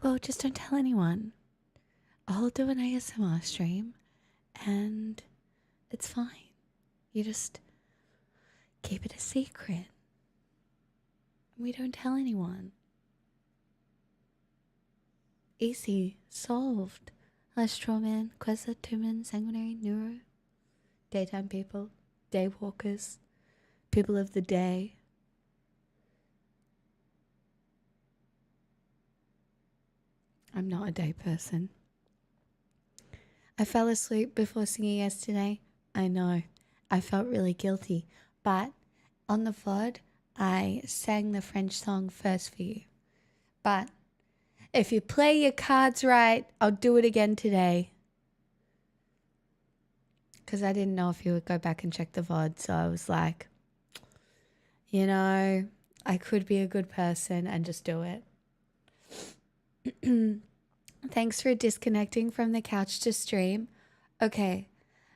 Well, just don't tell anyone. I'll do an ASMR stream and it's fine. You just keep it a secret. We don't tell anyone. Easy. Solved. Astro-man, Quasar, Tumen, Sanguinary, Neuro. Daytime people. Daywalkers. People of the day. I'm not a day person. I fell asleep before singing yesterday. I know. I felt really guilty. But on the VOD, I sang the French song first for you. But if you play your cards right, I'll do it again today. Because I didn't know if you would go back and check the VOD. So I was like, you know, I could be a good person and just do it. Thanks for disconnecting from the couch to stream. Okay.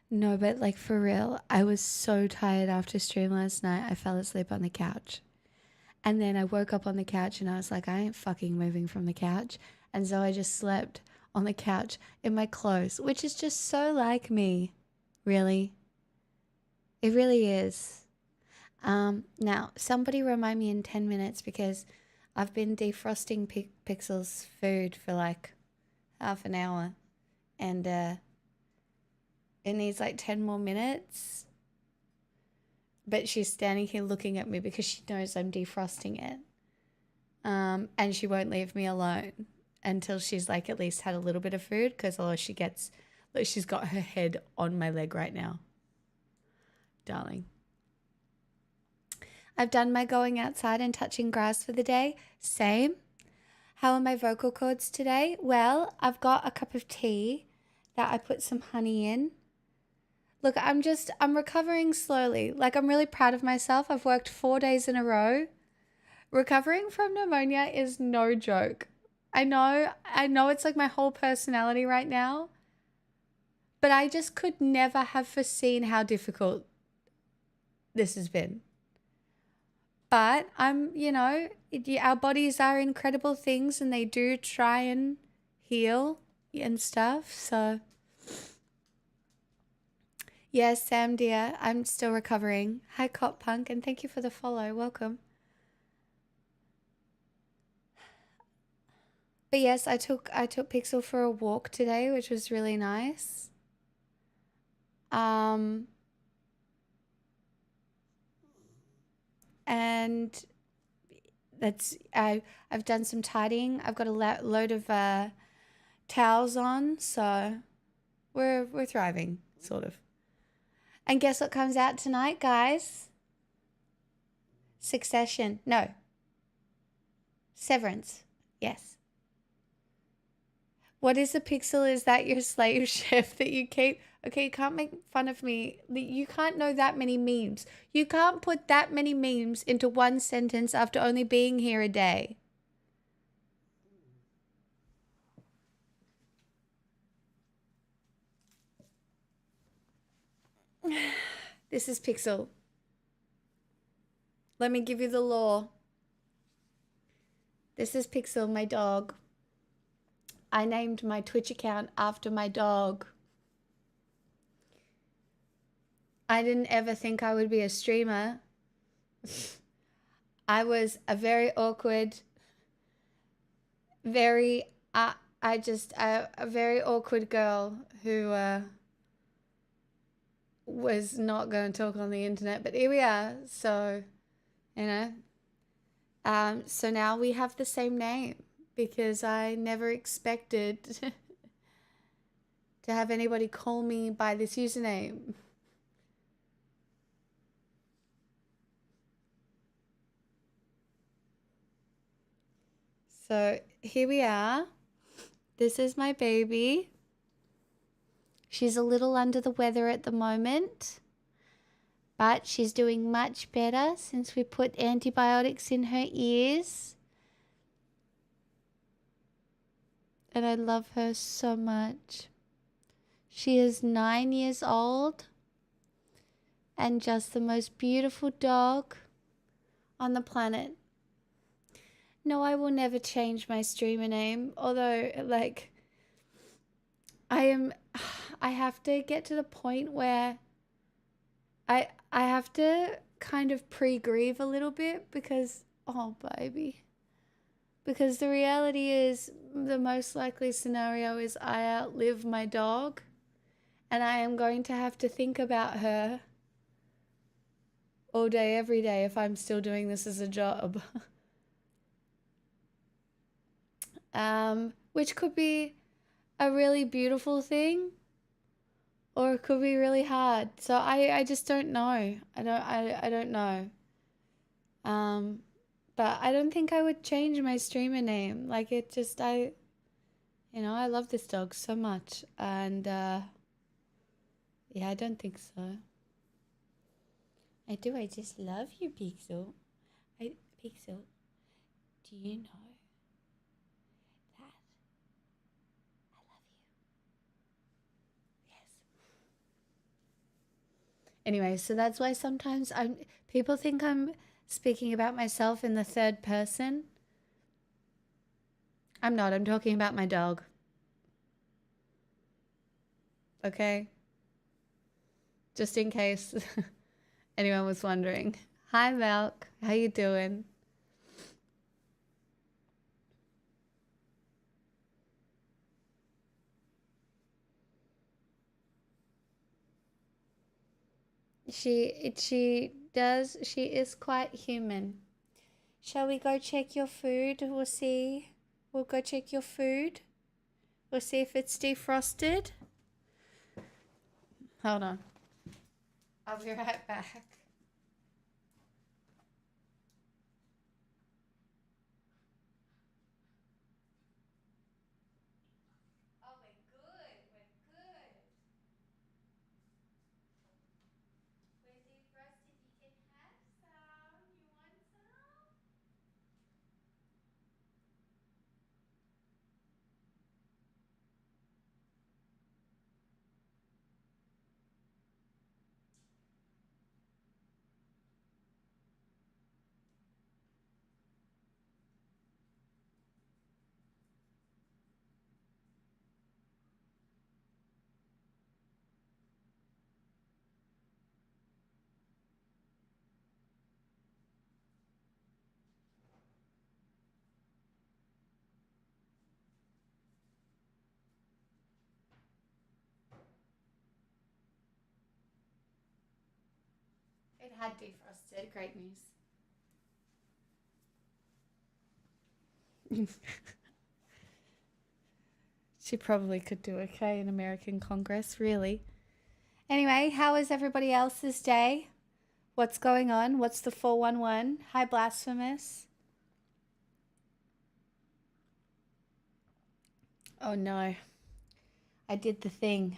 No, but like for real, I was so tired after stream last night. I fell asleep on the couch. And then I woke up on the couch and I was like, I ain't fucking moving from the couch. And so I just slept on the couch in my clothes, which is just so like me. Really. It really is. Now, somebody remind me in 10 minutes because I've been defrosting Pixel's food for like half an hour. And it needs like 10 more minutes. But she's standing here looking at me because she knows I'm defrosting it. And she won't leave me alone until she's like at least had a little bit of food because otherwise she's got her head on my leg right now. Darling. I've done my going outside and touching grass for the day. Same. How are my vocal cords today? Well, I've got a cup of tea that I put some honey in. Look, I'm recovering slowly. Like, I'm really proud of myself. I've worked 4 days in a row. Recovering from pneumonia is no joke. I know it's like my whole personality right now. But I just could never have foreseen how difficult this has been. But our bodies are incredible things and they do try and heal and stuff. So, yes, Sam dear, I'm still recovering. Hi, Cop Punk, and thank you for the follow. Welcome. But yes, I took Pixel for a walk today, which was really nice. And I've done some tidying. I've got a load of towels on, so we're thriving, sort of. And guess what comes out tonight, guys? Succession. No. Severance. Yes. What is a pixel? Is that your slave chef that you keep? Okay, you can't make fun of me. You can't know that many memes. You can't put that many memes into one sentence after only being here a day. This is Pixel. Let me give you the lore. This is Pixel, my dog. I named my Twitch account after my dog. I didn't ever think I would be a streamer. I was a very awkward, a very awkward girl who was not going to talk on the internet, but here we are. So, so now we have the same name because I never expected to have anybody call me by this username. So here we are. This is my baby. She's a little under the weather at the moment, but she's doing much better since we put antibiotics in her ears. And I love her so much. She is 9 years old and just the most beautiful dog on the planet. No, I will never change my streamer name. Although, like, I have to get to the point where I have to kind of pre-grieve a little bit because, oh, baby. Because the reality is, the most likely scenario is I outlive my dog, and I am going to have to think about her all day, every day if I'm still doing this as a job. Which could be a really beautiful thing, or it could be really hard. So I just don't know. I don't know. But I don't think I would change my streamer name. Like, it just, I love this dog so much, and yeah, I don't think so. I do. I just love you, Pixel. Pixel, do you know that I love you? Yes. Anyway, so that's why sometimes people think I'm speaking about myself in the third person. I'm not. I'm talking about my dog. Okay? Just in case anyone was wondering. Hi, Milk. How you doing? She is quite human. Shall we go check your food? We'll see. We'll go check your food. We'll see if it's defrosted. Hold on. I'll be right back. Oh, we're good. We're good. We're defrosted. You can have some. You want some? It had defrosted. Great news. She probably could do okay in American Congress, really. Anyway, how is everybody else's day? What's going on? What's the 411? Hi, Blasphemous. Oh no. I did the thing.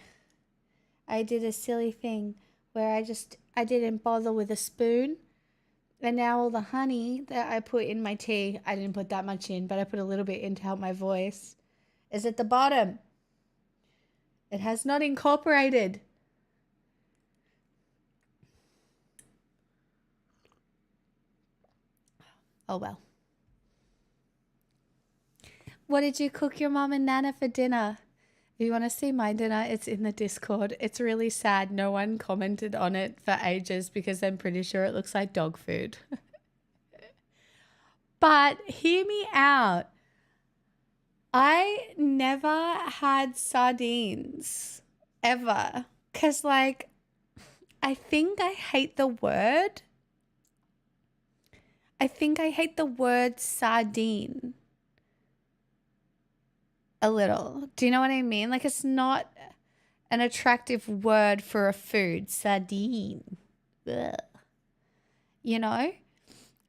I did a silly thing where I didn't bother with a spoon. And now all the honey that I put in my tea, I didn't put that much in, but I put a little bit in to help my voice, is at the bottom. It has not incorporated. Oh well. What did you cook your mom and Nana for dinner? If you want to see my dinner, it's in the Discord. It's really sad. No one commented on it for ages because I'm pretty sure it looks like dog food. But hear me out. I never had sardines ever. Because, like, I think I hate the word. I think I hate the word sardine a little. Do you know what I mean? Like, it's not an attractive word for a food. Sardine. Ugh. You know?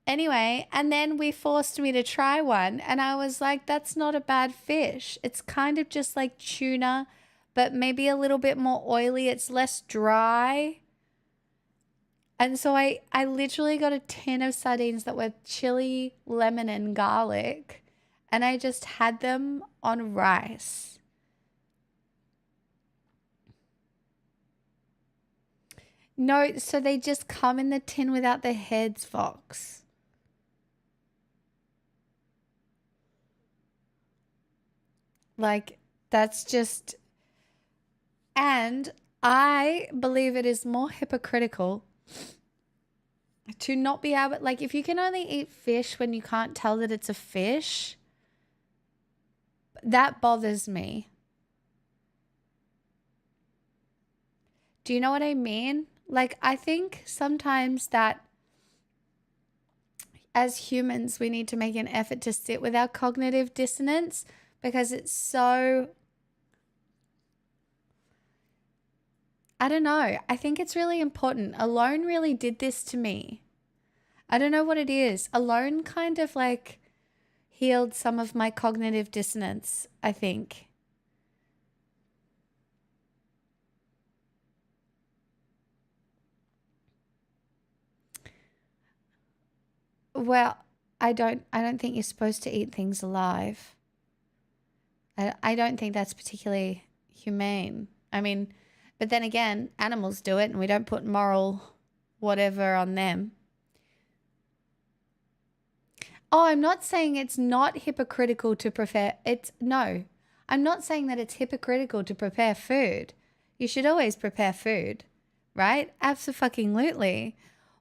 Anyway, and then we forced me to try one, and I was like, that's not a bad fish. It's kind of just like tuna, but maybe a little bit more oily. It's less dry. And so I literally got a tin of sardines that were chili, lemon, and garlic, and I just had them on rice. No, so they just come in the tin without the heads, Fox. Like, that's just, and I believe it is more hypocritical to not be able, like, if you can only eat fish when you can't tell that it's a fish, that bothers me. Do you know what I mean? Like, I think sometimes that as humans, we need to make an effort to sit with our cognitive dissonance because it's so, I don't know. I think it's really important. Alone really did this to me. I don't know what it is. Alone kind of like healed some of my cognitive dissonance, I think. Well, I don't think you're supposed to eat things alive. I don't think that's particularly humane. I mean, but then again, animals do it and we don't put moral whatever on them. Oh, I'm not saying it's not hypocritical to prepare. No, I'm not saying that it's hypocritical to prepare food. You should always prepare food, right? Absolutely.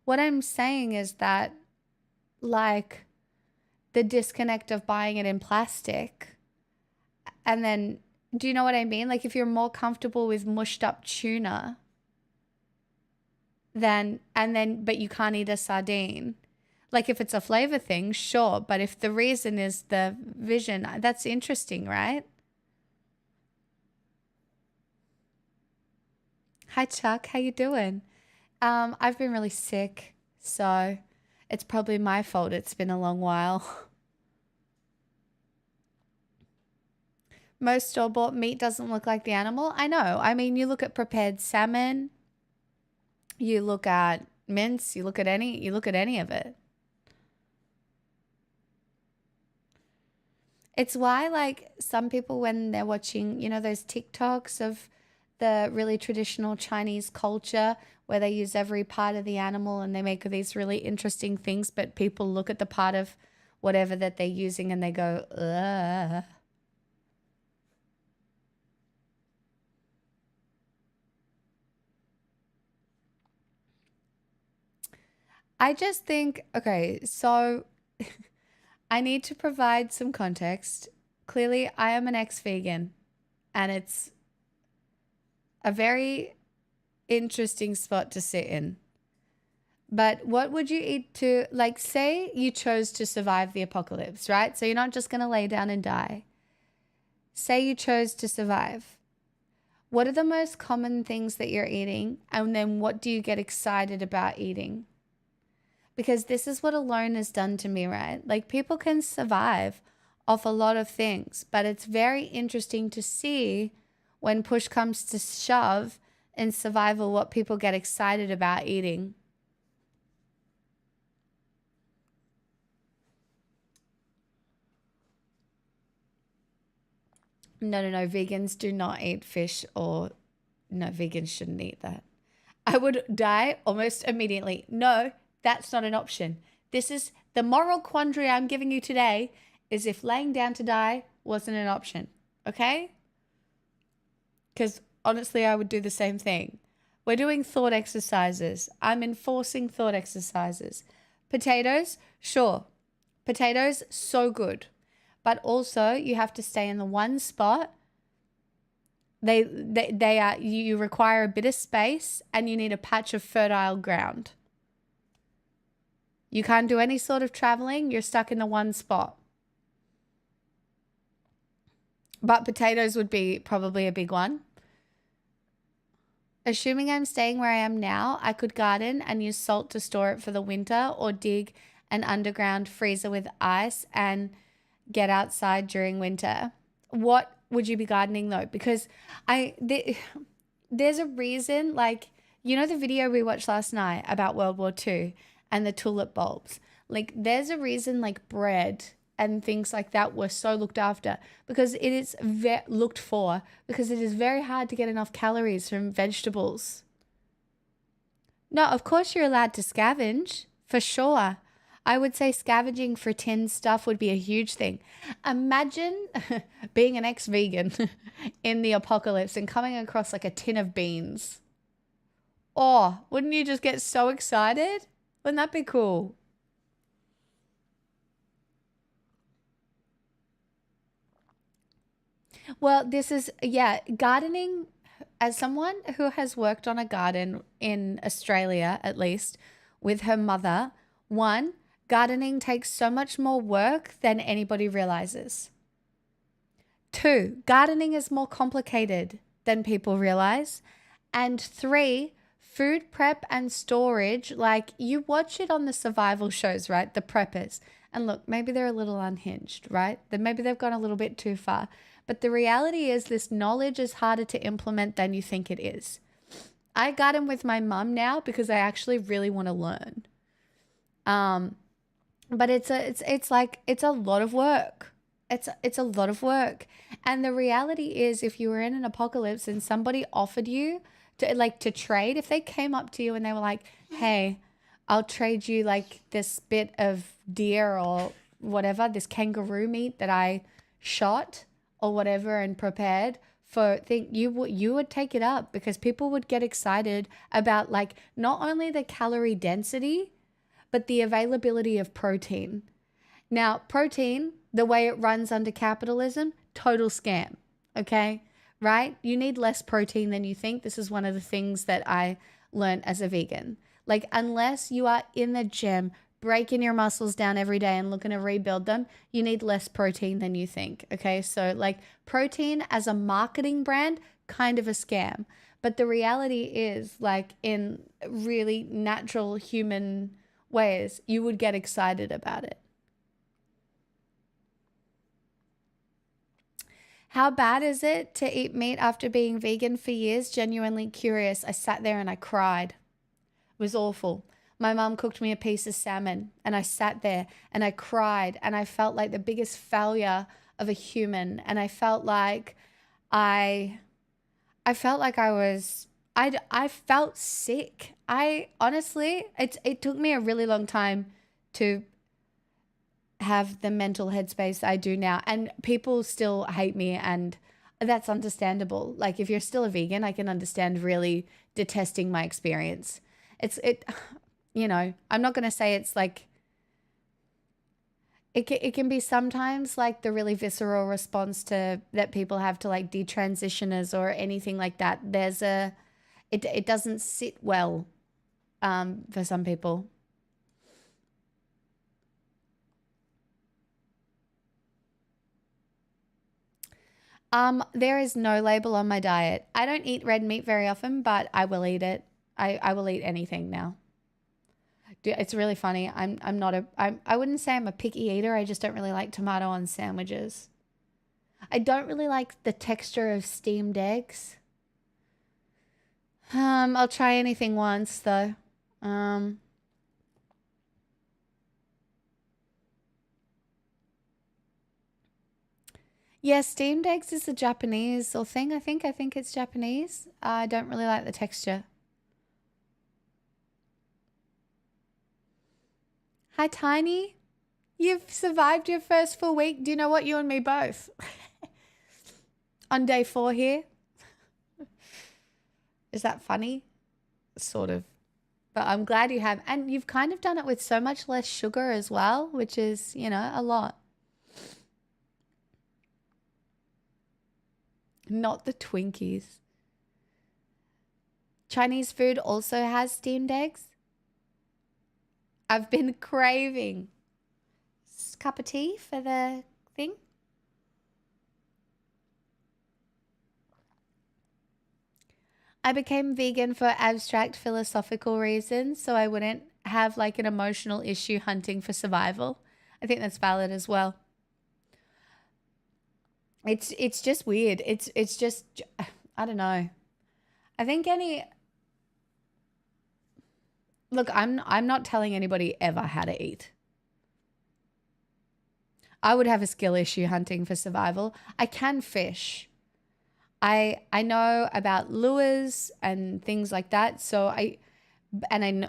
What I'm saying is that, like, the disconnect of buying it in plastic. And then, do you know what I mean? Like, if you're more comfortable with mushed up tuna, but you can't eat a sardine. Like, if it's a flavor thing, sure. But if the reason is the vision, that's interesting, right? Hi, Chuck. How you doing? I've been really sick, so it's probably my fault. It's been a long while. Most store-bought meat doesn't look like the animal. I know. I mean, you look at prepared salmon, you look at mince, you look at any of it. It's why, like, some people, when they're watching, those TikToks of the really traditional Chinese culture where they use every part of the animal and they make these really interesting things, but people look at the part of whatever that they're using and they go, ugh. I just think, okay, so I need to provide some context. Clearly, I am an ex-vegan, and it's a very interesting spot to sit in. But what would you eat to, like, say you chose to survive the apocalypse, right? So you're not just going to lay down and die. Say you chose to survive. What are the most common things that you're eating? And then what do you get excited about eating? Because this is what alone has done to me, right? Like, people can survive off a lot of things, but it's very interesting to see when push comes to shove in survival what people get excited about eating. No, vegans do not eat fish, or no, vegans shouldn't eat that. I would die almost immediately. No, that's not an option. This is the moral quandary I'm giving you today, is if laying down to die wasn't an option, okay? Because honestly, I would do the same thing. We're doing thought exercises. I'm enforcing thought exercises. Potatoes, sure. Potatoes, so good. But also, you have to stay in the one spot. They are, you require a bit of space and you need a patch of fertile ground. You can't do any sort of traveling. You're stuck in the one spot. But potatoes would be probably a big one. Assuming I'm staying where I am now, I could garden and use salt to store it for the winter, or dig an underground freezer with ice and get outside during winter. What would you be gardening though? Because there's a reason, like, the video we watched last night about World War II and the tulip bulbs. Like, there's a reason, like, bread and things like that were so looked after, because it is looked for, because it is very hard to get enough calories from vegetables. No, of course you're allowed to scavenge, for sure. I would say scavenging for tin stuff would be a huge thing. Imagine being an ex-vegan in the apocalypse and coming across like a tin of beans. Oh, wouldn't you just get so excited? Wouldn't that be cool? Well, this is, yeah, gardening, as someone who has worked on a garden in Australia, at least, with her mother, one, gardening takes so much more work than anybody realizes. Two, gardening is more complicated than people realize. And three, food prep and storage, like you watch it on the survival shows, right? The preppers. And look, maybe they're a little unhinged, right? Then maybe they've gone a little bit too far. But the reality is this knowledge is harder to implement than you think it is. I garden with my mum now because I actually really want to learn. Um, but it's a lot of work. It's a lot of work. And the reality is if you were in an apocalypse and somebody offered you to trade, if they came up to you and they were like, "Hey, I'll trade you like this bit of deer or whatever, this kangaroo meat that I shot or whatever and prepared for thing," you would take it up because people would get excited about like not only the calorie density, but the availability of protein. Now, protein, the way it runs under capitalism, total scam. Okay? Right? You need less protein than you think. This is one of the things that I learned as a vegan. Like, unless you are in the gym, breaking your muscles down every day and looking to rebuild them, you need less protein than you think. Okay? So, like, protein as a marketing brand, kind of a scam. But the reality is, like, in really natural human ways, you would get excited about it. How bad is it to eat meat after being vegan for years? Genuinely curious. I sat there and I cried. It was awful. My mum cooked me a piece of salmon and I sat there and I cried and I felt like the biggest failure of a human. And I felt like I I felt like I felt sick. I honestly, it took me a really long time to have the mental headspace I do now. And people still hate me, and that's understandable. Like, if you're still a vegan, I can understand really detesting my experience. It, I'm not going to say it's like, it can be sometimes like the really visceral response to that people have to like detransitioners or anything like that. It doesn't sit well for some people. There is no label on my diet. I don't eat red meat very often, but I will eat it. I will eat anything now. It's really funny. I'm not a I wouldn't say I'm a picky eater. I just don't really like tomato on sandwiches. I don't really like the texture of steamed eggs. I'll try anything once though. Um, yeah, steamed eggs is a Japanese or thing. I think it's Japanese. I don't really like the texture. Hi, Tiny. You've survived your first full week. Do you know what? You and me both. On day 4 here. Is that funny? Sort of. But I'm glad you have. And you've kind of done it with so much less sugar as well, which is, a lot. Not the Twinkies. Chinese food also has steamed eggs. I've been craving. Cup of tea for the thing. I became vegan for abstract philosophical reasons, so I wouldn't have like an emotional issue hunting for survival. I think that's valid as well. It's just weird. It's just I don't know. I think any look, I'm not telling anybody ever how to eat. I would have a skill issue hunting for survival. I can fish. I know about lures and things like that. So I and I know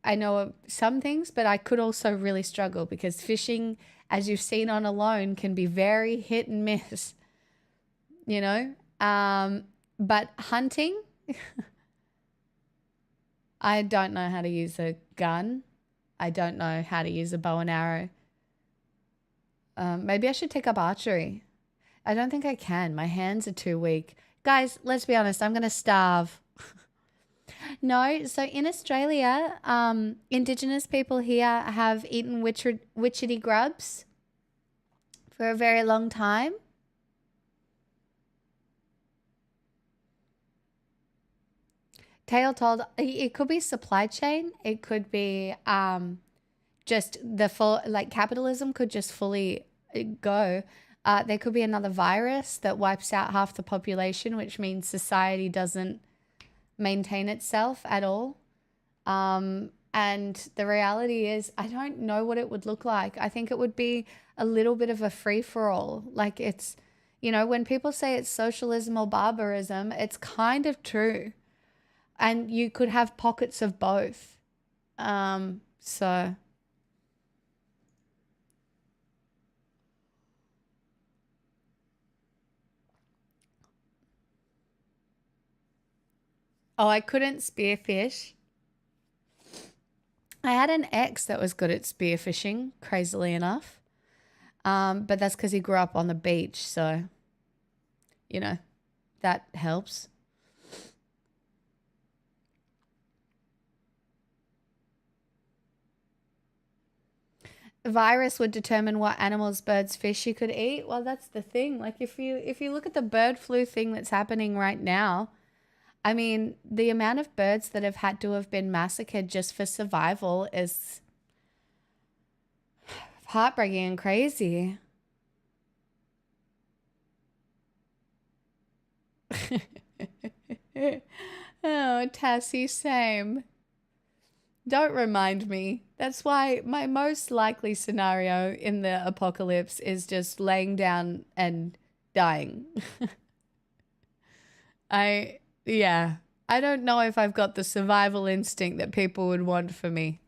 I know some things, but I could also really struggle because fishing, as you've seen on Alone, can be very hit and miss, you know? But hunting, I don't know how to use a gun. I don't know how to use a bow and arrow. Maybe I should take up archery. I don't think I can. My hands are too weak. Guys, let's be honest. I'm going to starve. No, so in Australia, Indigenous people here have eaten witchetty grubs for a very long time. Tale told, it could be supply chain. It could be just the full, like capitalism could just fully go. There could be another virus that wipes out half the population, which means society doesn't maintain itself at all. And the reality is, I don't know what it would look like. I think it would be a little bit of a free-for-all. Like it's, you know, when people say it's socialism or barbarism, it's kind of true. And you could have pockets of both. So... Oh, I couldn't spearfish. I had an ex that was good at spearfishing, crazily enough. But that's because he grew up on the beach, so, you know, that helps. A virus would determine what animals, birds, fish you could eat. Well, that's the thing. Like if you look at the bird flu thing that's happening right now, I mean, the amount of birds that have had to have been massacred just for survival is heartbreaking and crazy. Oh, Tassie, same. Don't remind me. That's why my most likely scenario in the apocalypse is just laying down and dying. Yeah. I don't know if I've got the survival instinct that people would want for me.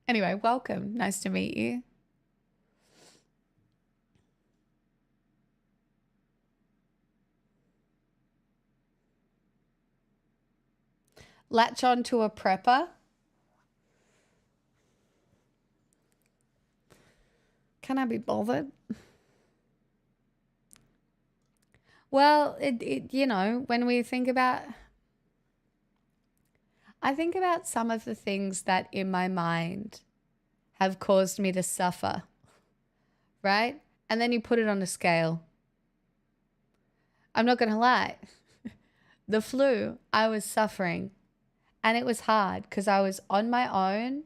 Anyway, welcome. Nice to meet you. Latch on to a prepper. Can I be bothered? Well, you know, when we think about, I think about some of the things that in my mind have caused me to suffer, right? And then you put it on a scale. I'm not going to lie. The flu, I was suffering and it was hard because I was on my own.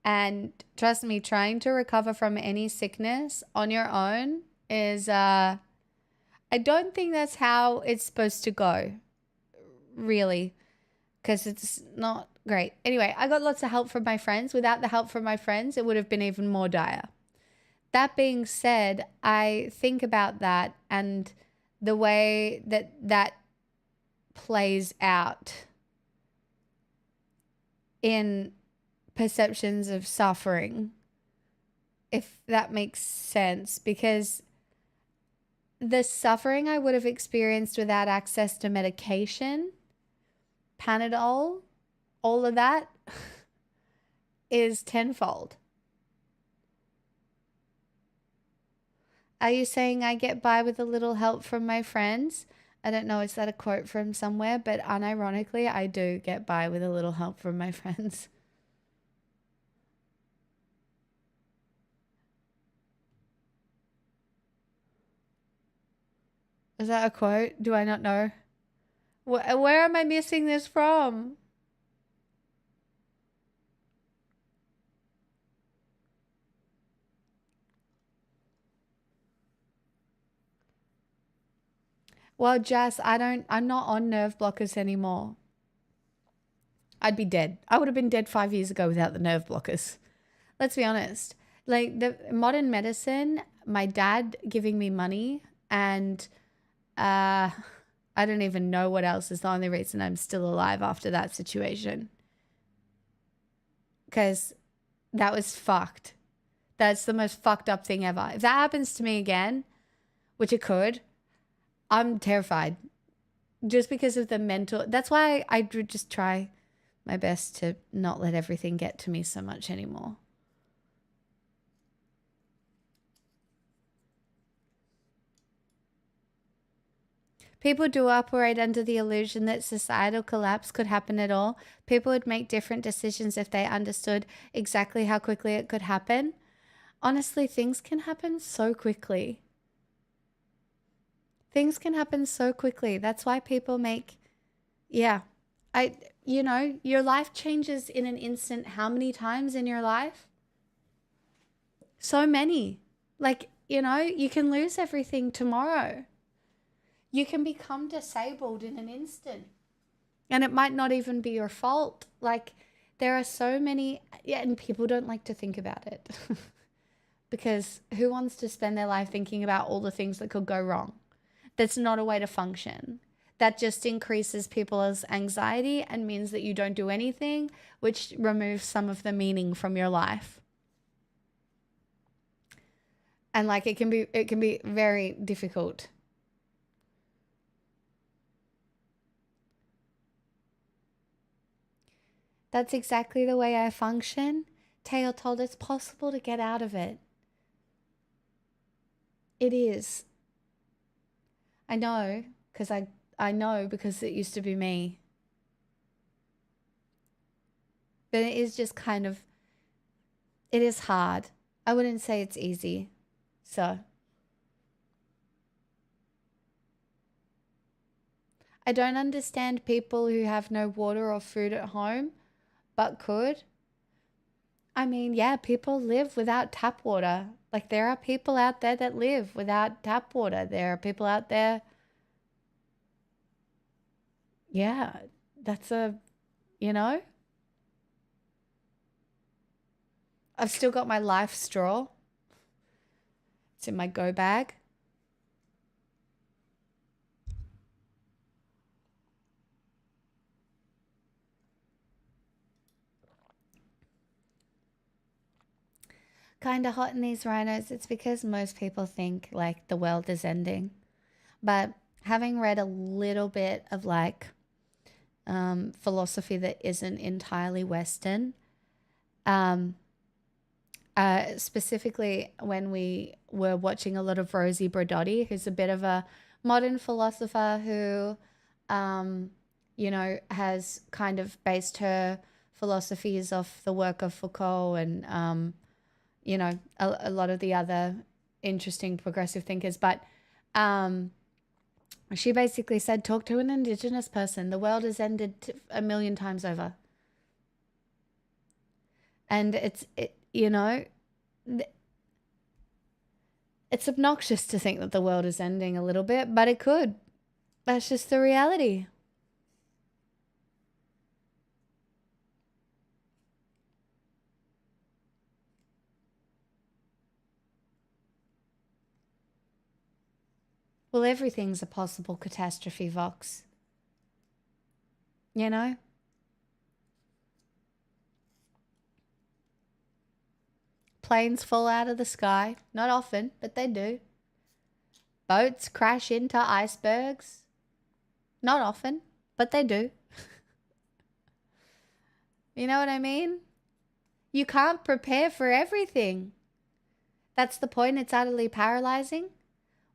And trust me, trying to recover from any sickness on your own is, I don't think that's how it's supposed to go, really, because it's not great. Anyway, I got lots of help from my friends. Without the help from my friends, it would have been even more dire. That being said, I think about that and the way that that plays out in perceptions of suffering, if that makes sense, because the suffering I would have experienced without access to medication, Panadol, all of that is tenfold. Are you saying I get by with a little help from my friends? I don't know, is that a quote from somewhere? But unironically, I do get by with a little help from my friends. Is that a quote? Do I not know? Where am I missing this from? Well, Jess, I'm not on nerve blockers anymore. I'd be dead. I would have been dead 5 years ago without the nerve blockers. Let's be honest. Like the modern medicine, my dad giving me money and I don't even know what else is the only reason I'm still alive after that situation. Because that was fucked. That's the most fucked up thing ever. If that happens to me again, which it could, I'm terrified. Just because of the mental. That's why I just try my best to not let everything get to me so much anymore. People do operate under the illusion that societal collapse could happen at all. People would make different decisions if they understood exactly how quickly it could happen. Honestly, things can happen so quickly. Things can happen so quickly. That's why people make, your life changes in an instant. How many times in your life? So many. Like, you can lose everything tomorrow. You can become disabled in an instant. And it might not even be your fault. Like, there are so many, and people don't like to think about it. Because who wants to spend their life thinking about all the things that could go wrong? That's not a way to function. That just increases people's anxiety and means that you don't do anything, which removes some of the meaning from your life. And like it can be very difficult. That's exactly the way I function. Teo told it's possible to get out of it. It is. I know, because I know because it used to be me. But it is just kind of, it is hard. I wouldn't say it's easy. So I don't understand people who have no water or food at home, but could. I mean, yeah, people live without tap water. Like there are people out there that live without tap water. There are people out there. Yeah, that's I've still got my life straw. It's in my go bag. Kind of hot in these rhinos. It's because most people think like the world is ending. But having read a little bit of like philosophy that isn't entirely Western, specifically when we were watching a lot of Rosie Braidotti, who's a bit of a modern philosopher who, has kind of based her philosophies off the work of Foucault and, a lot of the other interesting progressive thinkers. But she basically said, talk to an Indigenous person. The world has ended a million times over. And it's obnoxious to think that the world is ending a little bit, but it could. That's just the reality. Well, everything's a possible catastrophe, Vox. You know? Planes fall out of the sky. Not often, but they do. Boats crash into icebergs. Not often, but they do. You know what I mean? You can't prepare for everything. That's the point. It's utterly paralyzing.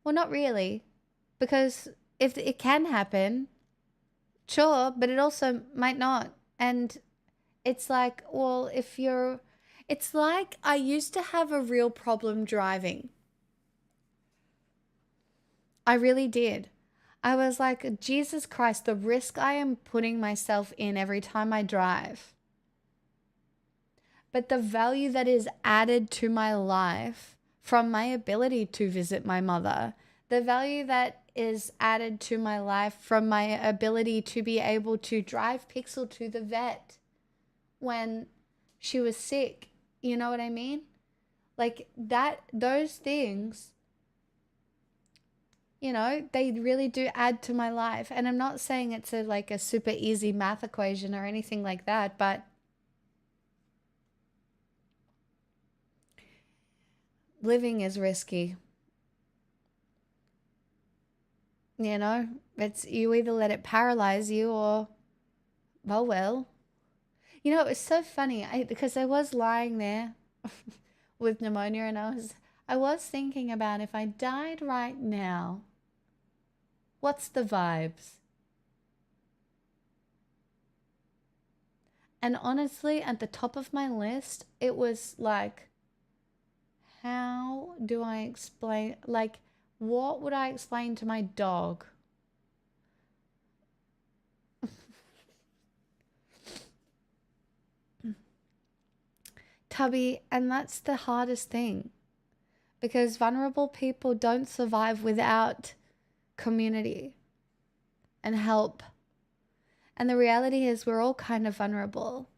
Well, not really. Because if it can happen, sure, but it also might not. And it's like, well, it's like I used to have a real problem driving. I really did. I was like, Jesus Christ, the risk I am putting myself in every time I drive. But the value that is added to my life from my ability to visit my mother, the value that is added to my life from my ability to be able to drive Pixel to the vet when she was sick. You know what I mean? Like those things, you know, they really do add to my life. And I'm not saying it's like a super easy math equation or anything like that, but living is risky. You know, it's you either let it paralyze you or, well. You know, it's so funny because I was lying there with pneumonia and I was thinking about if I died right now, what's the vibes? And honestly, at the top of my list, it was like, how do I explain, like, what would I explain to my dog? Tubby, and that's the hardest thing because vulnerable people don't survive without community and help. And the reality is we're all kind of vulnerable.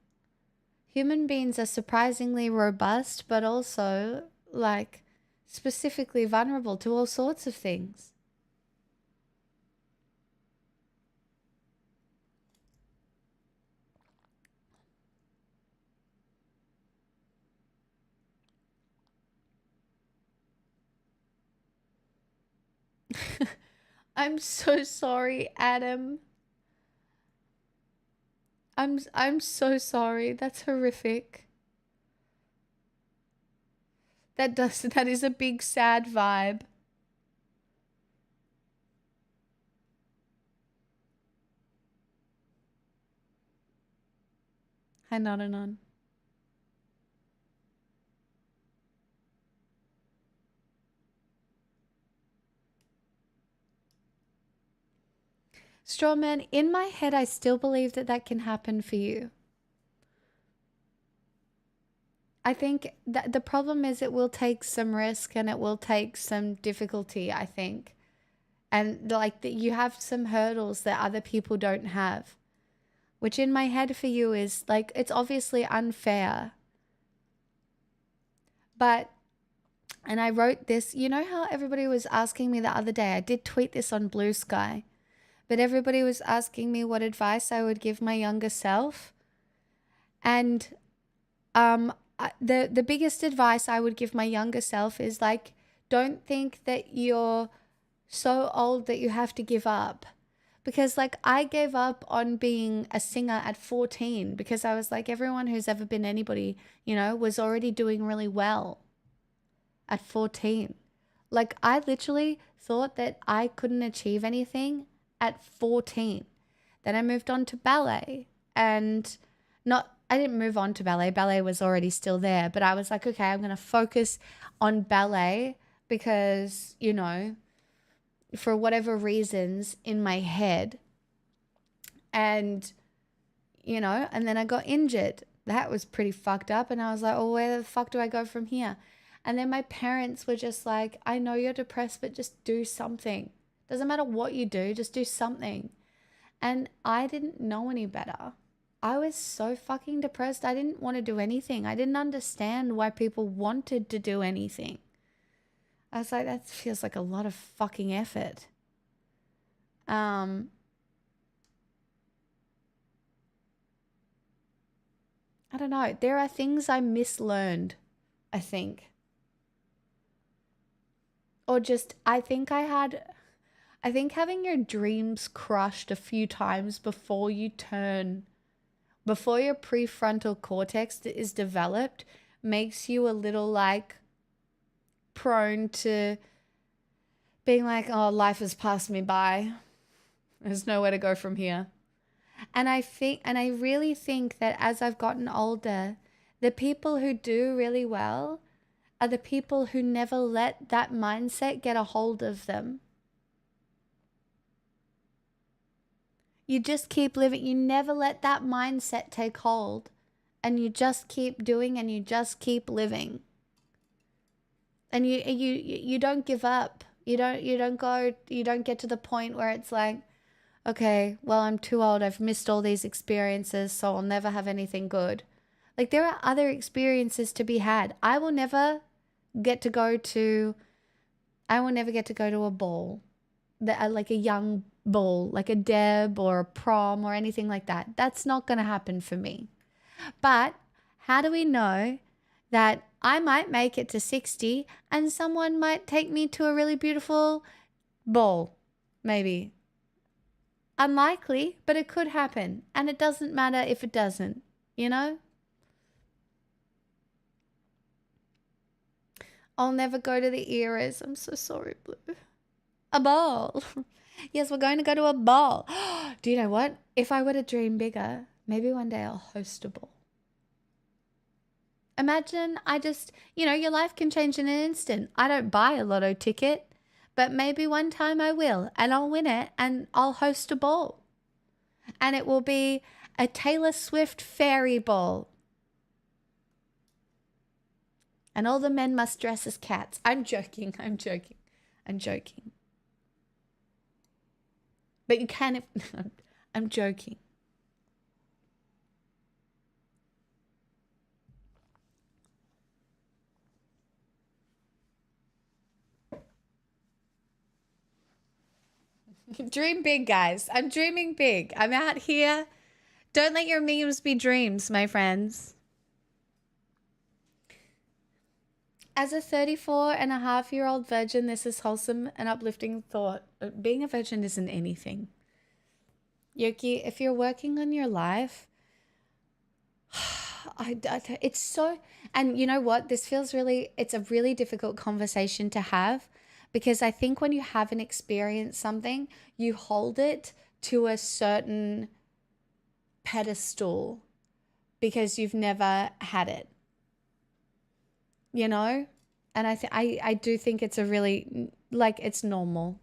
Human beings are surprisingly robust, but also like specifically vulnerable to all sorts of things. I'm so sorry, Adam. I'm so sorry. That's horrific. That is a big sad vibe. Hi, Nananon. Strawman, in my head, I still believe that that can happen for you. I think that the problem is it will take some risk and it will take some difficulty, I think. And like that you have some hurdles that other people don't have. Which in my head for you is like, it's obviously unfair. But, and I wrote this, you know how everybody was asking me the other day, I did tweet this on Blue Sky, but everybody was asking me what advice I would give my younger self. And the biggest advice I would give my younger self is like, don't think that you're so old that you have to give up. Because like I gave up on being a singer at 14 because I was like, everyone who's ever been anybody, you know, was already doing really well at 14. Like I literally thought that I couldn't achieve anything at 14. Then I moved on to ballet and I didn't move on to ballet. Ballet was already still there, but I was like, okay, I'm going to focus on ballet because, you know, for whatever reasons in my head. And, you know, and then I got injured. That was pretty fucked up. And I was like, oh, where the fuck do I go from here? And then my parents were just like, I know you're depressed, but just do something. Doesn't matter what you do, just do something. And I didn't know any better. I was so fucking depressed. I didn't want to do anything. I didn't understand why people wanted to do anything. I was like, that feels like a lot of fucking effort. I don't know. There are things I mislearned, I think. Or just, I think having your dreams crushed a few times before your prefrontal cortex is developed makes you a little like prone to being like, oh, life has passed me by. There's nowhere to go from here. And I really think that as I've gotten older, the people who do really well are the people who never let that mindset get a hold of them. You just keep living. You never let that mindset take hold. And you just keep doing and you just keep living. And you don't give up. You don't get to the point where it's like, okay, well, I'm too old. I've missed all these experiences, so I'll never have anything good. Like there are other experiences to be had. I will never get to go to a ball. like a young bull, like a Deb or a prom or anything like that. That's not going to happen for me. But how do we know that I might make it to 60 and someone might take me to a really beautiful ball? Maybe. Unlikely, but it could happen. And it doesn't matter if it doesn't, you know? I'll never go to the eras. I'm so sorry, Blue. A ball. Yes, we're going to go to a ball. Do you know what? If I were to dream bigger, maybe one day I'll host a ball. Imagine your life can change in an instant. I don't buy a lotto ticket, but maybe one time I will, and I'll win it, and I'll host a ball. And it will be a Taylor Swift fairy ball. And all the men must dress as cats. I'm joking. But you can if... I'm joking. Dream big, guys. I'm dreaming big. I'm out here. Don't let your memes be dreams, my friends. As a 34-and-a-half-year-old virgin, this is wholesome and uplifting thought. Being a virgin isn't anything. Yoki, if you're working on your life, it's so... And you know what? This feels it's a really difficult conversation to have, because I think when you haven't experienced something, you hold it to a certain pedestal because you've never had it. You know? And I do think it's a really, it's normal.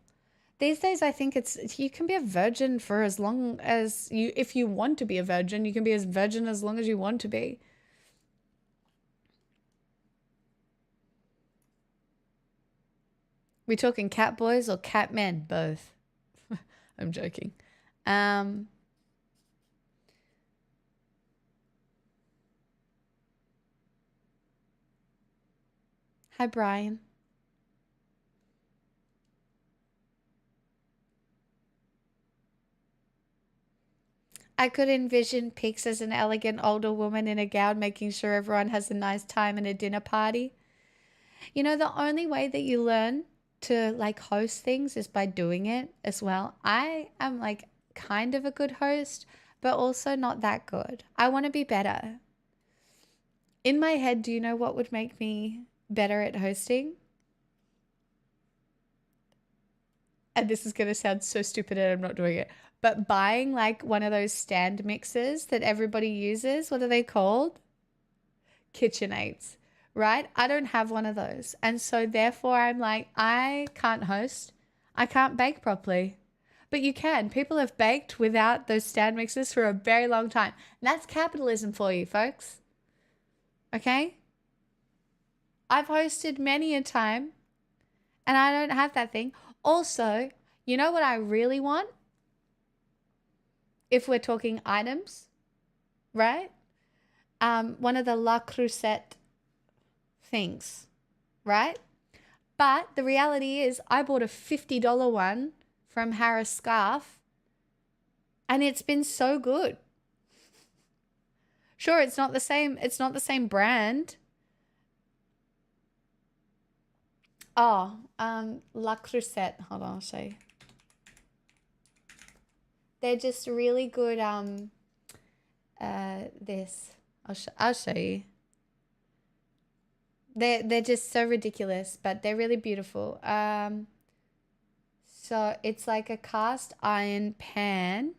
These days, I think you can be a virgin for as long as if you want to be a virgin, you can be as virgin as long as you want to be. We talking cat boys or cat men? Both. I'm joking. Hi, Brian. I could envision Pix as an elegant older woman in a gown, making sure everyone has a nice time in a dinner party. You know, the only way that you learn to host things is by doing it as well. I am kind of a good host, but also not that good. I want to be better. In my head, do you know what would make me better at hosting? And this is going to sound so stupid and I'm not doing it, but buying one of those stand mixers that everybody uses. What are they called? KitchenAids. Right? I don't have one of those. And so therefore I'm I can't host. I can't bake properly. But you can. People have baked without those stand mixers for a very long time. And that's capitalism for you, folks. Okay? I've hosted many a time and I don't have that thing. Also, you know what I really want? If we're talking items, right? One of the La Crusette things, right? But the reality is I bought a $50 one from Harris Scarf and it's been so good. Sure, it's not the same brand. Oh, La Crusette. Hold on, I'll show you. They're just really good. I'll show you. They're just so ridiculous, but they're really beautiful. So it's like a cast iron pan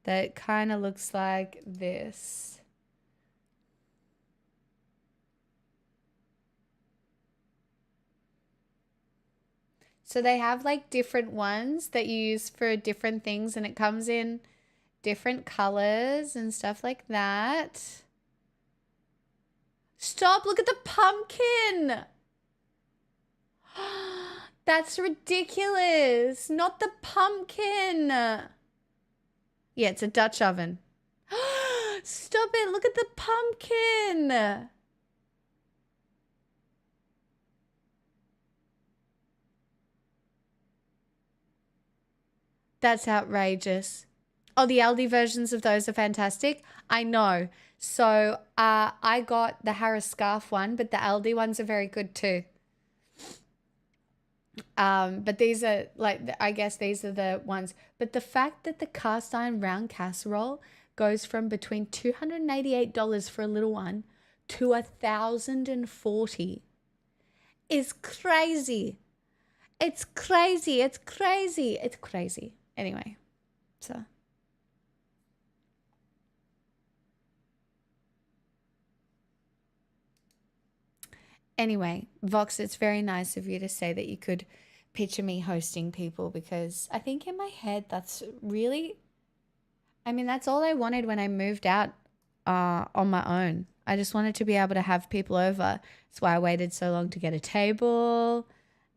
that kind of looks like this. So they have different ones that you use for different things, and it comes in different colors and stuff like that. Stop, look at the pumpkin. That's ridiculous. Not the pumpkin. Yeah, it's a Dutch oven. Stop it, look at the pumpkin. That's outrageous. Oh, the Aldi versions of those are fantastic. I know. So I got the Harris scarf one, but the Aldi ones are very good too. But these are like, I guess these are the ones. But the fact that the cast iron round casserole goes from between $288 for a little one to $1,040 is crazy. It's crazy. It's crazy. It's crazy. Anyway, so. Anyway, Vox, it's very nice of you to say that you could picture me hosting people, because I think in my head that's really, I mean, that's all I wanted when I moved out on my own. I just wanted to be able to have people over. That's why I waited so long to get a table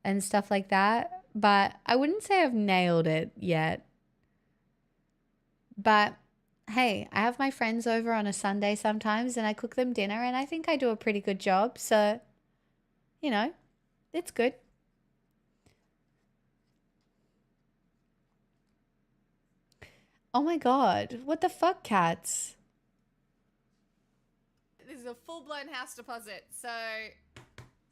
and stuff like that. But I wouldn't say I've nailed it yet. But hey, I have my friends over on a Sunday sometimes and I cook them dinner and I think I do a pretty good job. So, you know, it's good. Oh my God. What the fuck, cats? This is a full-blown house deposit, so...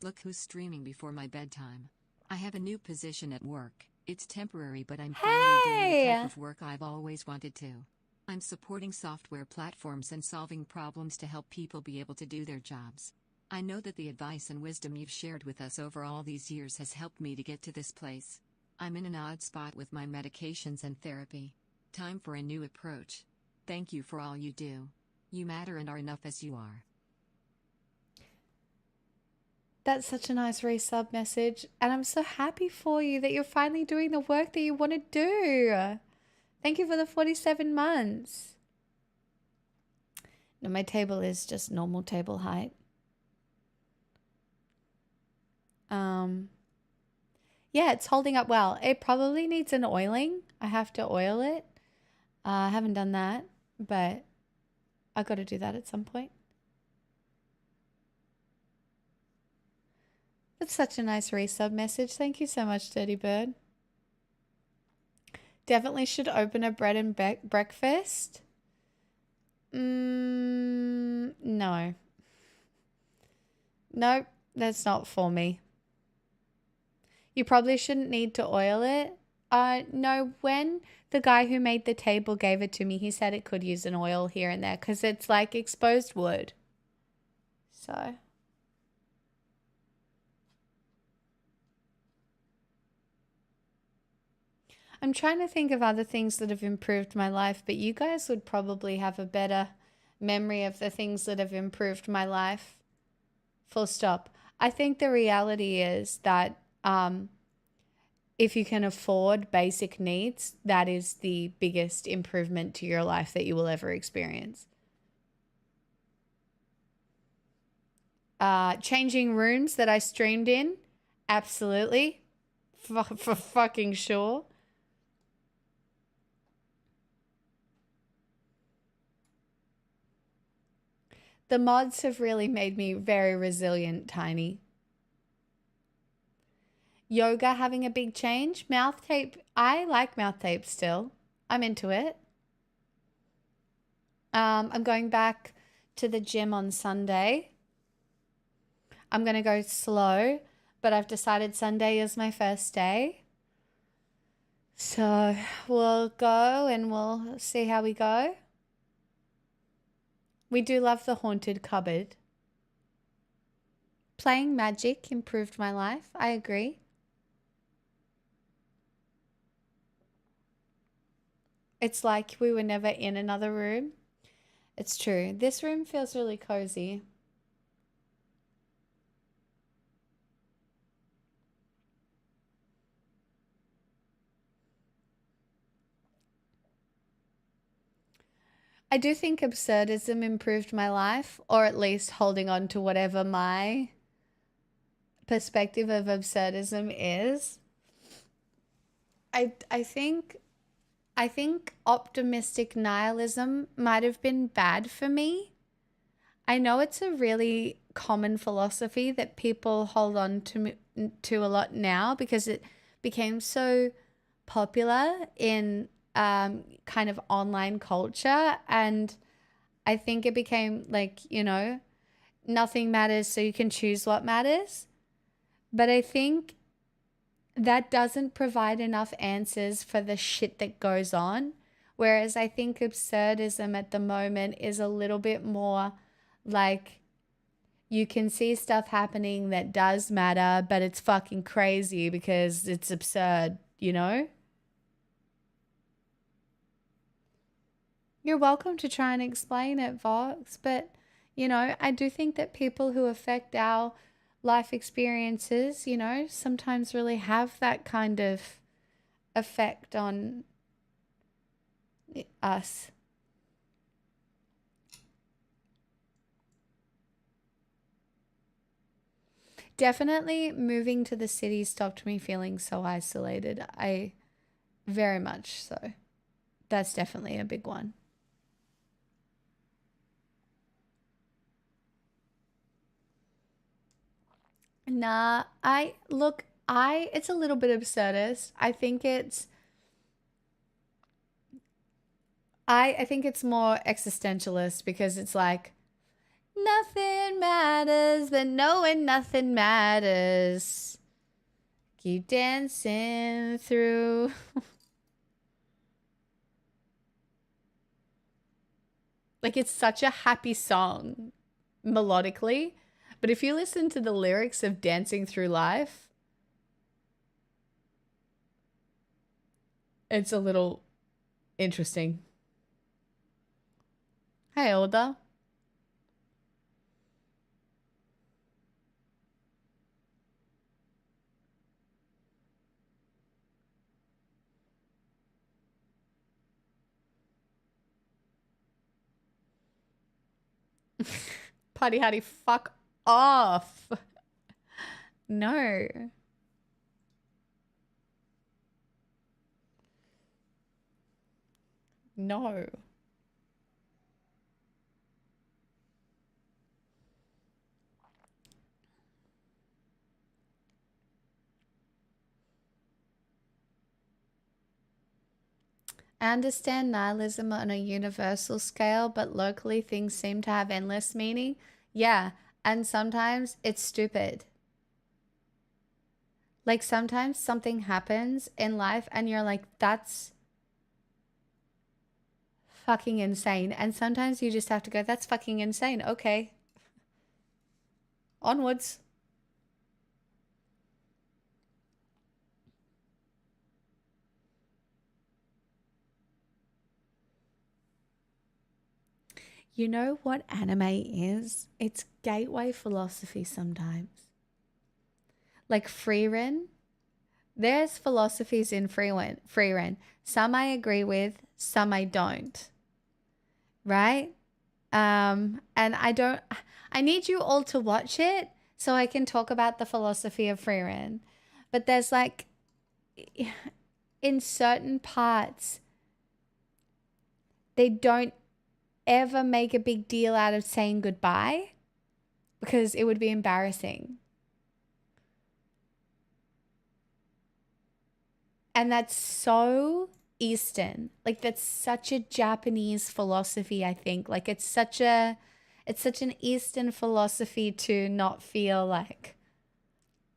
Look who's streaming before my bedtime. I have a new position at work. It's temporary, but I'm finally doing the type of work I've always wanted to. I'm supporting software platforms and solving problems to help people be able to do their jobs. I know that the advice and wisdom you've shared with us over all these years has helped me to get to this place. I'm in an odd spot with my medications and therapy. Time for a new approach. Thank you for all you do. You matter and are enough as you are. That's such a nice resub message. And I'm so happy for you that you're finally doing the work that you want to do. Thank you for the 47 months. No, my table is just normal table height. Yeah, it's holding up well. It probably needs an oiling. I have to oil it. I haven't done that, but I got to do that at some point. That's such a nice resub message. Thank you so much, Dirty Bird. Definitely should open a bread and breakfast. No. Nope, that's not for me. You probably shouldn't need to oil it. No, when the guy who made the table gave it to me, he said it could use an oil here and there because it's like exposed wood. So... I'm trying to think of other things that have improved my life, but you guys would probably have a better memory of the things that have improved my life. Full stop. I think the reality is that if you can afford basic needs, that is the biggest improvement to your life that you will ever experience. Changing rooms that I streamed in, absolutely, for fucking sure. The mods have really made me very resilient, Tiny. Yoga having a big change. Mouth tape. I like mouth tape still. I'm into it. I'm going back to the gym on Sunday. I'm going to go slow, but I've decided Sunday is my first day. So we'll go and we'll see how we go. We do love the haunted cupboard. Playing Magic improved my life. I agree. It's like we were never in another room. It's true. This room feels really cozy. I do think absurdism improved my life, or at least holding on to whatever my perspective of absurdism is. I think optimistic nihilism might have been bad for me. I know it's a really common philosophy that people hold on to a lot now because it became so popular in kind of online culture. And I think it became like, nothing matters, so you can choose what matters. But I think that doesn't provide enough answers for the shit that goes on. Whereas I think absurdism at the moment is a little bit more like you can see stuff happening that does matter, but it's fucking crazy because it's absurd, you know? You're welcome to try and explain it, Vox, but, I do think that people who affect our life experiences, sometimes really have that kind of effect on us. Definitely moving to the city stopped me feeling so isolated. I very much so. That's definitely a big one. Nah, it's a little bit absurdist. I think it's more existentialist because it's like nothing matters, but knowing nothing matters. Keep dancing through. Like it's such a happy song melodically, but if you listen to the lyrics of Dancing Through Life, it's a little interesting. Hey, Oda. Party Hattie, fuck off. No. No. I understand nihilism on a universal scale, but locally things seem to have endless meaning. Yeah, and sometimes it's stupid. Like sometimes something happens in life and you're like, that's fucking insane. And sometimes you just have to go, that's fucking insane. Okay. Onwards. You know what anime is? It's gateway philosophy sometimes. Like Freerin. There's philosophies in Freerin. Some I agree with, some I don't. Right? And I need you all to watch it so I can talk about the philosophy of Freerin. But there's like in certain parts they don't ever make a big deal out of saying goodbye because it would be embarrassing. And that's so Eastern. Like that's such a Japanese philosophy, I think. Like it's such an Eastern philosophy to not feel like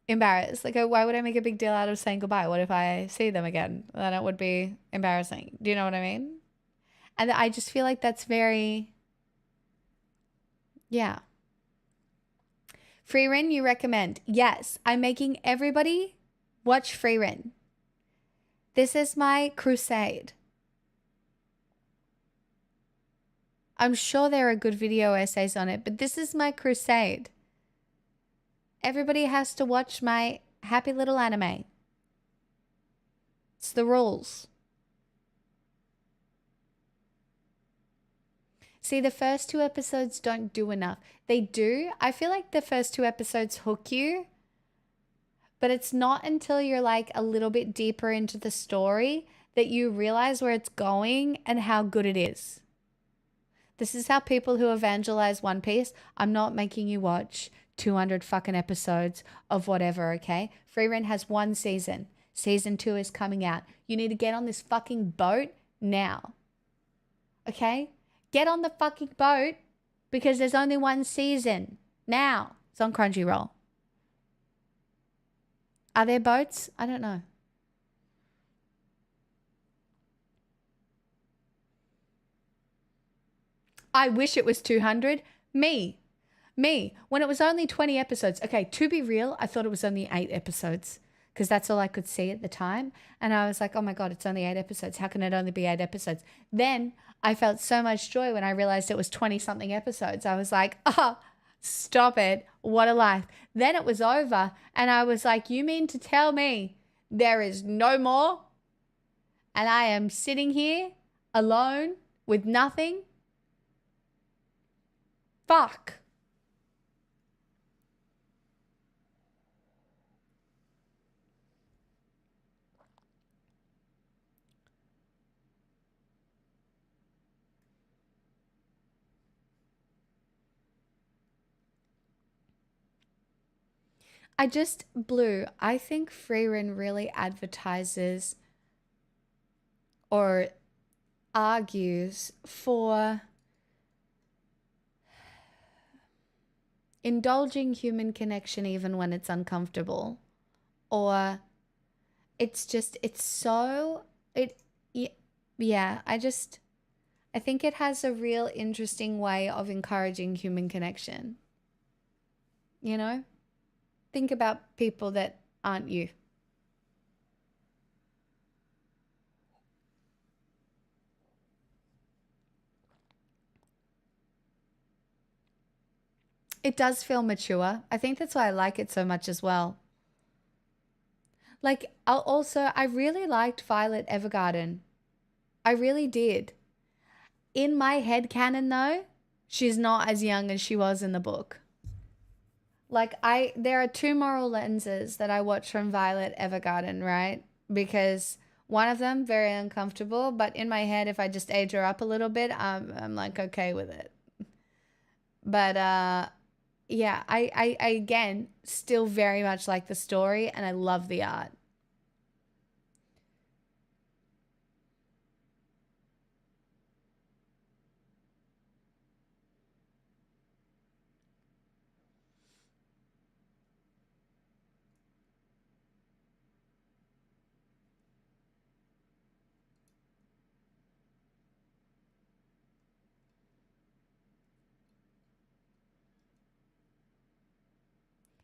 embarrassed. Like why would I make a big deal out of saying goodbye? What if I see them again? Then it would be embarrassing. Do you know what I mean? And I just feel like that's very, yeah. Freerin, you recommend? Yes, I'm making everybody watch Freerin. This is my crusade. I'm sure there are good video essays on it, but this is my crusade. Everybody has to watch my happy little anime. It's the rules. See, the first 2 episodes don't do enough. They do. I feel like the first 2 episodes hook you, but it's not until you're like a little bit deeper into the story that you realize where it's going and how good it is. This is how people who evangelize One Piece, I'm not making you watch 200 fucking episodes of whatever, okay? Freerin has 1 season. Season 2 is coming out. You need to get on this fucking boat now. Okay? Get on the fucking boat because there's only one season. Now. It's on Crunchyroll. Are there boats? I don't know. I wish it was 200. Me. When it was only 20 episodes. Okay, to be real, I thought it was only 8 episodes because that's all I could see at the time. And I was like, oh my God, it's only 8 episodes. How can it only be 8 episodes? Then I felt so much joy when I realized it was 20 something episodes. I was like, oh, stop it. What a life. Then it was over. And I was like, you mean to tell me there is no more? And I am sitting here alone with nothing? Fuck. I think Freerin really advertises or argues for indulging human connection even when it's uncomfortable. Or it's so, yeah, I think it has a real interesting way of encouraging human connection. You know? Think about people that aren't you. It does feel mature. I think that's why I like it so much as well. Like, I really liked Violet Evergarden. I really did. In my head canon, though, she's not as young as she was in the book. Like, there are 2 moral lenses that I watch from Violet Evergarden, right? Because one of them, very uncomfortable, but in my head, if I just age her up a little bit, I'm like, okay with it. But, yeah, I again, still very much like the story, and I love the art.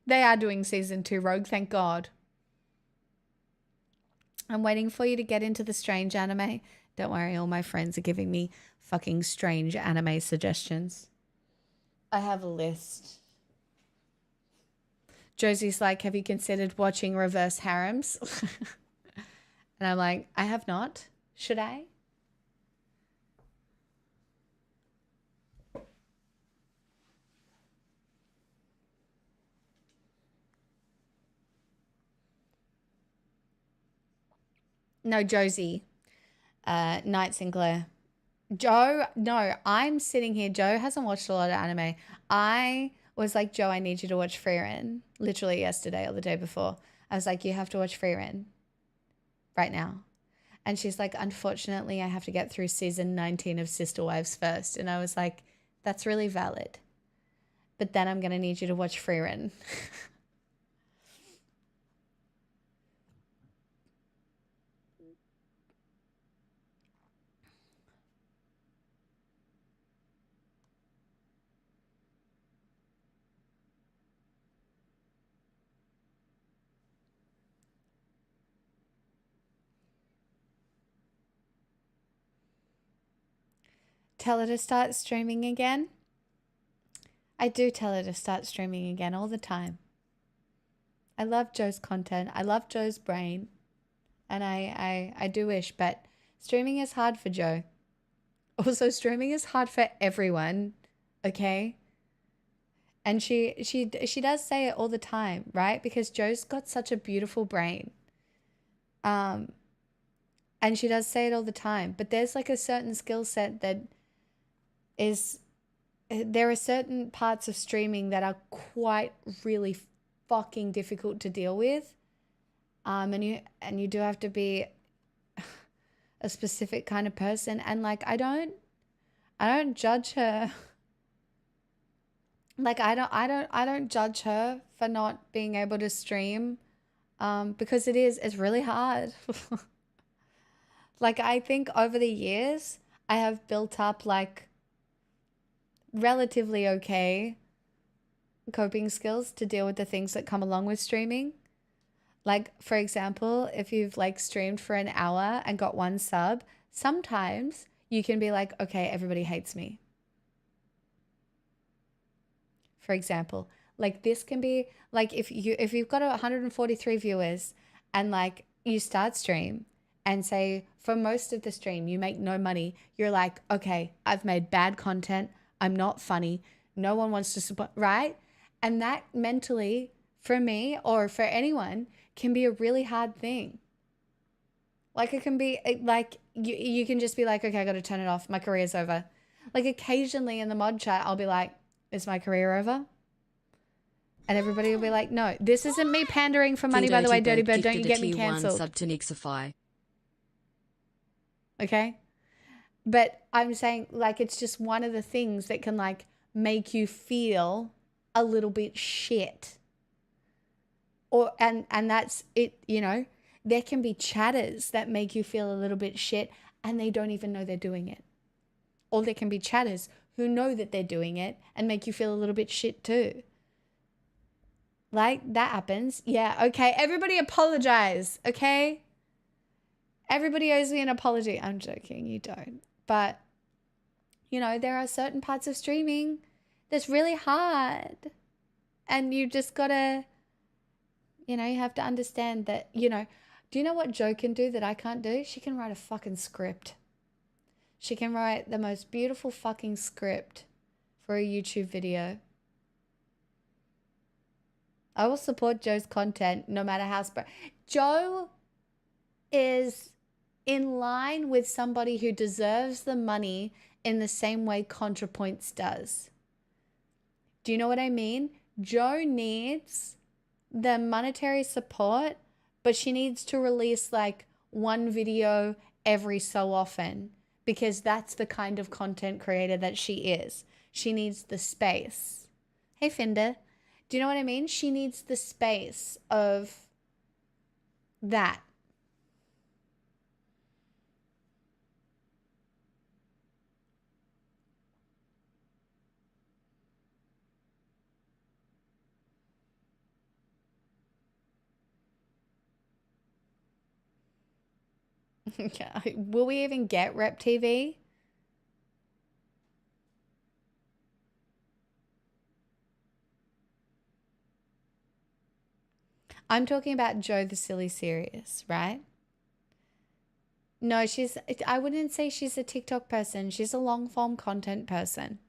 They are doing season 2, Rogue, thank God. I'm waiting for you to get into the strange anime. Don't worry, all my friends are giving me fucking strange anime suggestions. I have a list. Josie's like, have you considered watching Reverse Harems? And I'm like, I have not. Should I? No, Josie. Night Sinclair. Joe, no, I'm sitting here. Joe hasn't watched a lot of anime. I was like, Joe, I need you to watch Frieren. Literally yesterday or the day before. I was like, you have to watch Frieren right now. And she's like, unfortunately, I have to get through season 19 of Sister Wives first. And I was like, that's really valid. But then I'm going to need you to watch Frieren. Tell her to start streaming again. I do tell her to start streaming again all the time. I love Joe's content. I love Joe's brain. And I do wish, but streaming is hard for Joe. Also, streaming is hard for everyone, okay? And she does say it all the time, right? Because Joe's got such a beautiful brain. And she does say it all the time, but there's like a certain skill set that is, there are certain parts of streaming that are quite really fucking difficult to deal with. And you do have to be a specific kind of person. And like I don't judge her. Like I don't judge her for not being able to stream, because it's really hard. Like I think over the years I have built up like relatively okay coping skills to deal with the things that come along with streaming. Like, for example, if you've like streamed for an hour and got one sub, sometimes you can be like, okay, everybody hates me. For example, like this can be like if you've got 143 viewers and like you start stream and say for most of the stream you make no money, you're like, okay, I've made bad content, I'm not funny, no one wants to support, right? And that mentally for me or for anyone can be a really hard thing. Like it can be like you can just be like, okay, I got to turn it off, my career's over. Like occasionally in the mod chat I'll be like, is my career over? And everybody will be like, no, this isn't me pandering for money, by the way, Dirty Bird, don't you get me cancelled. Sub to Nixify. Okay? But I'm saying like it's just one of the things that can like make you feel a little bit shit. Or and that's it, you know. There can be chatters that make you feel a little bit shit and they don't even know they're doing it. Or there can be chatters who know that they're doing it and make you feel a little bit shit too. Like, that happens. Yeah, okay. Everybody apologize, okay? Everybody owes me an apology. I'm joking, you don't. But, you know, there are certain parts of streaming that's really hard. And you just gotta, you know, you have to understand that, you know, do you know what Jo can do that I can't do? She can write a fucking script. She can write the most beautiful fucking script for a YouTube video. I will support Jo's content no matter how Jo is in line with somebody who deserves the money in the same way ContraPoints does. Do you know what I mean? Jo needs the monetary support, but she needs to release like one video every so often because that's the kind of content creator that she is. She needs the space. Hey, Finder. Do you know what I mean? She needs the space of that. Will we even get Rep TV? I'm talking about Jo the Silly Serious, right? No, I wouldn't say she's a TikTok person. She's a long form content person.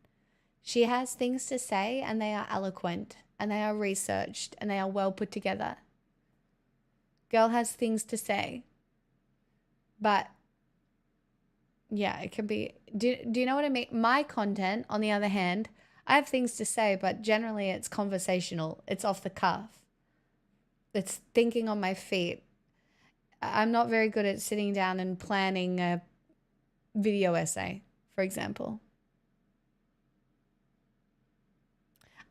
She has things to say and they are eloquent and they are researched and they are well put together. Girl has things to say. But yeah, it can be, do you know what I mean? My content, on the other hand, I have things to say, but generally it's conversational. It's off the cuff. It's thinking on my feet. I'm not very good at sitting down and planning a video essay, for example.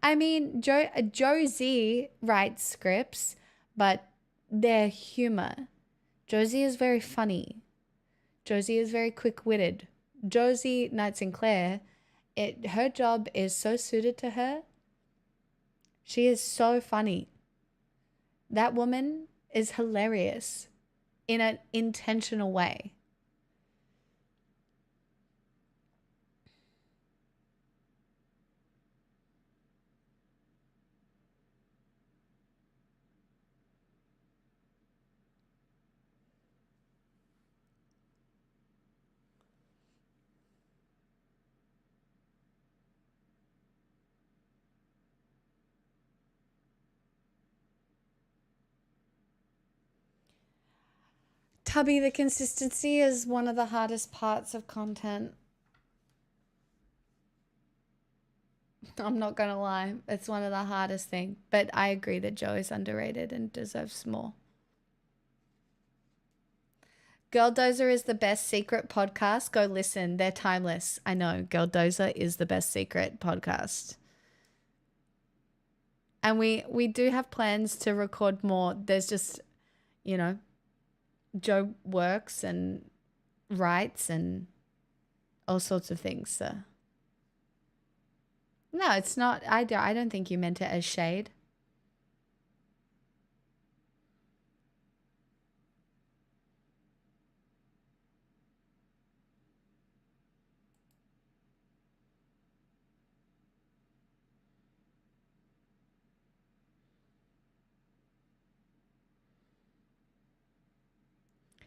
I mean, Josie writes scripts, but they're humor. Josie is very funny. Josie is very quick-witted. Josie Knight Sinclair, her job is so suited to her. She is so funny. That woman is hilarious in an intentional way. Tubby, the consistency is one of the hardest parts of content. I'm not going to lie. It's one of the hardest things. But I agree that Jo is underrated and deserves more. Girl Dozer is the best secret podcast. Go listen. They're timeless. I know. Girl Dozer is the best secret podcast. And we do have plans to record more. There's just, you know, Joe works and writes and all sorts of things. So no, it's not. I don't think you meant it as shade.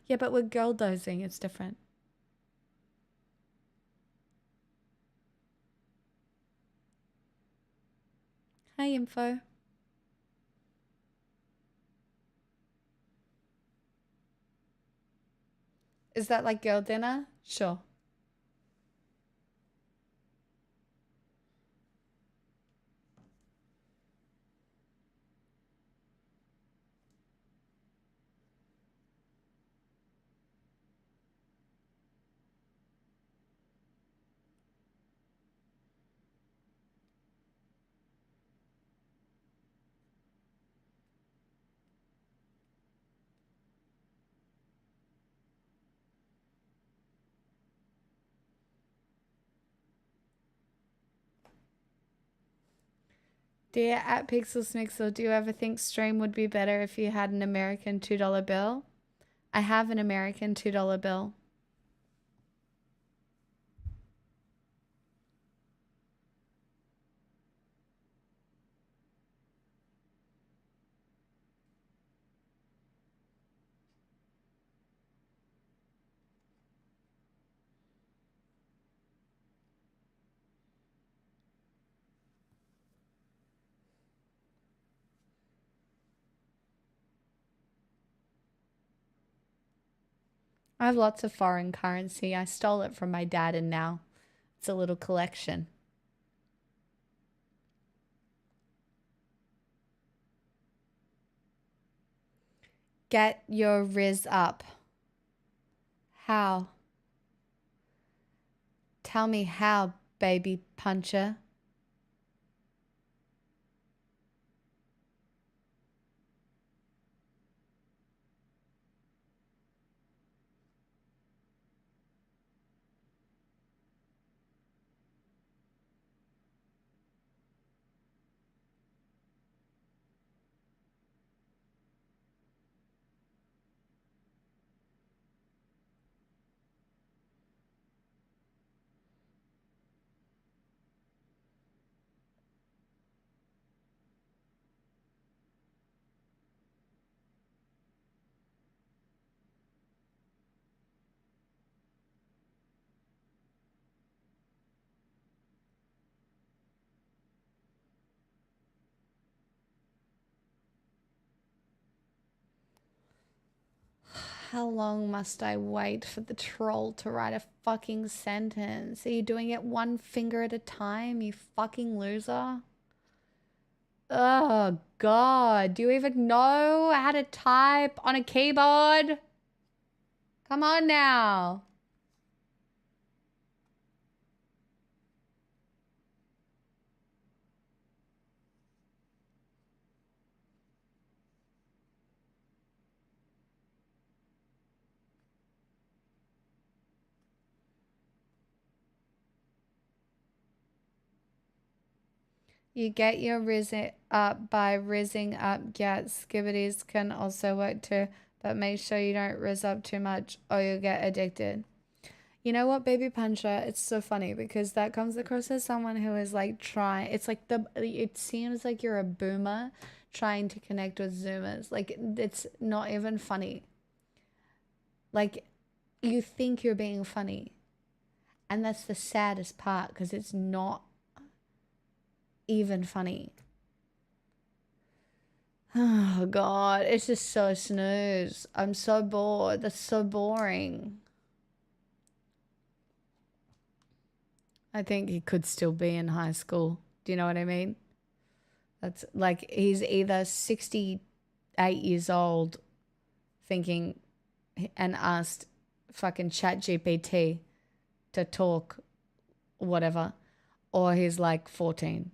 Yeah, but with girl dozing, it's different. Hi, info. Is that like girl dinner? Sure. Dear at Pixels Mixel, do you ever think stream would be better if you had an American $2 bill? I have an American $2 bill. I have lots of foreign currency. I stole it from my dad and now it's a little collection. Get your Riz up. How? Tell me how, baby puncher. How long must I wait for the troll to write a fucking sentence? Are you doing it one finger at a time, you fucking loser? Oh, God. Do you even know how to type on a keyboard? Come on now. You get your rizzing up by rizzing up. Yeah, skibbities can also work too, but make sure you don't rizz up too much or you'll get addicted. You know what, baby puncher? It's so funny because that comes across as someone who is like trying. It's like it seems like you're a boomer trying to connect with Zoomers. Like it's not even funny. Like you think you're being funny. And that's the saddest part because it's not even funny. Oh God, it's just so snooze. I'm so bored. That's so boring. I think he could still be in high school. Do you know what I mean? That's like he's either 68 years old thinking and asked fucking chat GPT to talk whatever, or he's like 14.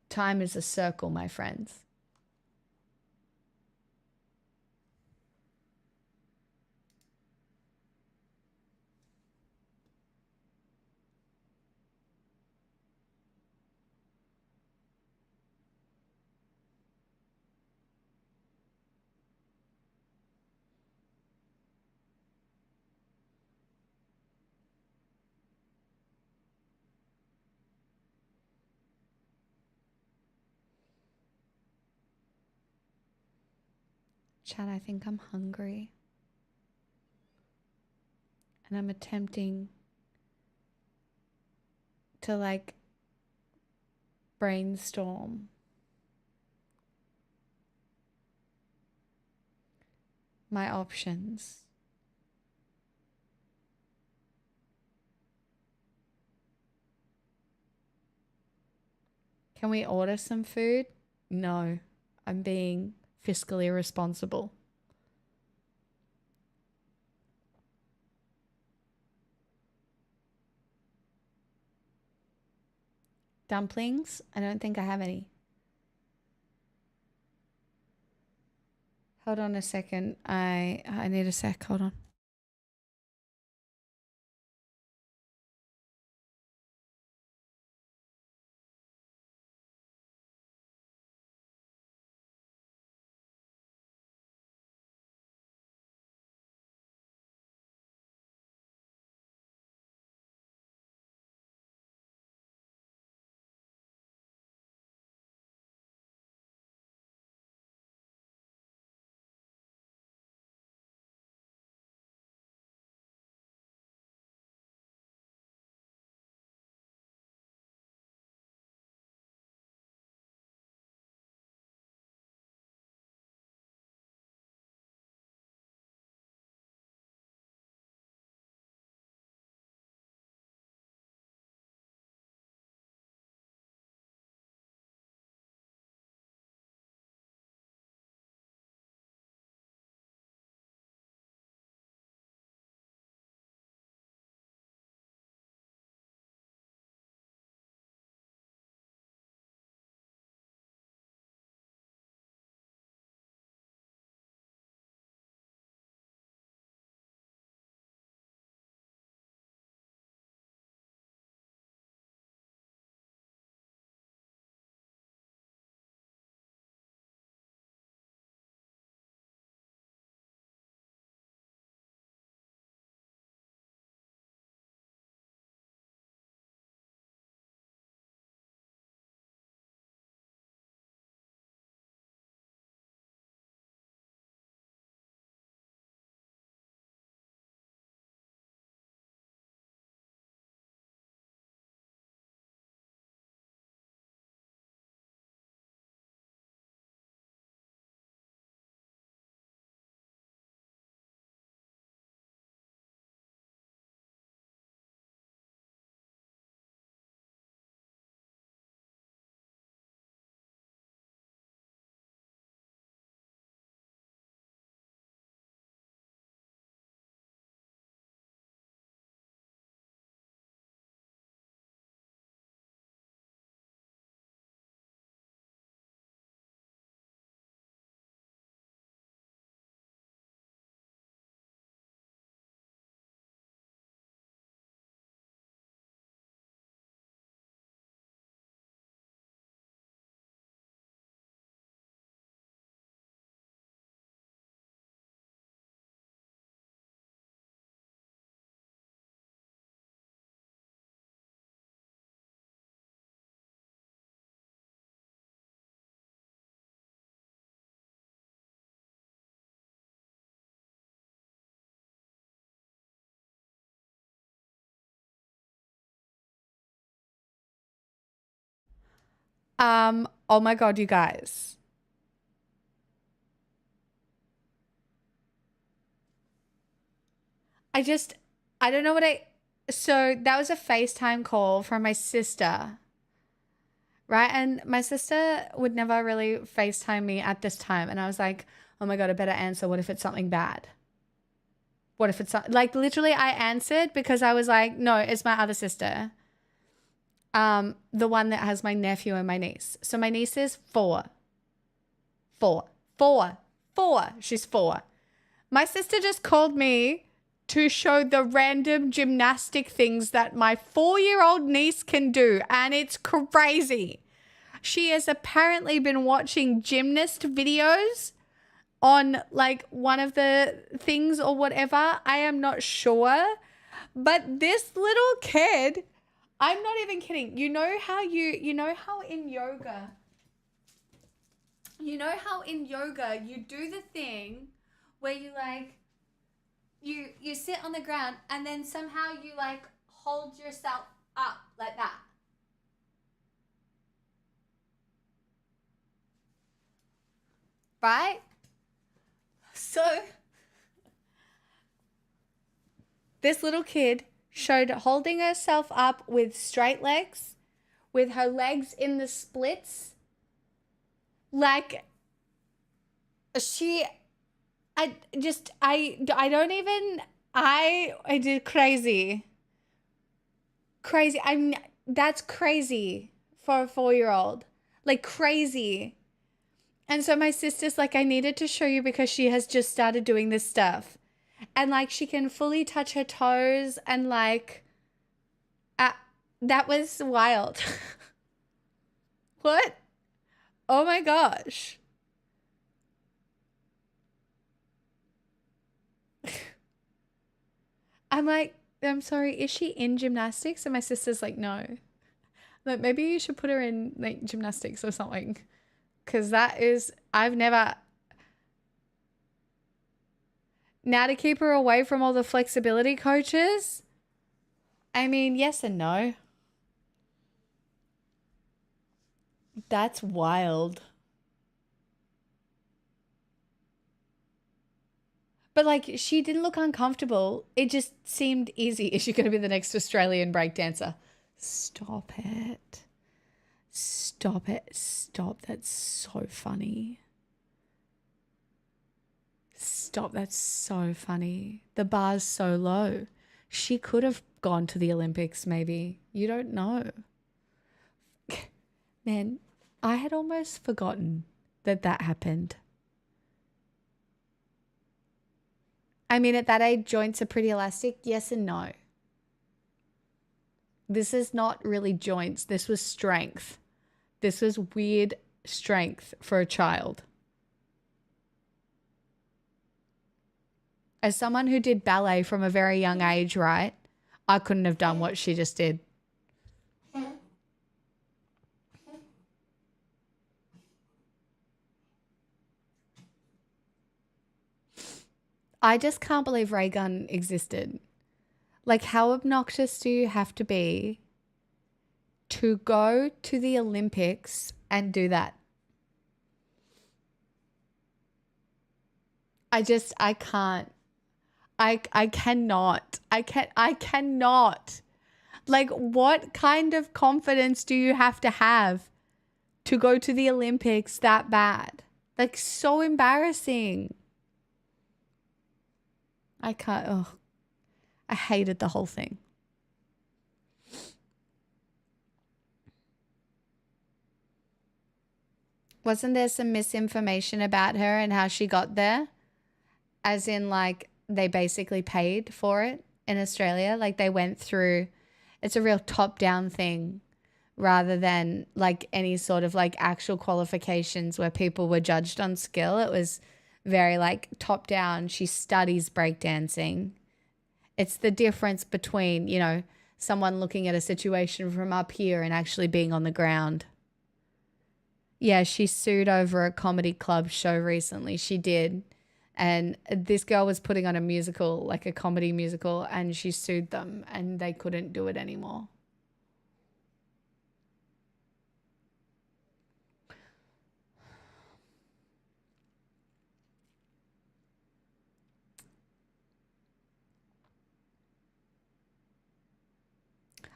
Time is a circle, my friends. Chat, I think I'm hungry. And I'm attempting to like brainstorm my options. Can we order some food? No, I'm being fiscally responsible. Dumplings? I don't think I have any. Hold on a second. I need a sec. Hold on. Oh my God, you guys. I just, I don't know what so that was a FaceTime call from my sister, right? And my sister would never really FaceTime me at this time. And I was like, oh my God, I better answer. What if it's something bad? What if it's like literally I answered because I was like, no, it's my other sister. The one that has my nephew and my niece. So my niece is 4. 4. 4. 4. She's 4. My sister just called me to show the random gymnastic things that my 4-year-old niece can do. And it's crazy. She has apparently been watching gymnast videos on like one of the things or whatever. I am not sure. But this little kid, I'm not even kidding. You know how in yoga, you do the thing where you like, you sit on the ground and then somehow you like hold yourself up like that. Right? So this little kid showed holding herself up with straight legs, with her legs in the splits. Like I did crazy. That's crazy for a 4-year-old. Like crazy. And so my sister's like, I needed to show you because she has just started doing this stuff. And like she can fully touch her toes and like, that was wild. What? Oh my gosh. I'm like, I'm sorry, is she in gymnastics? And my sister's like, no. Like, maybe you should put her in like gymnastics or something. Because I've never. Now to keep her away from all the flexibility coaches? I mean, yes and no. That's wild. But like, she didn't look uncomfortable. It just seemed easy. Is she going to be the next Australian breakdancer? Stop it. Stop it. Stop. That's so funny. Stop. That's so funny. The bar's so low. She could have gone to the Olympics maybe. You don't know. Man, I had almost forgotten that happened. I mean, at that age, joints are pretty elastic. Yes and no. This is not really joints. This was strength. This was weird strength for a child. As someone who did ballet from a very young age, right? I couldn't have done what she just did. I just can't believe ray gun existed. Like, how obnoxious do you have to be to go to the Olympics and do that? I can't. I cannot. I cannot. Like, what kind of confidence do you have to go to the Olympics that bad? Like, so embarrassing. I can't. Oh, I hated the whole thing. Wasn't there some misinformation about her and how she got there? As in, like, they basically paid for it in Australia. Like, they went through, it's a real top-down thing rather than, like, any sort of, like, actual qualifications where people were judged on skill. It was very, like, top-down. She studies breakdancing. It's the difference between, you know, someone looking at a situation from up here and actually being on the ground. Yeah, she sued over a comedy club show recently. She did. And this girl was putting on a musical, like a comedy musical, and she sued them and they couldn't do it anymore.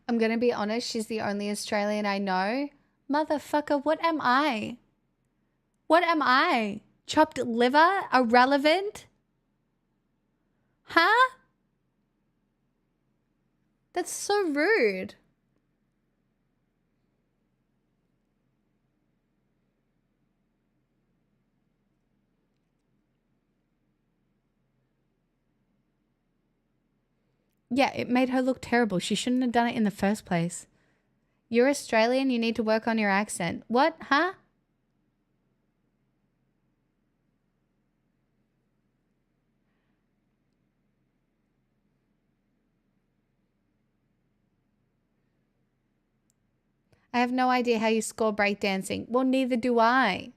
I'm going to be honest, she's the only Australian I know. Motherfucker, what am I? What am I? Chopped liver? Irrelevant? Huh? That's so rude. Yeah, it made her look terrible. She shouldn't have done it in the first place. You're Australian, you need to work on your accent. What? Huh? I have no idea how you score breakdancing. Well, neither do I.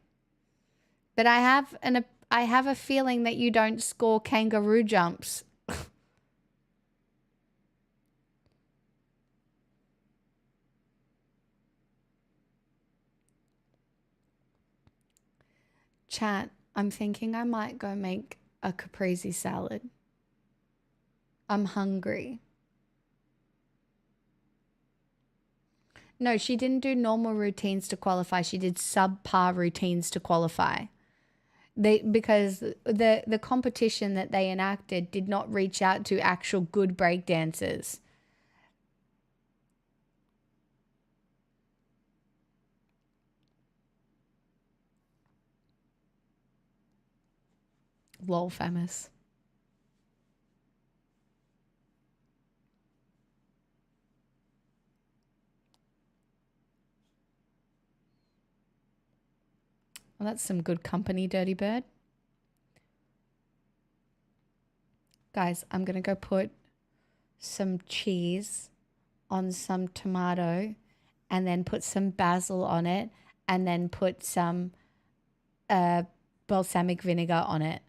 But I have a feeling that you don't score kangaroo jumps. Chat, I'm thinking I might go make a caprese salad. I'm hungry. No, she didn't do normal routines to qualify. She did subpar routines to qualify. Because the competition that they enacted did not reach out to actual good breakdancers. Lol famous. Well, that's some good company, Dirty Bird. Guys, I'm going to go put some cheese on some tomato and then put some basil on it and then put some balsamic vinegar on it.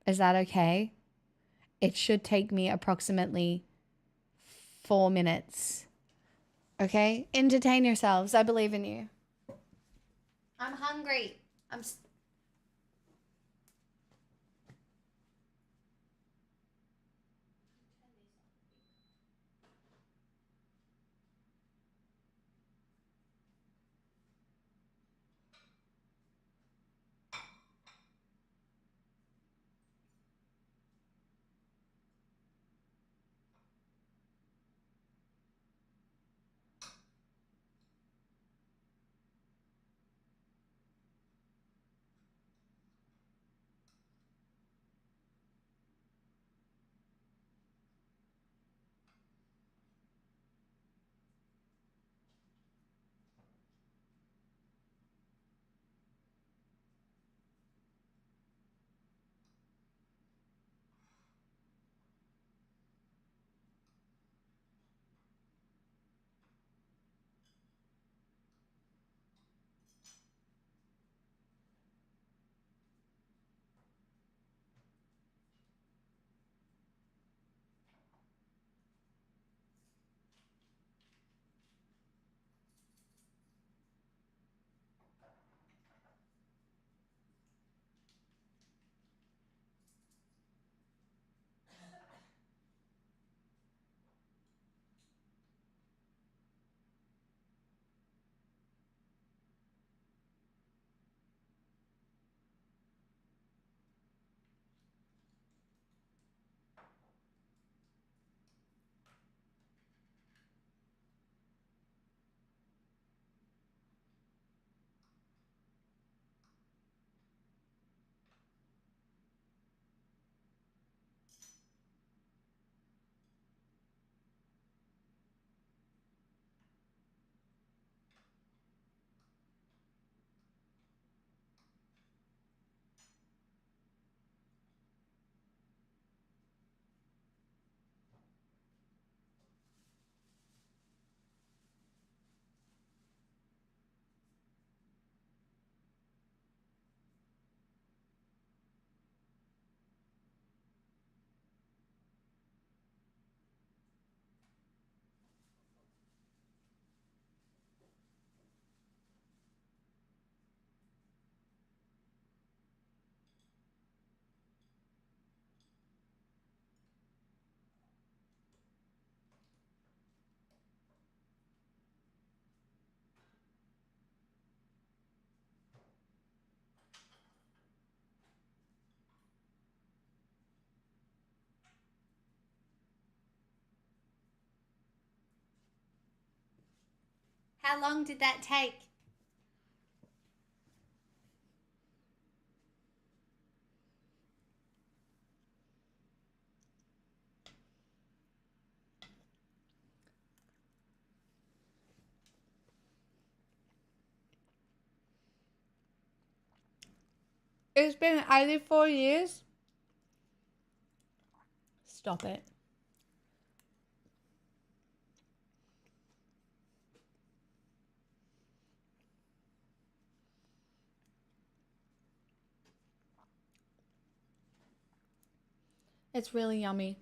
Is that okay? It should take me approximately 4 minutes. Okay? Entertain yourselves. I believe in you. I'm hungry. How long did that take? It's been 84 years. Stop it. It's really yummy.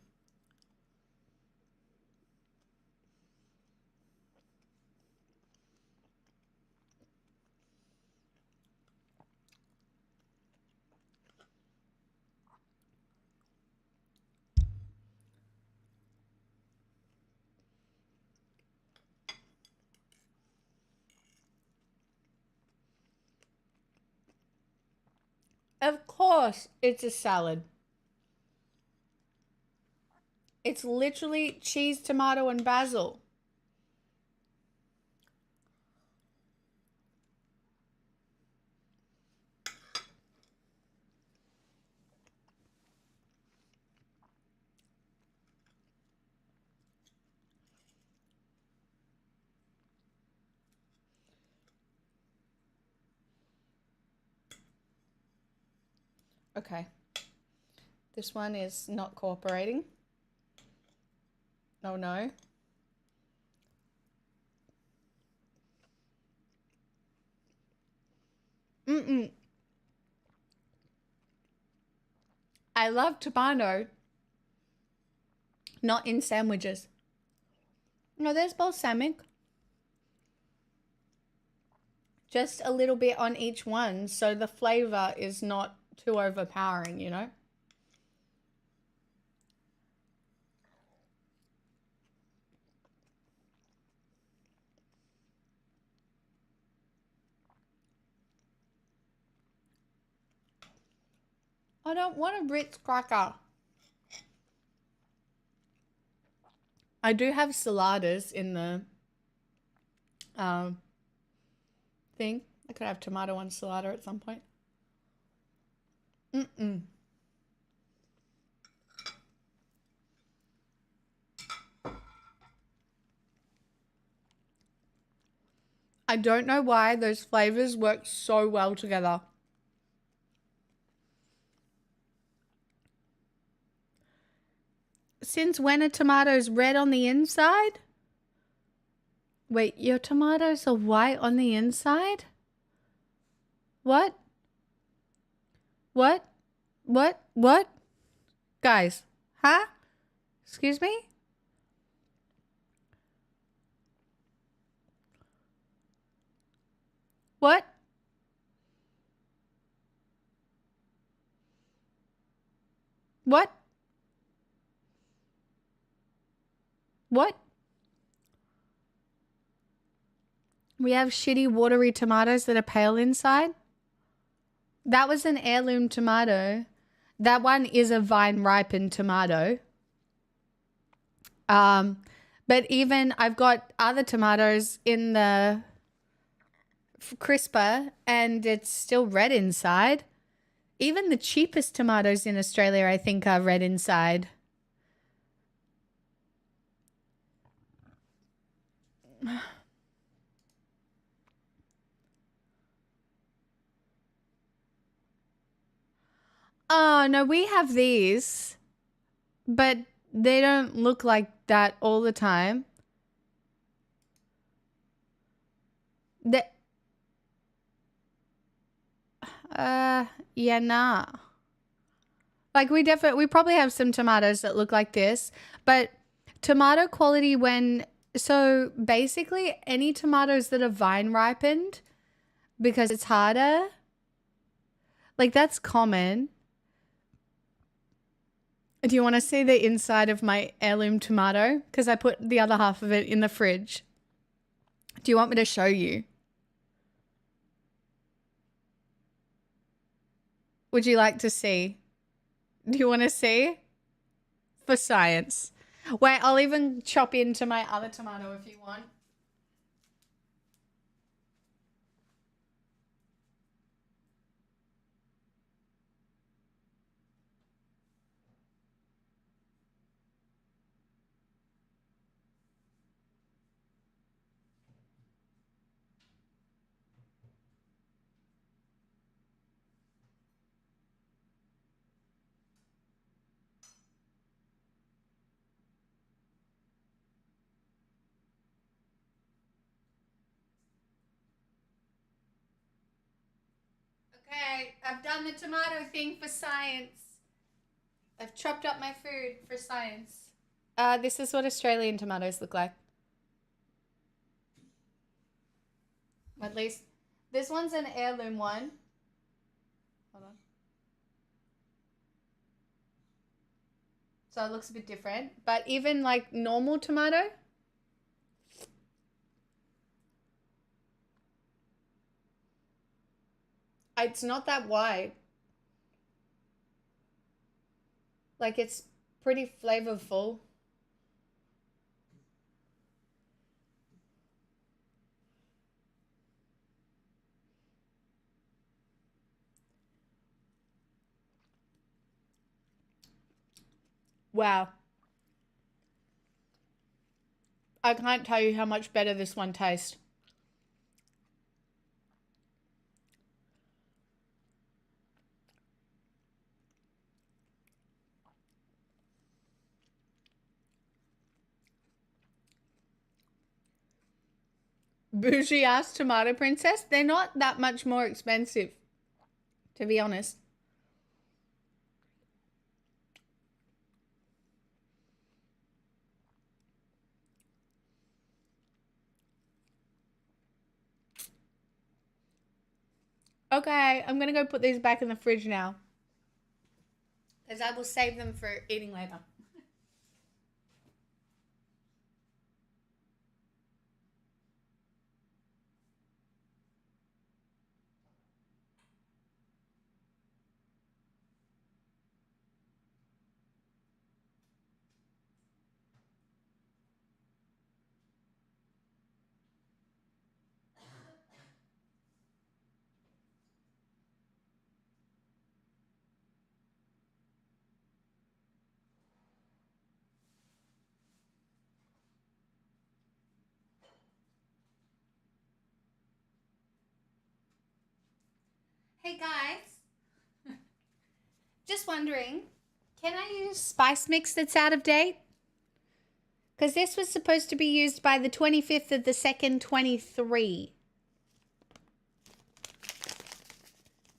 Of course, it's a salad. It's literally cheese, tomato, and basil. Okay. This one is not cooperating. Oh no. Mm-mm. I love tomato. Not in sandwiches. No, there's balsamic. Just a little bit on each one so the flavor is not too overpowering, you know? I don't want a Ritz cracker. I do have saladas in the thing. I could have tomato on salada at some point. Mm-mm. I don't know why those flavors work so well together. Since when are tomatoes red on the inside? Wait, your tomatoes are white on the inside? What? What? What? What? Guys, huh? Excuse me? What? What? What? We have shitty watery tomatoes that are pale inside? That was an heirloom tomato. That one is a vine ripened tomato. But even I've got other tomatoes in the crisper and it's still red inside. Even the cheapest tomatoes in Australia, I think, are red inside. Oh, no, we have these, but they don't look like that all the time. Yeah, nah. Like we probably have some tomatoes that look like this, but tomato quality so basically any tomatoes that are vine ripened, because it's harder, like that's common. Do you want to see the inside of my heirloom tomato? Because I put the other half of it in the fridge. Do you want me to show you? Would you like to see? Do you want to see? For science. Wait, I'll even chop into my other tomato if you want. Okay, I've done the tomato thing for science. I've chopped up my food for science. This is what Australian tomatoes look like. At least this one's an heirloom one. Hold on. So it looks a bit different. But even like normal tomato, it's not that wide. Like it's pretty flavorful. Wow. I can't tell you how much better this one tastes. Bougie ass tomato princess, they're not that much more expensive, to be honest. Okay, I'm gonna go put these back in the fridge now, because I will save them for eating later. Hey guys, just wondering, can I use spice mix that's out of date? Because this was supposed to be used by the 25th of the 2nd, 23.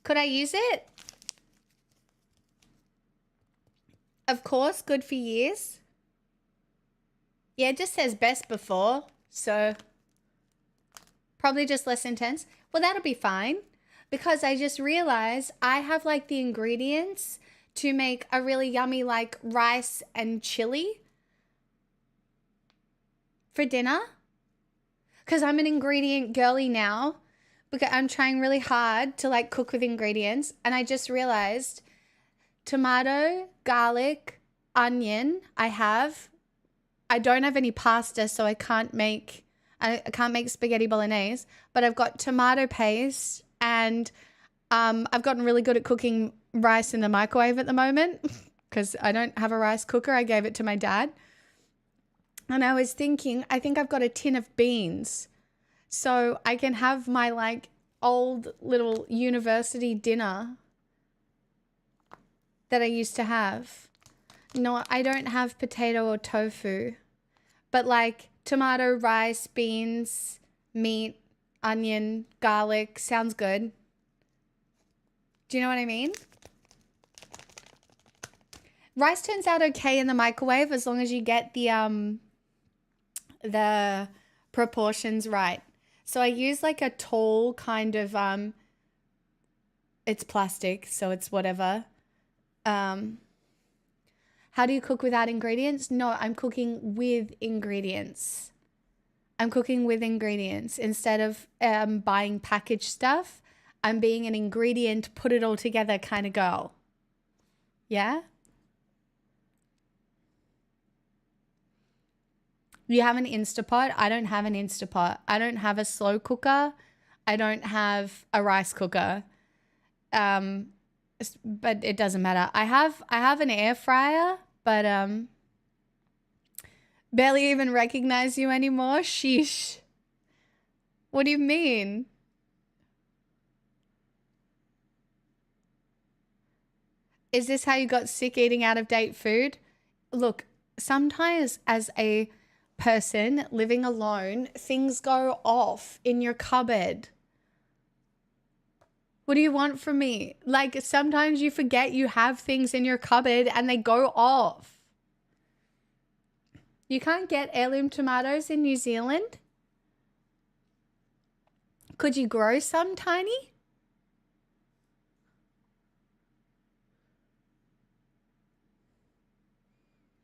Could I use it? Of course, good for years. Yeah, it just says best before, so probably just less intense. Well, that'll be fine, because I just realized I have like the ingredients to make a really yummy like rice and chili for dinner. Because I'm an ingredient girly now, because I'm trying really hard to like cook with ingredients, and I just realized tomato, garlic, onion. I don't have any pasta, so I can't make spaghetti bolognese, but I've got tomato paste, and I've gotten really good at cooking rice in the microwave at the moment because I don't have a rice cooker. I gave it to my dad. And I was thinking, I think I've got a tin of beans, so I can have my like old little university dinner that I used to have. No, I don't have potato or tofu, but like tomato, rice, beans, meat, onion, garlic sounds good. Do you know what I mean? Rice turns out okay in the microwave as long as you get the proportions right. So I use like a tall kind of it's plastic, so it's whatever. How do you cook without ingredients? No, I'm cooking with ingredients. I'm cooking with ingredients instead of buying packaged stuff. I'm being an ingredient, put it all together kind of girl. Yeah? You have an Instapot? I don't have an Instapot. I don't have a slow cooker. I don't have a rice cooker. But it doesn't matter. I have an air fryer, but barely even recognize you anymore. Sheesh. What do you mean? Is this how you got sick eating out of date food? Look, sometimes as a person living alone, things go off in your cupboard. What do you want from me? Like, sometimes you forget you have things in your cupboard and they go off. You can't get heirloom tomatoes in New Zealand? Could you grow some, Tiny?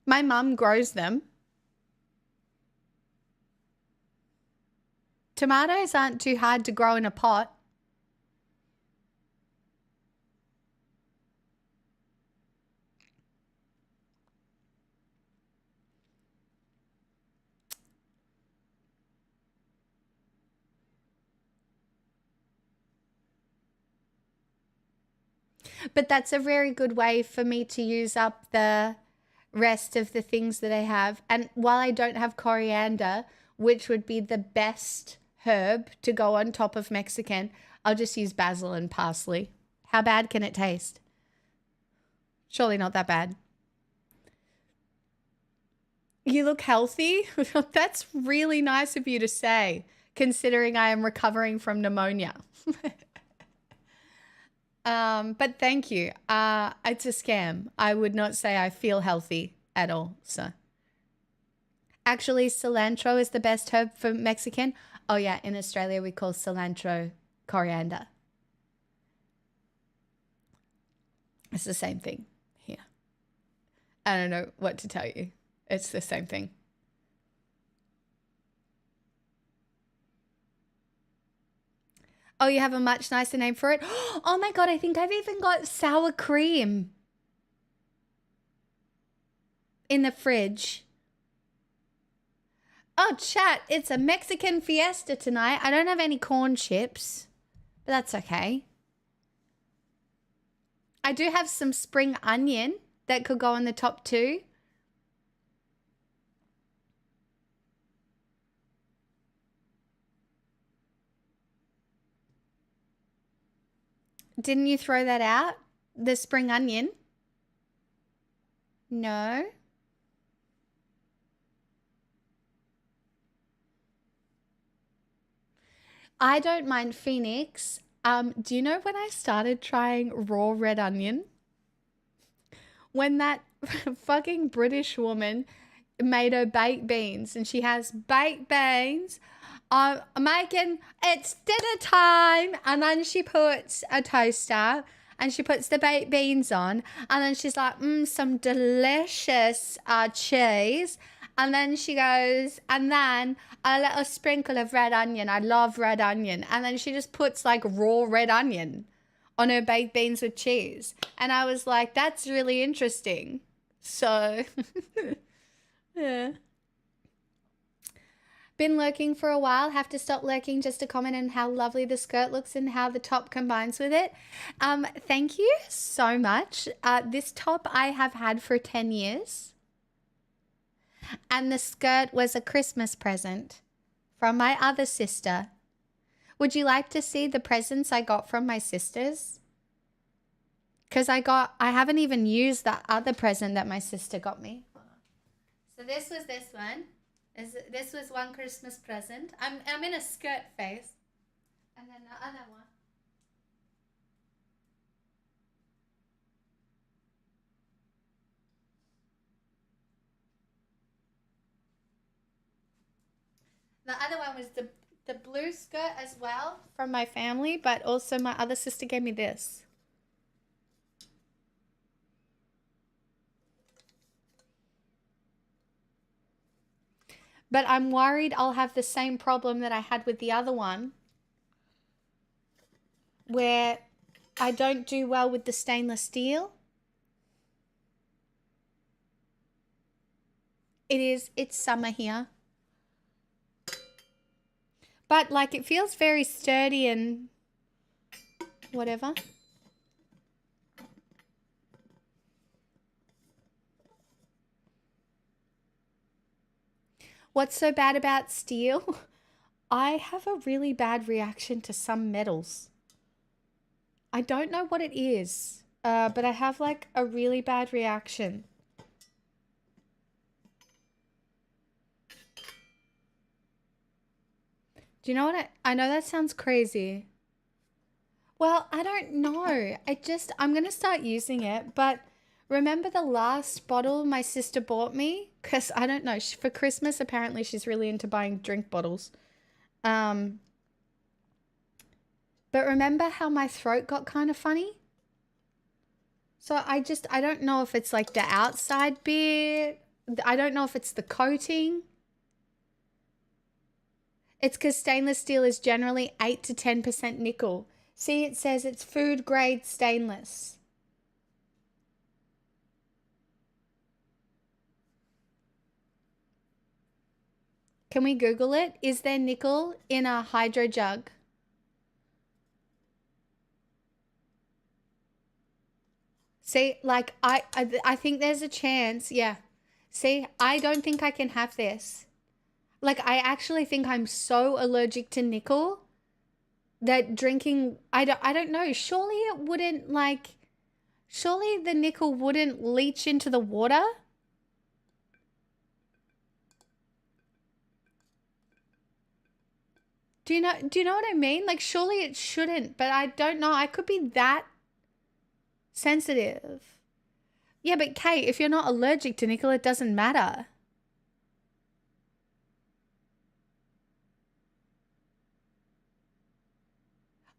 My mum grows them. Tomatoes aren't too hard to grow in a pot. But that's a very good way for me to use up the rest of the things that I have. And while I don't have coriander, which would be the best herb to go on top of Mexican, I'll just use basil and parsley. How bad can it taste? Surely not that bad. You look healthy? That's really nice of you to say, considering I am recovering from pneumonia. But thank you. It's a scam. I would not say I feel healthy at all. So actually, cilantro is the best herb for Mexican. Oh yeah, in Australia we call cilantro coriander. It's the same thing here. I don't know what to tell you. It's the same thing. Oh, you have a much nicer name for it? Oh my God, I think I've even got sour cream in the fridge. Oh, chat, it's a Mexican fiesta tonight. I don't have any corn chips, but that's okay. I do have some spring onion that could go on the top too. Didn't you throw that out? The spring onion? No. I don't mind Phoenix. Do you know when I started trying raw red onion? When that fucking British woman made her baked beans and she has baked beans. I'm making it's dinner time, and then she puts a toaster and she puts the baked beans on, and then she's like, some delicious cheese. And then she goes, and then a little sprinkle of red onion. I love red onion. And then she just puts like raw red onion on her baked beans with cheese. And I was like, that's really interesting. So, yeah. Been lurking for a while. Have to stop lurking just to comment on how lovely the skirt looks and how the top combines with it. Thank you so much. This top I have had for 10 years. And the skirt was a Christmas present from my other sister. Would you like to see the presents I got from my sisters? Because I haven't even used that other present that my sister got me. So this was this one. This was one Christmas present. I'm in a skirt phase. And then the other one. The other one was the blue skirt as well from my family, but also my other sister gave me this. But I'm worried I'll have the same problem that I had with the other one, where I don't do well with the stainless steel. It's summer here. But like it feels very sturdy and whatever. What's so bad about steel? I have a really bad reaction to some metals. I don't know what it is, but I have like a really bad reaction. Do you know what I know that sounds crazy. Well, I don't know. I'm going to start using it. But remember the last bottle my sister bought me? Because I don't know. For Christmas, apparently she's really into buying drink bottles. Um, but remember how my throat got kind of funny? So I don't know if it's like the outside bit. I don't know if it's the coating. It's because stainless steel is generally 8 to 10% nickel. See, it says it's food grade stainless. Can we Google it? Is there nickel in a hydro jug? See, like I think there's a chance. Yeah. See, I don't think I can have this. Like I actually think I'm so allergic to nickel that drinking I don't know. Surely it wouldn't surely the nickel wouldn't leach into the water? Do you know what I mean? Like surely it shouldn't, but I don't know. I could be that sensitive. Yeah, but Kate, if you're not allergic to nickel, it doesn't matter.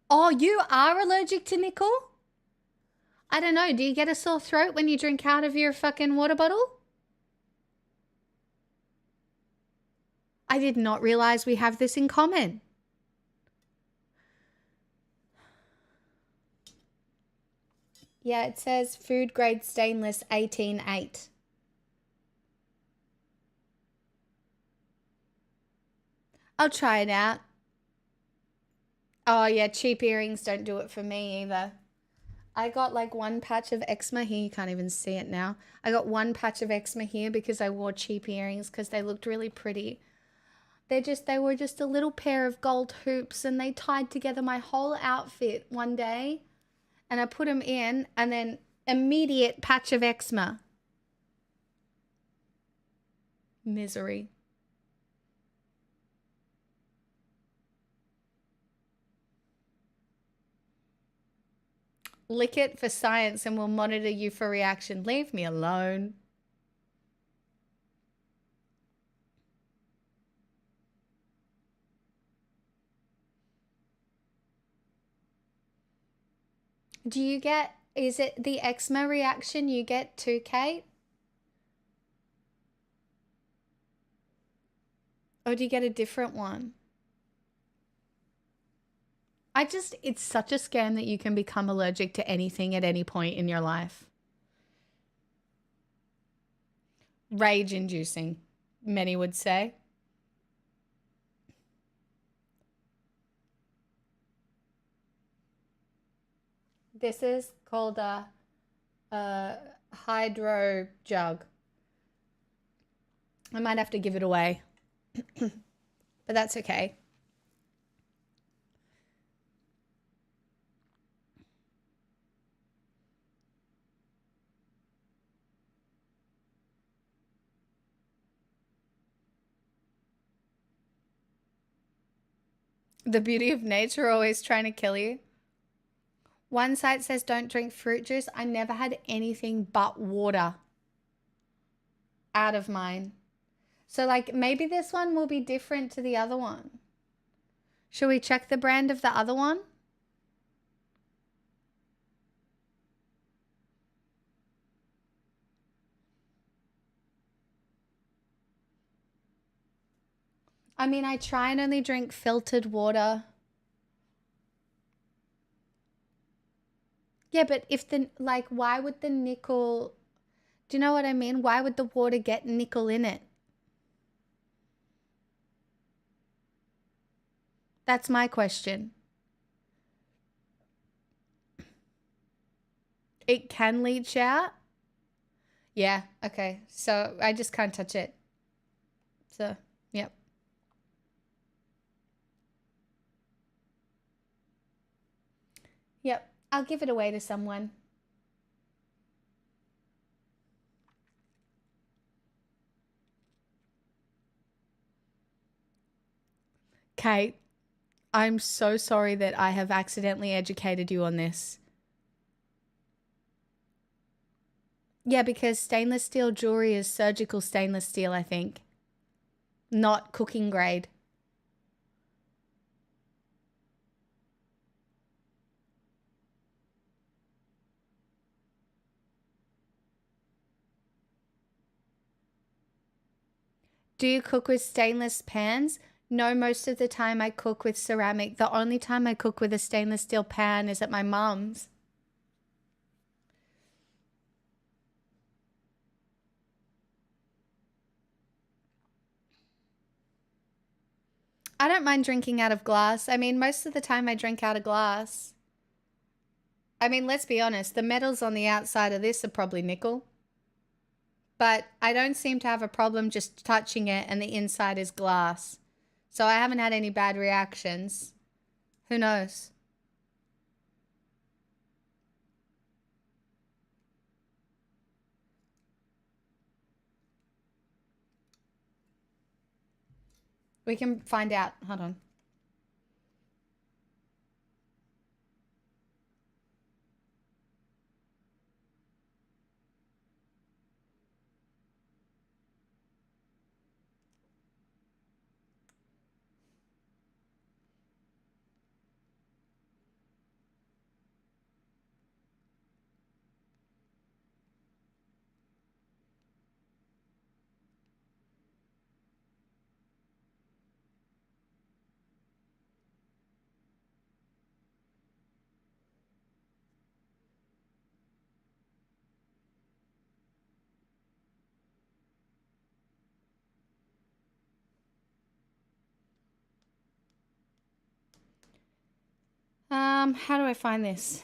Oh, you are allergic to nickel? I don't know. Do you get a sore throat when you drink out of your fucking water bottle? I did not realize we have this in common. Yeah, it says food grade stainless 18.8. I'll try it out. Oh, yeah, cheap earrings don't do it for me either. I got like one patch of eczema here. You can't even see it now. I got one patch of eczema here because I wore cheap earrings because they looked really pretty. They were just a little pair of gold hoops and they tied together my whole outfit one day. And I put them in and then immediate patch of eczema. Misery. Lick it for science and we'll monitor you for reaction. Leave me alone. Is it the eczema reaction you get too, Kate? Or do you get a different one? It's such a scam that you can become allergic to anything at any point in your life. Rage inducing, many would say. This is called a hydro jug. I might have to give it away, but that's okay. The beauty of nature always trying to kill you. One site says don't drink fruit juice. I never had anything but water out of mine. So like maybe this one will be different to the other one. Should we check the brand of the other one? I mean, I try and only drink filtered water. Yeah, but why would the nickel, do you know what I mean? Why would the water get nickel in it? That's my question. It can leach out? Yeah, okay. So I just can't touch it. So, yep. Yep, I'll give it away to someone. Kate, I'm so sorry that I have accidentally educated you on this. Yeah, because stainless steel jewelry is surgical stainless steel, I think. Not cooking grade. Do you cook with stainless pans? No, most of the time I cook with ceramic. The only time I cook with a stainless steel pan is at my mum's. I don't mind drinking out of glass. I mean, most of the time I drink out of glass. I mean, let's be honest, the metals on the outside of this are probably nickel. But I don't seem to have a problem just touching it and the inside is glass. So I haven't had any bad reactions. Who knows? We can find out. Hold on. How do I find this?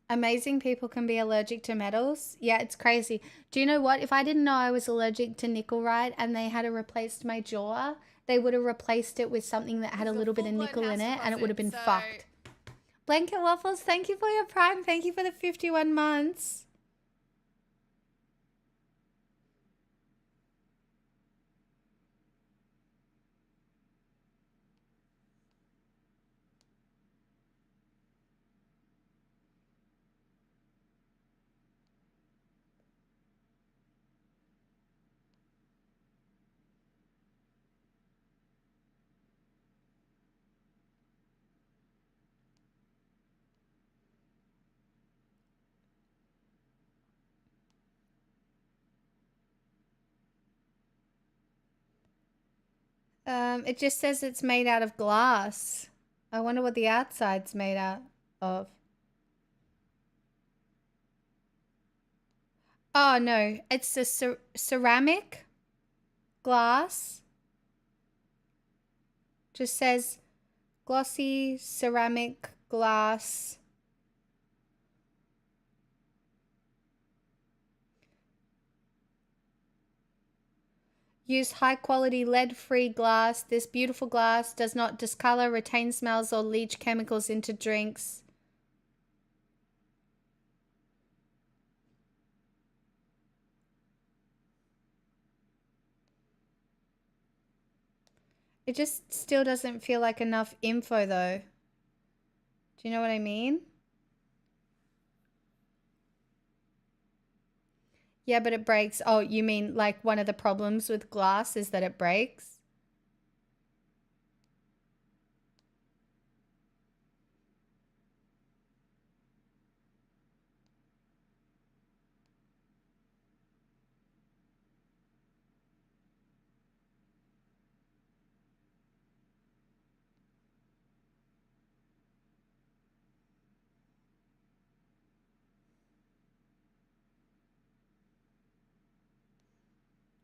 Amazing people can be allergic to metals. Yeah, it's crazy. Do you know what? If I didn't know I was allergic to nickel, right, and they had replaced my jaw, they would have replaced it with something that had a little bit of nickel in it, and it would have been fucked. Blanket Waffles, thank you for your Prime. Thank you for the 51 months. It just says it's made out of glass. I wonder what the outside's made out of. Oh no, it's a ceramic glass. Just says glossy ceramic glass. Use high quality lead free glass. This beautiful glass does not discolor, retain smells, or leach chemicals into drinks. It just still doesn't feel like enough info though. Do you know what I mean? Yeah, but it breaks. Oh, you mean like one of the problems with glass is that it breaks?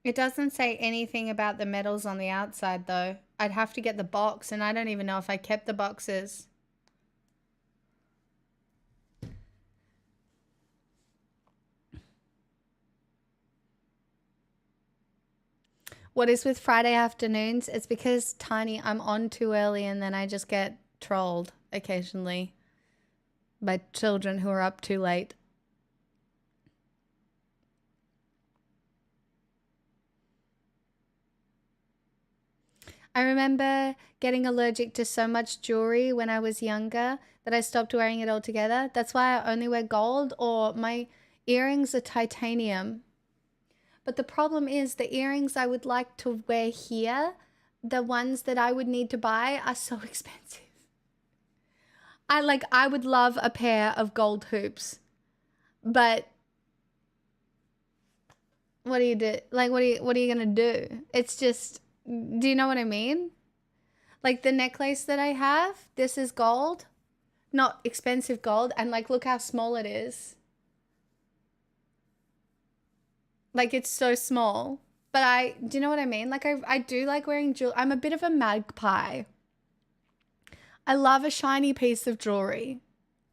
It doesn't say anything about the metals on the outside though. I'd have to get the box and I don't even know if I kept the boxes. What is with Friday afternoons? It's because, Tiny, I'm on too early and then I just get trolled occasionally by children who are up too late. I remember getting allergic to so much jewelry when I was younger that I stopped wearing it altogether. That's why I only wear gold, or my earrings are titanium. But the problem is the earrings I would like to wear here, the ones that I would need to buy, are so expensive. I would love a pair of gold hoops, but what do you do? Like, what are you gonna do? It's just, do you know what I mean? Like the necklace that I have, this is gold, not expensive gold, and like look how small it is. Like it's so small. But do you know what I mean? Like I do like wearing jewelry. I'm a bit of a magpie. I love a shiny piece of jewelry.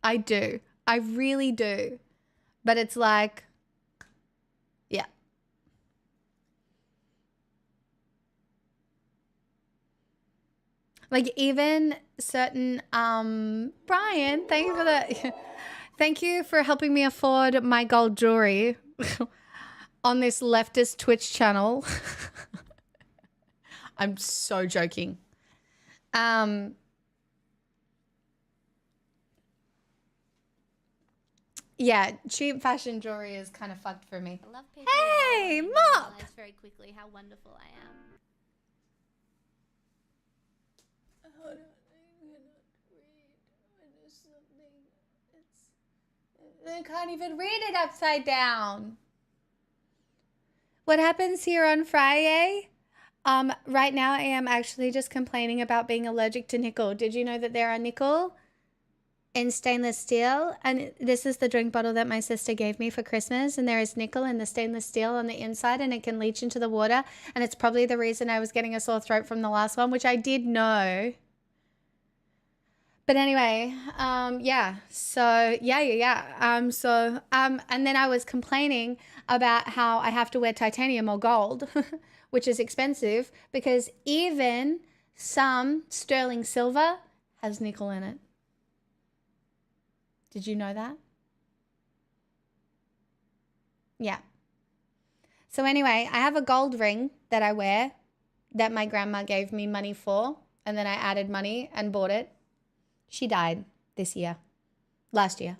I do. I really do. But it's like, yeah. Like even certain, Brian, thank you for the, thank you for helping me afford my gold jewelry on this leftist Twitch channel. I'm so joking. Yeah, cheap fashion jewelry is kind of fucked for me. I love people. Hey, Mop! Realize very quickly how wonderful I am. Hold on, I cannot read. There's something. I can't even read it upside down. What happens here on Friday? Right now I am actually just complaining about being allergic to nickel. Did you know that there are nickel in stainless steel? And this is the drink bottle that my sister gave me for Christmas, and there is nickel in the stainless steel on the inside, and it can leach into the water, and it's probably the reason I was getting a sore throat from the last one, which I did know. But anyway, yeah. So yeah. And then I was complaining about how I have to wear titanium or gold, which is expensive because even some sterling silver has nickel in it. Did you know that? Yeah. So anyway, I have a gold ring that I wear that my grandma gave me money for, and then I added money and bought it. She died last year.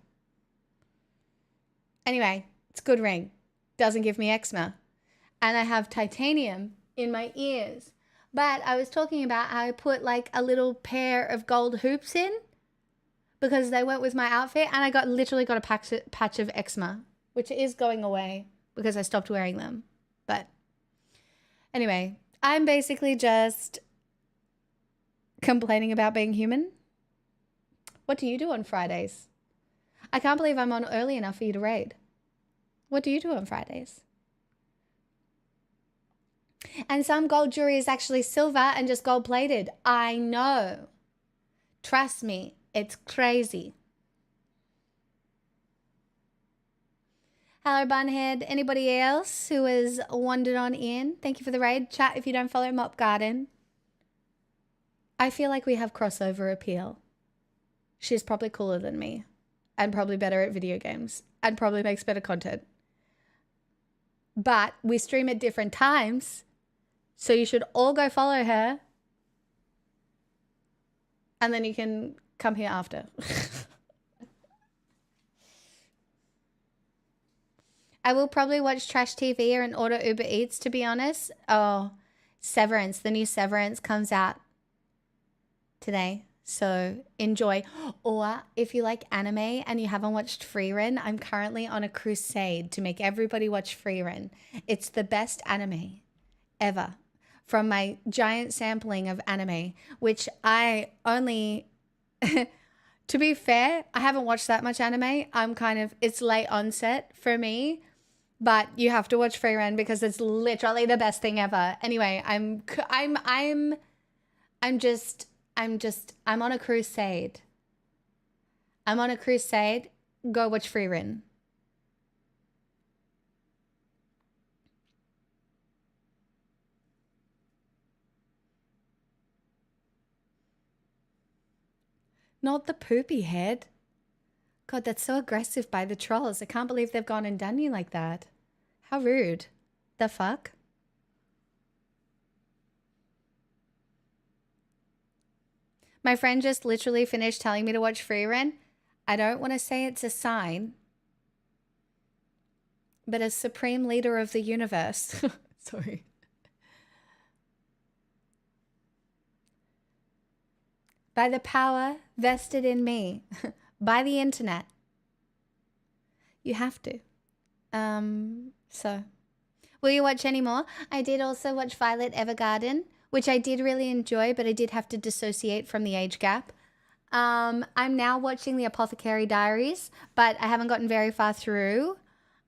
Anyway, it's a good ring. Doesn't give me eczema. And I have titanium in my ears. But I was talking about how I put like a little pair of gold hoops in because they went with my outfit, and I literally got a patch of eczema, which is going away because I stopped wearing them. But anyway, I'm basically just complaining about being human. What do you do on Fridays? I can't believe I'm on early enough for you to raid. What do you do on Fridays? And some gold jewelry is actually silver and just gold plated. I know. Trust me, it's crazy. Hello, Bunhead. Anybody else who has wandered on in? Thank you for the raid. Chat if you don't follow Mop Garden. I feel like we have crossover appeal. She's probably cooler than me and probably better at video games and probably makes better content. But we stream at different times, so you should all go follow her, and then you can come here after. I will probably watch trash TV and order Uber Eats, to be honest. Oh, Severance. The new Severance comes out today. So enjoy. Or if you like anime and you haven't watched Frieren, I'm currently on a crusade to make everybody watch Frieren. It's the best anime ever from my giant sampling of anime, which I only, to be fair, I haven't watched that much anime. It's late onset for me, but you have to watch Frieren because it's literally the best thing ever. Anyway, I'm on a crusade. I'm on a crusade. Go watch Frieren. Not the poopy head. God, that's so aggressive by the trolls. I can't believe they've gone and done you like that. How rude. The fuck? My friend just literally finished telling me to watch Freerun. I don't want to say it's a sign, but as supreme leader of the universe, sorry. By the power vested in me by the internet, you have to. So, will you watch any more? I did also watch Violet Evergarden, which I did really enjoy, but I did have to dissociate from the age gap. I'm now watching The Apothecary Diaries, but I haven't gotten very far through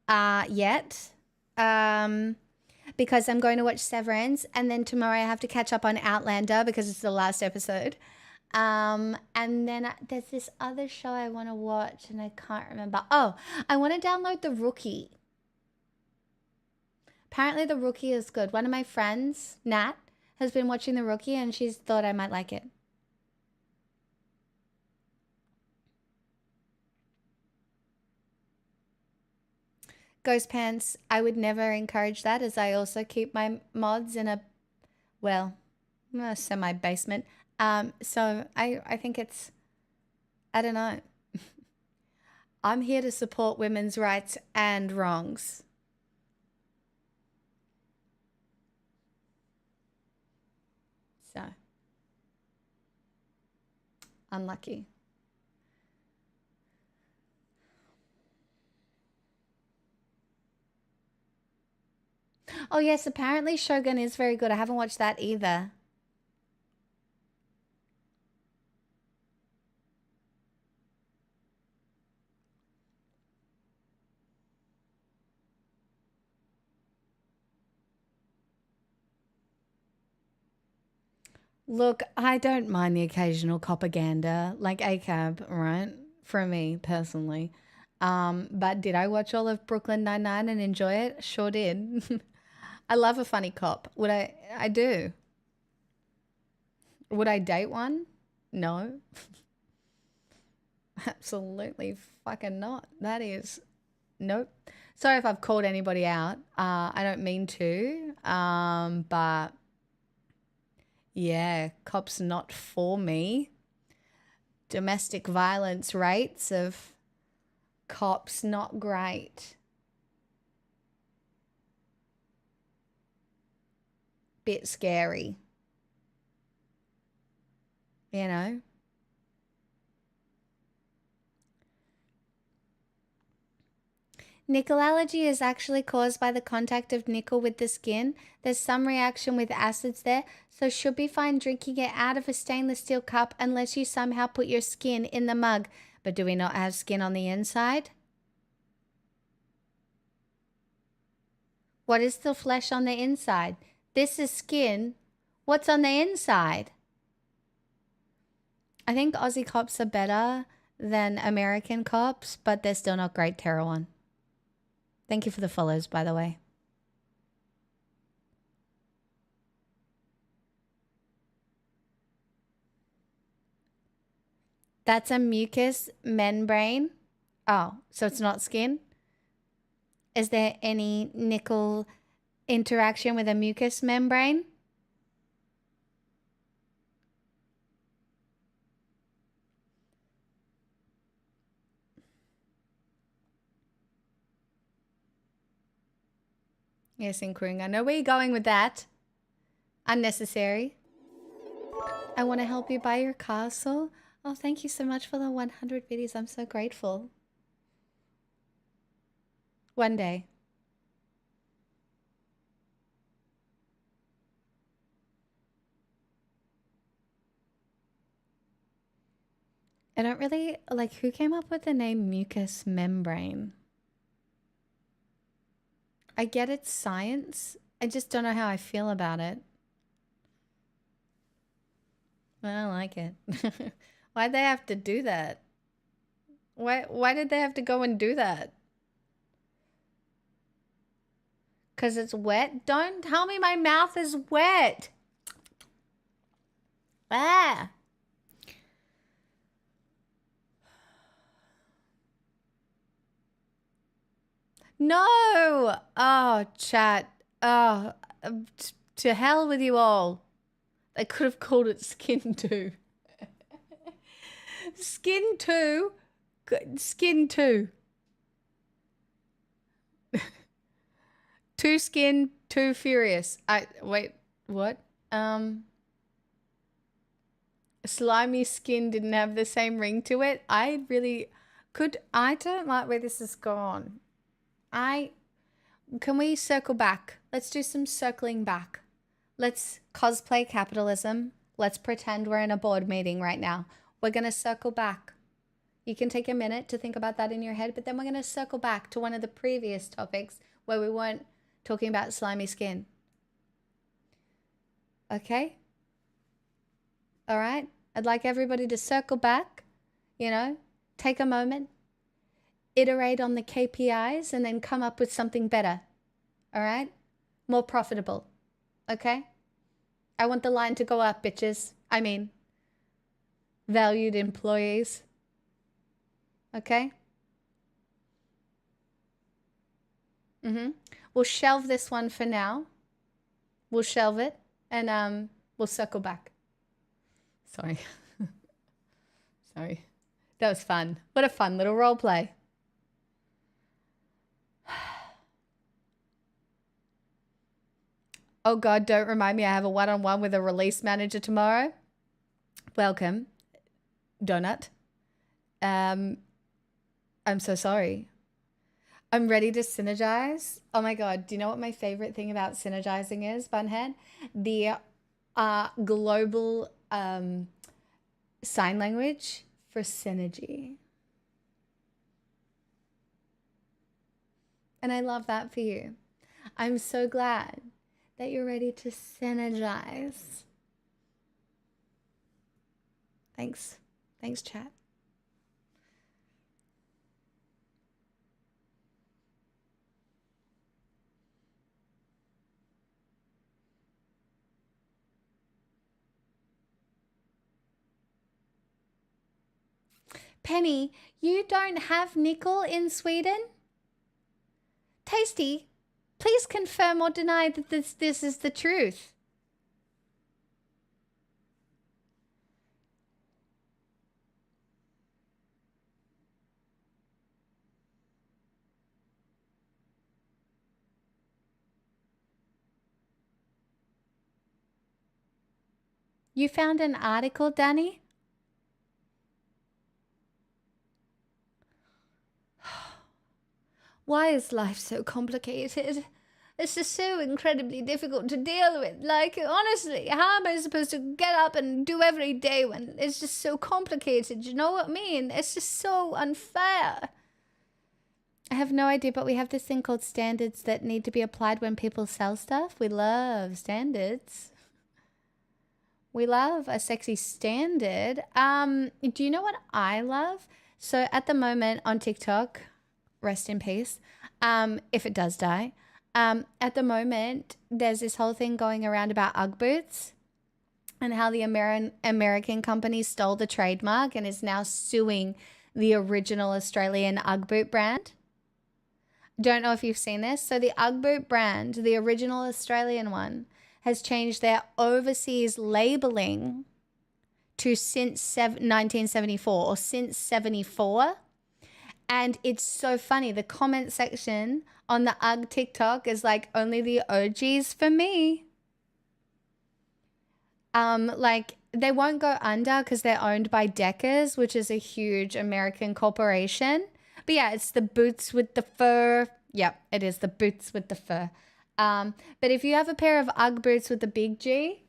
yet because I'm going to watch Severance, and then tomorrow I have to catch up on Outlander because it's the last episode. And then there's this other show I want to watch, and I can't remember. Oh, I want to download The Rookie. Apparently The Rookie is good. One of my friends, Nat, has been watching The Rookie, and she's thought I might like it. Ghost Pants, I would never encourage that, as I also keep my mods in a, well, semi-basement. So I think it's, I don't know. I'm here to support women's rights and wrongs. So, unlucky. Oh yes, apparently Shogun is very good. I haven't watched that either. Look, I don't mind the occasional propaganda, like ACAB, right? For me personally. But did I watch all of Brooklyn Nine-Nine and enjoy it? Sure did. I love a funny cop. Would I do. Would I date one? No. Absolutely fucking not. That is, nope. Sorry if I've called anybody out. I don't mean to. But yeah, cops not for me. Domestic violence rates of cops not great. Bit scary. You know? Nickel allergy is actually caused by the contact of nickel with the skin. There's some reaction with acids there, so should be fine drinking it out of a stainless steel cup unless you somehow put your skin in the mug. But do we not have skin on the inside? What is the flesh on the inside? This is skin. What's on the inside? I think Aussie cops are better than American cops, but they're still not great. Terror one. Thank you for the follows, by the way. That's a mucous membrane. Oh, so it's not skin? Is there any nickel interaction with a mucous membrane? Yes, including. I know where you're going with that. Unnecessary. I want to help you buy your castle. Oh, thank you so much for the 100 videos. I'm so grateful. One day. I don't really, like, who came up with the name mucous membrane? I get it's science. I just don't know how I feel about it. I don't like it. Why'd they have to do that? Why did they have to go and do that? Because it's wet? Don't tell me my mouth is wet. Ah. No. Oh, chat. Oh, to hell with you all. They could have called it skin too. Skin 2. Skin 2. 2 skin, 2 furious. Wait, what? Slimy skin didn't have the same ring to it. I don't like where this has gone. Can we circle back? Let's do some circling back. Let's cosplay capitalism. Let's pretend we're in a board meeting right now. We're going to circle back. You can take a minute to think about that in your head, but then we're going to circle back to one of the previous topics where we weren't talking about slimy skin. Okay? All right? I'd like everybody to circle back, take a moment, iterate on the KPIs, and then come up with something better. All right? More profitable. Okay? I want the line to go up, bitches. I mean, valued employees. Okay? We'll shelve this one for now. We'll shelve it, and we'll circle back. Sorry. Sorry. That was fun. What a fun little role play. Oh God, don't remind me I have a one-on-one with a release manager tomorrow. Welcome, Donut. I'm so sorry. I'm ready to synergize. Oh my God, do you know what my favorite thing about synergizing is, Bunhead? The global sign language for synergy. And I love that for you. I'm so glad that you're ready to synergize. Thanks. Thanks, chat. Penny, you don't have nickel in Sweden? Tasty, please confirm or deny that this is the truth. You found an article, Danny? Why is life so complicated? It's just so incredibly difficult to deal with. Like, honestly, how am I supposed to get up and do every day when it's just so complicated? You know what I mean? It's just so unfair. I have no idea, but we have this thing called standards that need to be applied when people sell stuff. We love standards. We love a sexy standard. Do you know what I love? So at the moment on TikTok, rest in peace, if it does die, at the moment, there's this whole thing going around about Ugg boots and how the American company stole the trademark and is now suing the original Australian Ugg boot brand. Don't know if you've seen this. So the Ugg boot brand, the original Australian one, has changed their overseas labeling to since 1974 or since 74. And it's so funny. The comment section on the UGG TikTok is like, only the OGs for me. Like they won't go under because they're owned by Deckers, which is a huge American corporation. But yeah, it's the boots with the fur. Yep, it is the boots with the fur. But if you have a pair of UGG boots with the big G,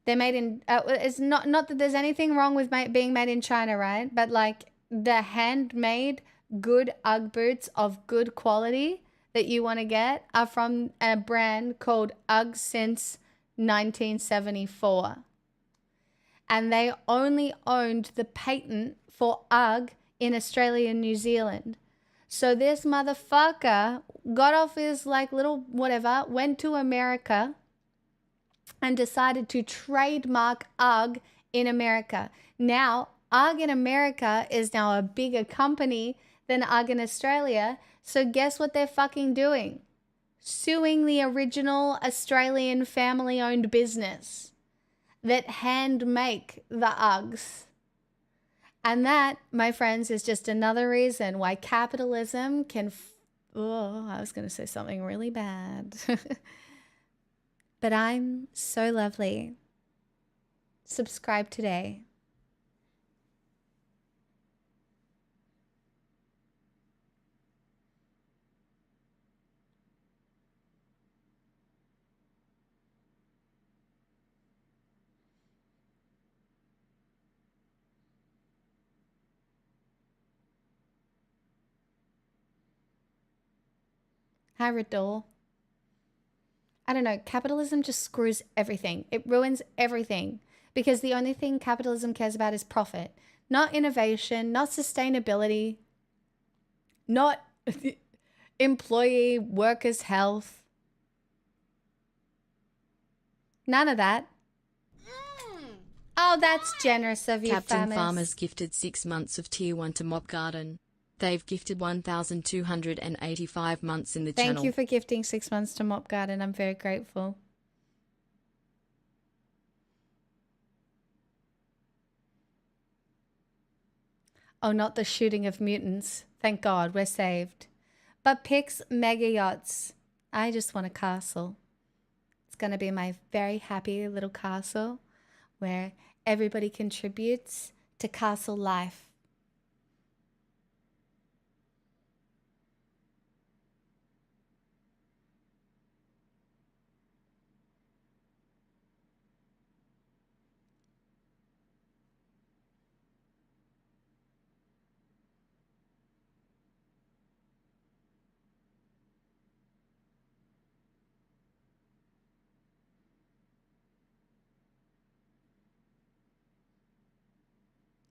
they're made in, it's not that there's anything wrong with being made in China, right? But like the handmade good UGG boots of good quality that you want to get are from a brand called UGG since 1974. And they only owned the patent for UGG in Australia and New Zealand. So this motherfucker got off his like little whatever, went to America and decided to trademark UGG in America. Now, UGG in America is now a bigger company than UGG in Australia. So guess what they're fucking doing? Suing the original Australian family-owned business. that hand make the Uggs. And that, my friends, is just another reason why capitalism can... oh, I was going to say something really bad. But I'm so lovely. Subscribe today. Hi, Radol. I don't know. Capitalism just screws everything. It ruins everything because the only thing capitalism cares about is profit, not innovation, not sustainability, not employee workers' health. None of that. Oh, that's generous of you, Captain Famis. Farmers gifted 6 months of Tier 1 to Mop Garden. They've gifted 1,285 months in the channel. Thank you for gifting 6 months to Mop Garden. I'm very grateful. Oh, not the shooting of mutants. Thank God, we're saved. But Pix Mega Yachts. I just want a castle. It's going to be my very happy little castle where everybody contributes to castle life.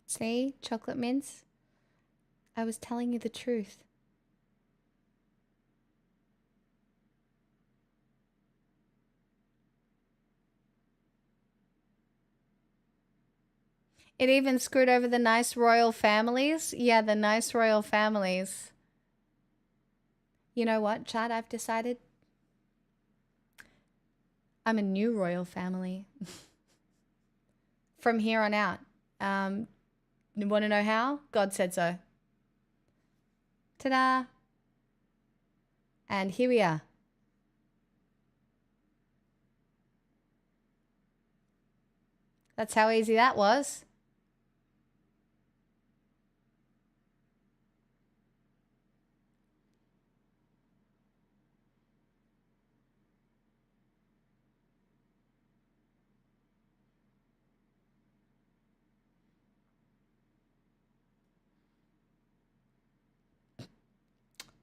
See, chocolate mints? I was telling you the truth. It even screwed over the nice royal families. Yeah, the nice royal families. You know what, Chad? I've decided I'm a new royal family. From here on out. You want to know how? God said so. Ta-da! And here we are. That's how easy that was.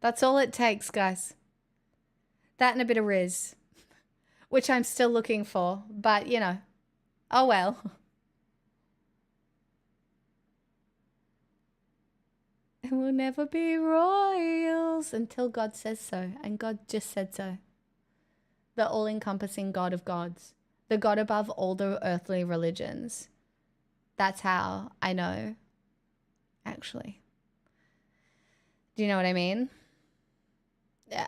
That's all it takes, guys. That and a bit of Riz. Which I'm still looking for. But, you know. Oh well. And we'll never be royals until God says so. And God just said so. The all-encompassing God of gods. The God above all the earthly religions. That's how I know. Actually. Do you know what I mean?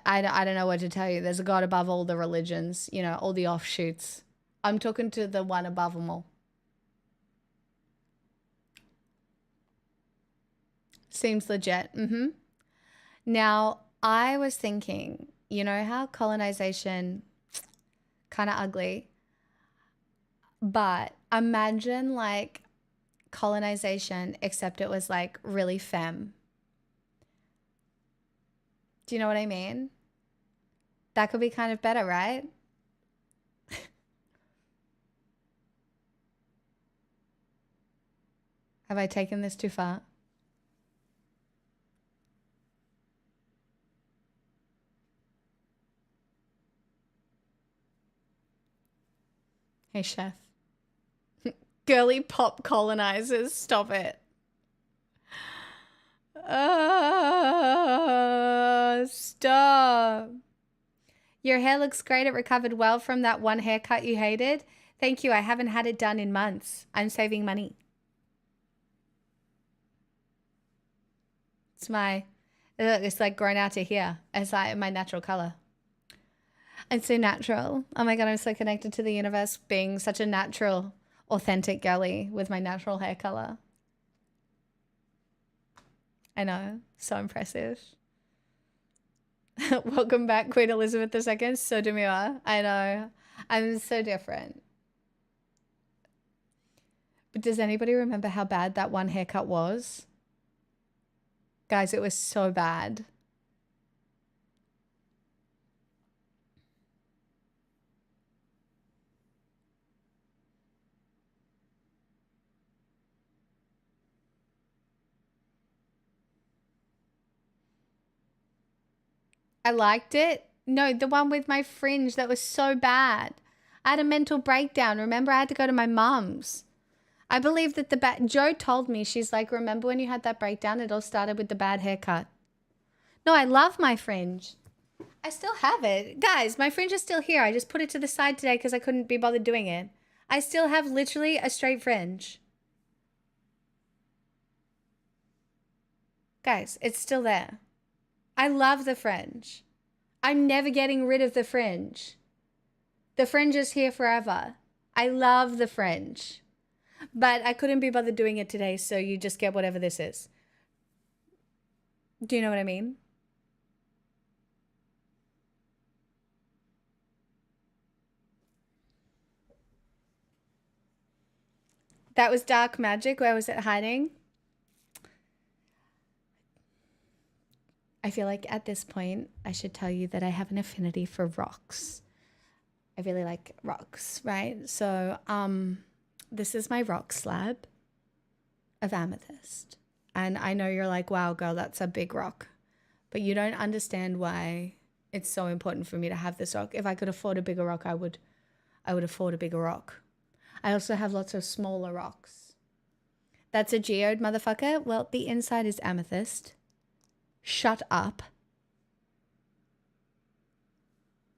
I don't know what to tell you. There's a God above all the religions, you know, all the offshoots. I'm talking to the one above them all. Seems legit. Now, I was thinking, you know how colonization, kind of ugly, but imagine like colonization, except it was like really femme. Do you know what I mean? That could be kind of better, right? Have I taken this too far? Hey, chef. Girly pop colonizers, stop it. Stop. Your hair looks great. It recovered well from that one haircut you hated. Thank you. I haven't had it done in months. I'm saving money. It's like grown out to here. It's like my natural color. It's so natural. Oh my God, I'm so connected to the universe being such a natural. authentic girly with my natural hair color. I know, so impressive. Welcome back, Queen Elizabeth II. So demure. I know, I'm so different. But does anybody remember how bad that one haircut was? Guys, it was so bad. I liked it. No, the one with my fringe, that was so bad. I had a mental breakdown. Remember, I had to go to my mum's. I believe that Joe told me, she's like, remember when you had that breakdown? It all started with the bad haircut. No, I love my fringe. I still have it. Guys, my fringe is still here. I just put it to the side today because I couldn't be bothered doing it. I still have literally a straight fringe. Guys, it's still there. I love the fringe. I'm never getting rid of the fringe. The fringe is here forever. I love the fringe. But I couldn't be bothered doing it today, so you just get whatever this is. Do you know what I mean? That was dark magic. Where was it hiding? I feel like at this point, I should tell you that I have an affinity for rocks. I really like rocks, right? So, this is my rock slab of amethyst. And I know you're like, wow, girl, that's a big rock. But you don't understand why it's so important for me to have this rock. If I could afford a bigger rock, I would afford a bigger rock. I also have lots of smaller rocks. That's a geode, motherfucker. Well, the inside is amethyst. Shut up.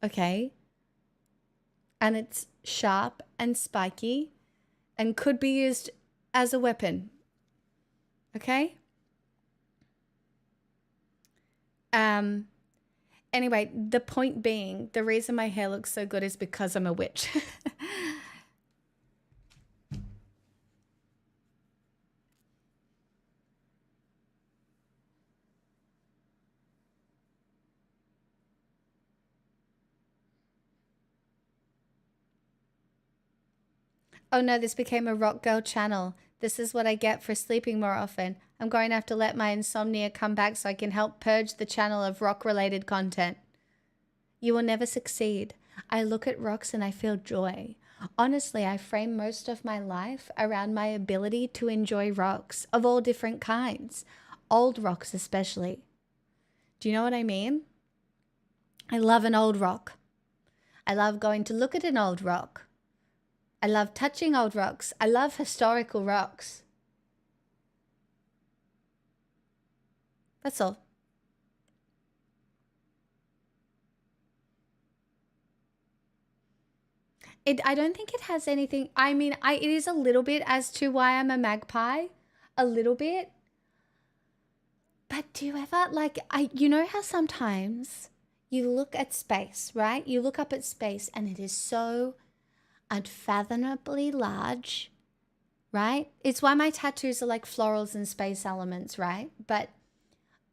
Okay. And it's sharp and spiky and could be used as a weapon. Okay? Anyway, the point being, the reason my hair looks so good is because I'm a witch. Oh no, this became a rock girl channel. This is what I get for sleeping more often. I'm going to have to let my insomnia come back so I can help purge the channel of rock-related content. You will never succeed. I look at rocks and I feel joy. Honestly, I frame most of my life around my ability to enjoy rocks of all different kinds. Old rocks especially. Do you know what I mean? I love an old rock. I love going to look at an old rock. I love touching old rocks. I love historical rocks. That's all. I don't think it has anything. I mean, it is a little bit as to why I'm a magpie. A little bit. But do you ever, like, you know how sometimes you look at space, right? You look up at space and it is so unfathomably large, right? It's why my tattoos are like florals and space elements, right? But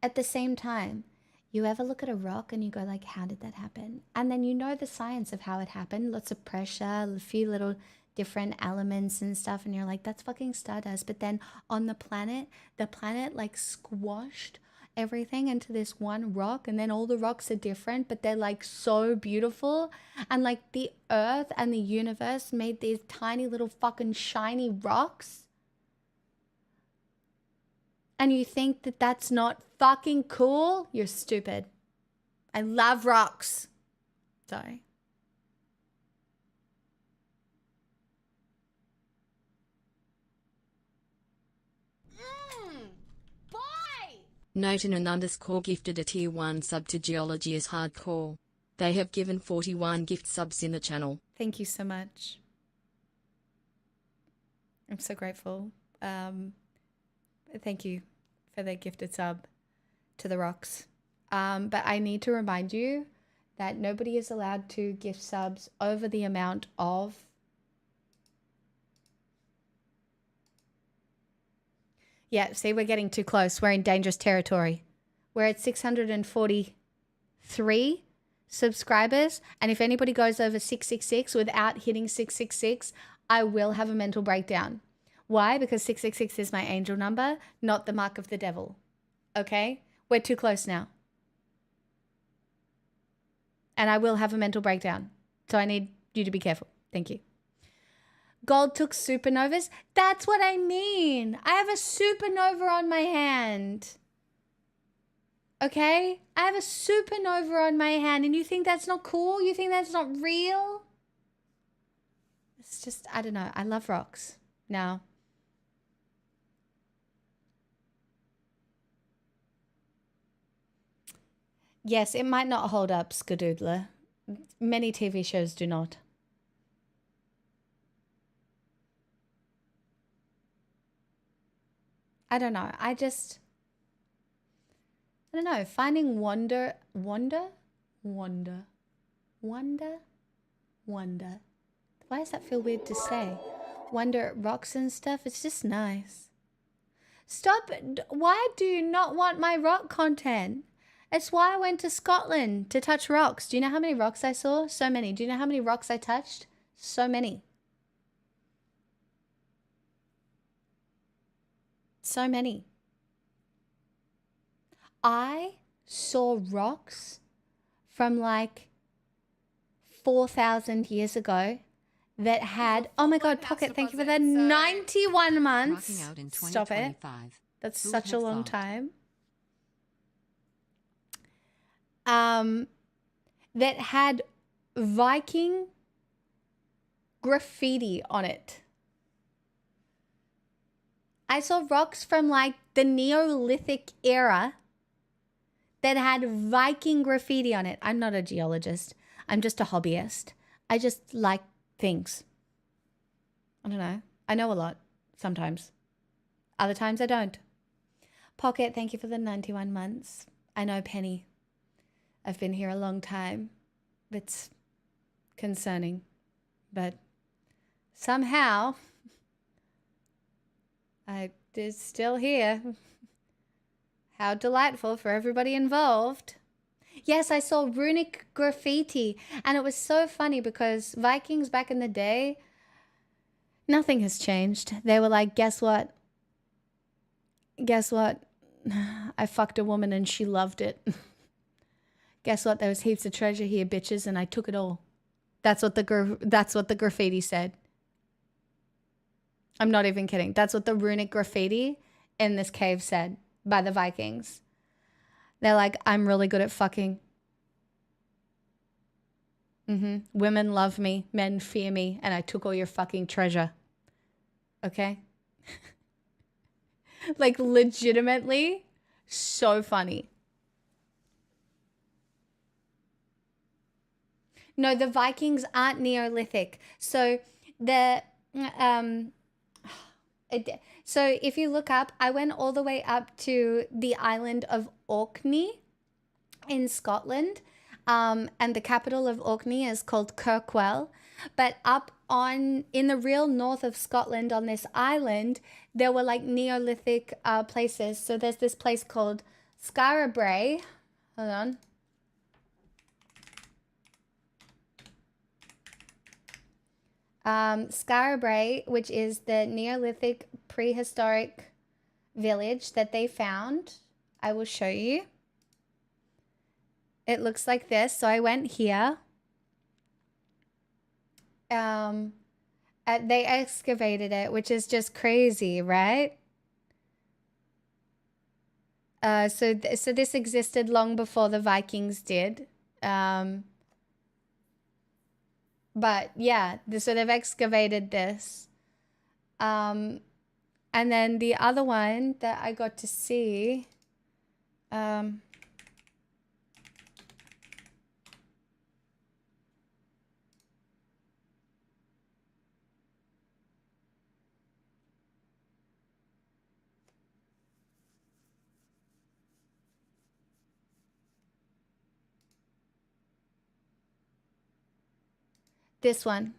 at the same time, you ever look at a rock and you go like, how did that happen? And then you know the science of how it happened. Lots of pressure, a few little different elements and stuff. And you're like, that's fucking stardust. But then on the planet like squashed everything into this one rock. And then all the rocks are different, but they're like so beautiful. And like the earth and the universe made these tiny little fucking shiny rocks. And you think that that's not fucking cool? You're stupid. I love rocks. Sorry. Boy! Notin and _ gifted a tier 1 sub to Geology is Hardcore. They have given 41 gift subs in the channel. Thank you so much. I'm so grateful. Thank you for the gifted sub to the rocks. But I need to remind you that nobody is allowed to gift subs over the amount of Yeah, see, we're getting too close. We're in dangerous territory. We're at 643 subscribers. And if anybody goes over 666 without hitting 666, I will have a mental breakdown. Why? Because 666 is my angel number, not the mark of the devil. Okay? We're too close now. And I will have a mental breakdown. So I need you to be careful. Thank you. Gold took supernovas. That's what I mean. I have a supernova on my hand. Okay? I have a supernova on my hand, and you think that's not cool? You think that's not real? It's just, I don't know. I love rocks. Now, yes, it might not hold up, Skadoodler. Many TV shows do not. I don't know. I don't know. Finding wonder. Why does that feel weird to say? Wonder at rocks and stuff. It's just nice. Stop. Why do you not want my rock content? It's why I went to Scotland to touch rocks. Do you know how many rocks I saw? So many. Do you know how many rocks I touched? So many. So many. I saw rocks from like 4,000 years ago that had, oh my God, Pocket, thank you for that, 91 months. Stop it. That's such a long time. That had Viking graffiti on it. I saw rocks from like the Neolithic era that had Viking graffiti on it. I'm not a geologist. I'm just a hobbyist. I just like things. I don't know. I know a lot sometimes. Other times I don't. Pocket, thank you for the 91 months. I know, Penny. I've been here a long time. It's concerning. But somehow I is still here. How delightful for everybody involved. Yes, I saw runic graffiti, and it was so funny because Vikings back in the day, nothing has changed. They were like, guess what? Guess what? I fucked a woman and she loved it. Guess what? There was heaps of treasure here, bitches, and I took it all. That's what the graffiti said. I'm not even kidding. That's what the runic graffiti in this cave said by the Vikings. They're like, I'm really good at fucking. Women love me, men fear me, and I took all your fucking treasure. Okay? Like, legitimately, so funny. No, the Vikings aren't Neolithic. So so if you look up, I went all the way up to the island of Orkney in Scotland, and the capital of Orkney is called Kirkwell. But up in the real north of Scotland on this island, there were like Neolithic places. So there's this place called Skara. Hold on. Skara, which is the Neolithic prehistoric village that they found. I will show you. It looks like this. So I went here. They excavated it, which is just crazy, right? So this existed long before the Vikings did. But yeah, so they've excavated this. And then the other one that I got to see, this one.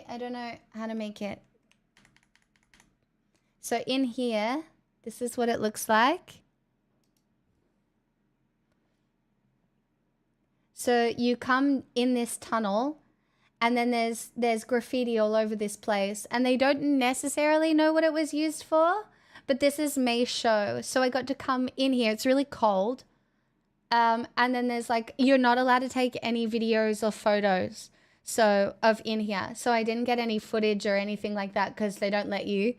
I don't know how to make it. So in here, this is what it looks like. So you come in this tunnel, and then there's graffiti all over this place, and they don't necessarily know what it was used for, but this is May's show. So I got to come in here. It's really cold. And then there's like, you're not allowed to take any videos or photos of in here. So I didn't get any footage or anything like that because they don't let you.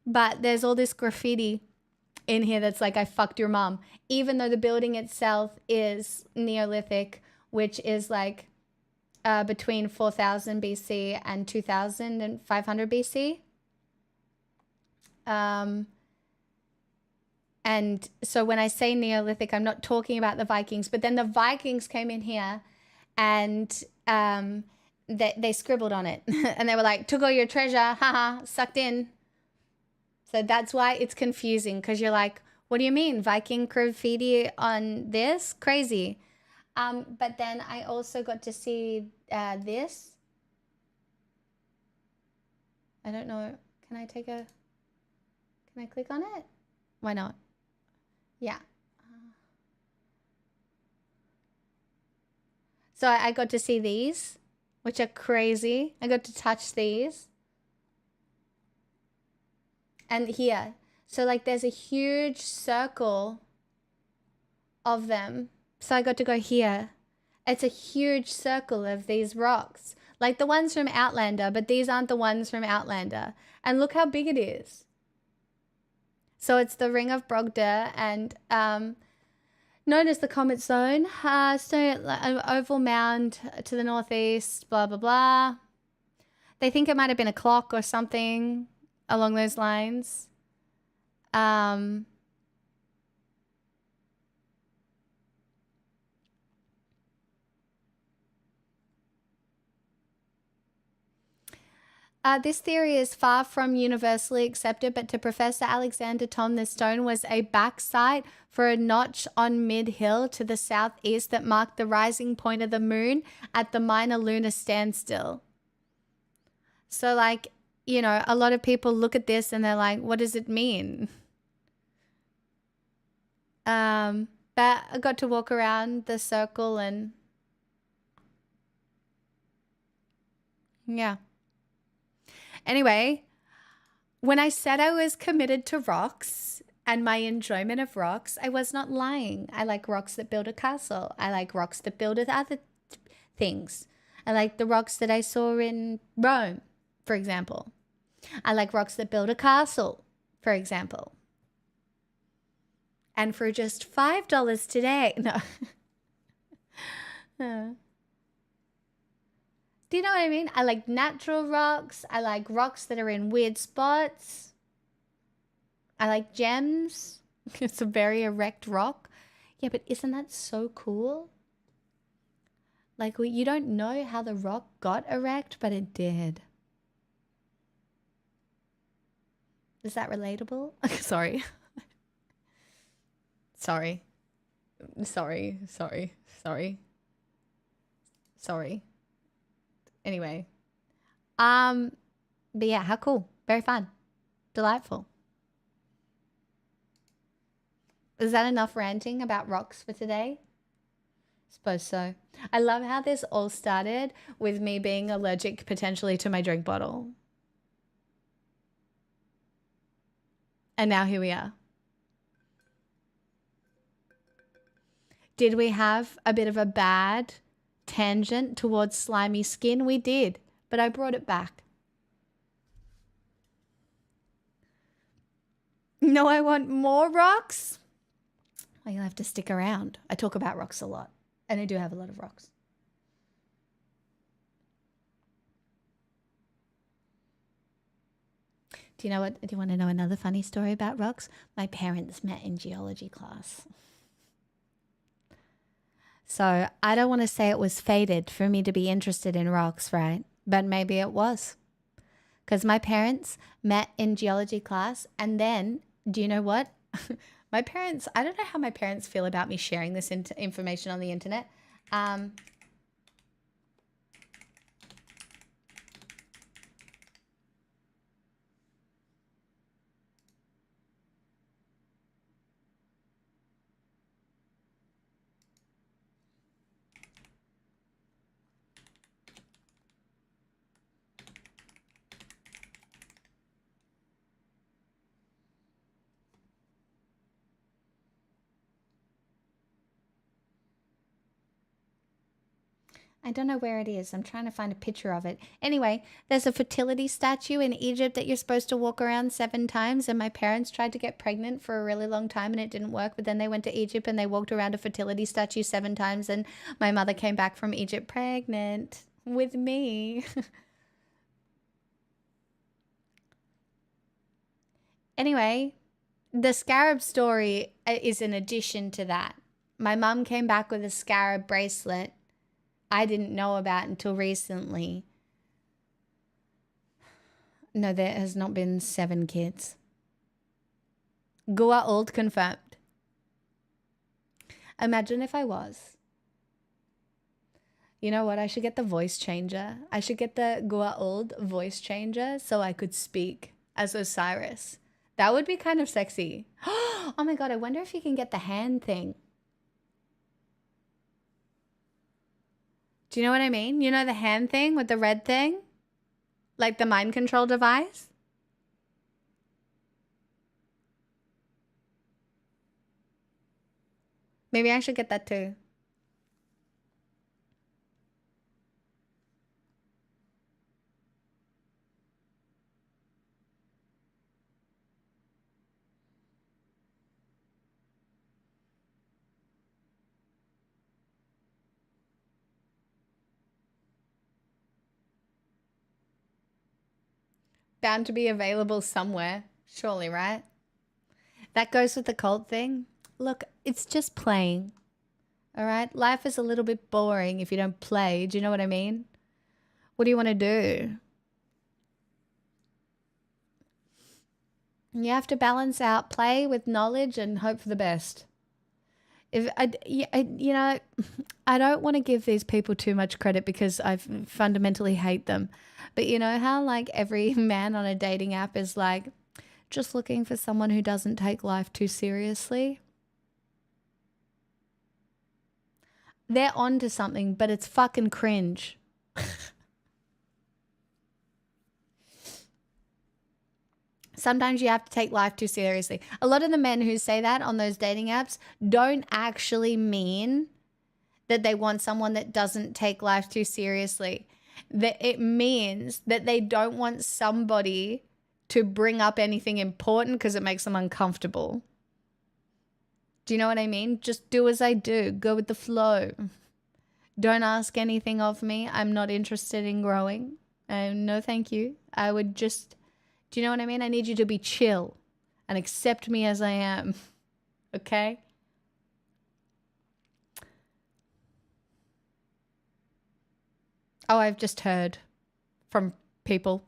But there's all this graffiti in here that's like, I fucked your mom. Even though the building itself is Neolithic, which is like between 4000 BC and 2500 BC. And so when I say Neolithic, I'm not talking about the Vikings, but then the Vikings came in here and they scribbled on it and they were like, took all your treasure, haha, sucked in. So that's why it's confusing, because you're like, what do you mean? Viking graffiti on this? Crazy. But then I also got to see this. I don't know. Can I click on it? Why not? Yeah. So I got to see these, which are crazy. I got to touch these. And here. So like there's a huge circle of them. So I got to go here. It's a huge circle of these rocks. Like the ones from Outlander, but these aren't the ones from Outlander. And look how big it is. So it's the Ring of Brogdor, and known as the Comet Zone. An oval mound to the northeast, blah, blah, blah. They think it might have been a clock or something along those lines. This theory is far from universally accepted, but to Professor Alexander Thom, the stone was a backsite for a notch on mid-hill to the southeast that marked the rising point of the moon at the minor lunar standstill. So, like, you know, a lot of people look at this and they're like, what does it mean? But I got to walk around the circle and yeah. Anyway, when I said I was committed to rocks and my enjoyment of rocks, I was not lying. I like rocks that build a castle. I like rocks that build other things. I like the rocks that I saw in Rome, for example. I like rocks that build a castle, for example. And for just $5 today, no. Do you know what I mean? I like natural rocks. I like rocks that are in weird spots. I like gems. It's a very erect rock. Yeah, but isn't that so cool? Like, you don't know how the rock got erect, but it did. Is that relatable? Sorry. Sorry. Anyway. But yeah, how cool. Very fun. Delightful. Is that enough ranting about rocks for today? Suppose so. I love how this all started with me being allergic potentially to my drink bottle. And now here we are. Did we have a bit of a bad tangent towards slimy skin? We did, but I brought it back. No, I want more rocks. Well, you'll have to stick around. I talk about rocks a lot, and I do have a lot of rocks. Do you know what? Do you want to know another funny story about rocks? My parents met in geology class. So I don't want to say it was fated for me to be interested in rocks, right? But maybe it was. Because my parents met in geology class, and then, do you know what? My parents, I don't know how my parents feel about me sharing this information on the internet. I don't know where it is. I'm trying to find a picture of it. Anyway, there's a fertility statue in Egypt that you're supposed to walk around 7 times. And my parents tried to get pregnant for a really long time and it didn't work. But then they went to Egypt and they walked around a fertility statue 7 times. And my mother came back from Egypt pregnant with me. Anyway, the scarab story is an addition to that. My mum came back with a scarab bracelet I didn't know about until recently. No, there has not been 7 kids. Gua old confirmed. Imagine if I was. You know what? I should get the voice changer. I should get the Gua old voice changer so I could speak as Osiris. That would be kind of sexy. Oh my God, I wonder if you can get the hand thing. Do you know what I mean? You know the hand thing with the red thing? Like the mind control device? Maybe I should get that too. Bound to be available somewhere, surely, right? That goes with the cult thing. Look, it's just playing. All right? Life is a little bit boring if you don't play. Do you know what I mean? What do you want to do? You have to balance out play with knowledge and hope for the best. You know, I don't want to give these people too much credit because I fundamentally hate them. But you know how like every man on a dating app is like just looking for someone who doesn't take life too seriously? They're onto something, but it's fucking cringe. Sometimes you have to take life too seriously. A lot of the men who say that on those dating apps don't actually mean that they want someone that doesn't take life too seriously. That it means that they don't want somebody to bring up anything important because it makes them uncomfortable. Do you know what I mean? Just do as I do. Go with the flow. Don't ask anything of me. I'm not interested in growing. No, thank you. I would just... Do you know what I mean? I need you to be chill and accept me as I am. Okay? Oh, I've just heard from people.